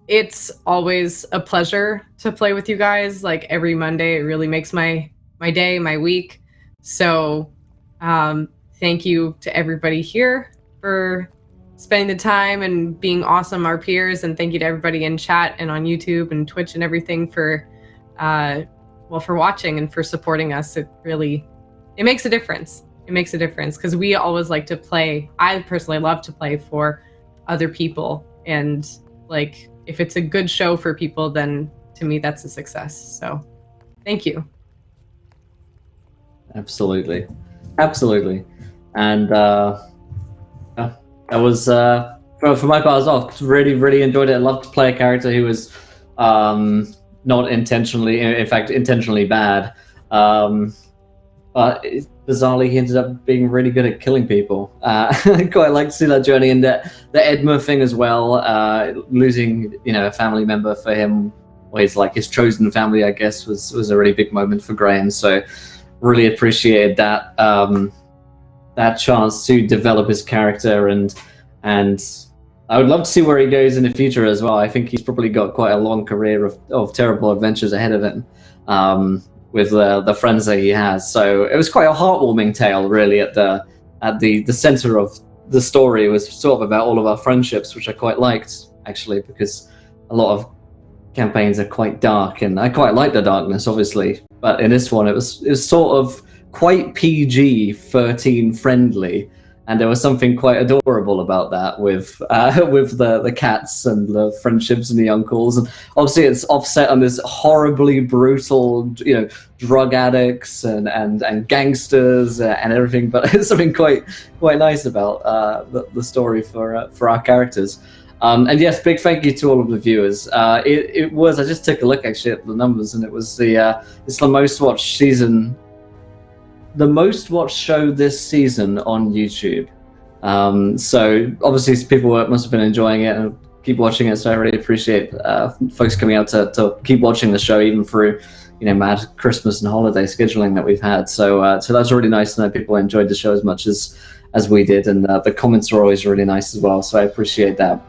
it's always a pleasure to play with you guys. Like every Monday, it really makes my day, my week. So thank you to everybody here for spending the time and being awesome, our peers. And thank you to everybody in chat and on YouTube and Twitch and everything for for watching and for supporting us. It makes a difference. It makes a difference because we always like to play. I personally love to play for other people. And like, if it's a good show for people, then to me, that's a success. So thank you. Absolutely. And that was, for my part as well, really, really enjoyed it. I loved to play a character who was not intentionally, in fact, intentionally bad. But bizarrely, he ended up being really good at killing people. I quite like to see that journey, and the Edmure thing as well. Losing, a family member for him, or his chosen family, I guess, was a really big moment for Graham. So really appreciated that that chance to develop his character, and I would love to see where he goes in the future as well. I think he's probably got quite a long career of terrible adventures ahead of him. With the friends that he has. So it was quite a heartwarming tale, really. At the center of the story was sort of about all of our friendships, which I quite liked, actually, because a lot of campaigns are quite dark, and I quite like the darkness, obviously. But in this one, it was sort of quite PG-13 friendly, and there was something quite adorable about that with the cats and the friendships and the uncles, and obviously it's offset on this horribly brutal, drug addicts and gangsters and everything. But it's something quite nice about the story for our characters. And yes, big thank you to all of the viewers. It was, I just took a look actually at the numbers, and it was it's the most watched season. The most watched show this season on YouTube. So obviously people must have been enjoying it and keep watching it. So I really appreciate folks coming out to keep watching the show, even through mad Christmas and holiday scheduling that we've had. So that's really nice to know people enjoyed the show as much as we did, and the comments are always really nice as well. So I appreciate that.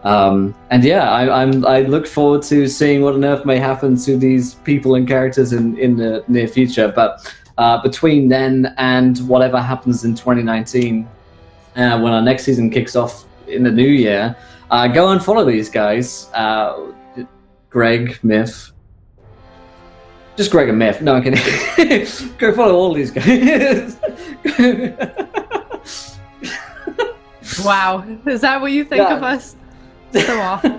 And yeah, I look forward to seeing what on earth may happen to these people and characters in the near future. But between then and whatever happens in 2019, when our next season kicks off in the new year, go and follow these guys. Greg, Myth. Just Greg and Myth. No, I'm kidding. Go follow all these guys. Wow. Is that what you think of us? So awful.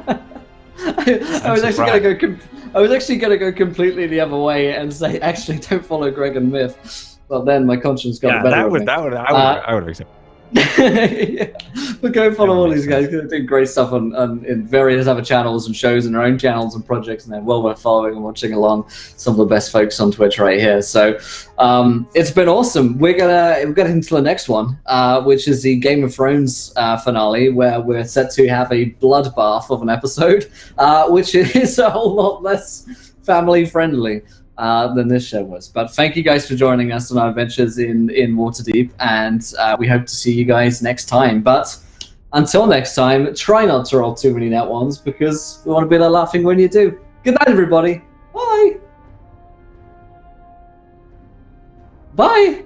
I was actually going to go completely the other way and say, actually, don't follow Greg and Myth. Well, then my conscience got the better of me. I would have accepted. Yeah. But go follow all these guys, because they're doing great stuff in various other channels and shows and their own channels and projects, and they're well worth following and watching along. Some of the best folks on Twitch right here. So it's been awesome. We're gonna get into the next one, which is the Game of Thrones finale, where we're set to have a bloodbath of an episode, which is a whole lot less family friendly than this show was. But thank you guys for joining us on our adventures in Waterdeep, and we hope to see you guys next time. But until next time, try not to roll too many nat ones, because we want to be there laughing when you do. Good night, everybody. Bye. Bye.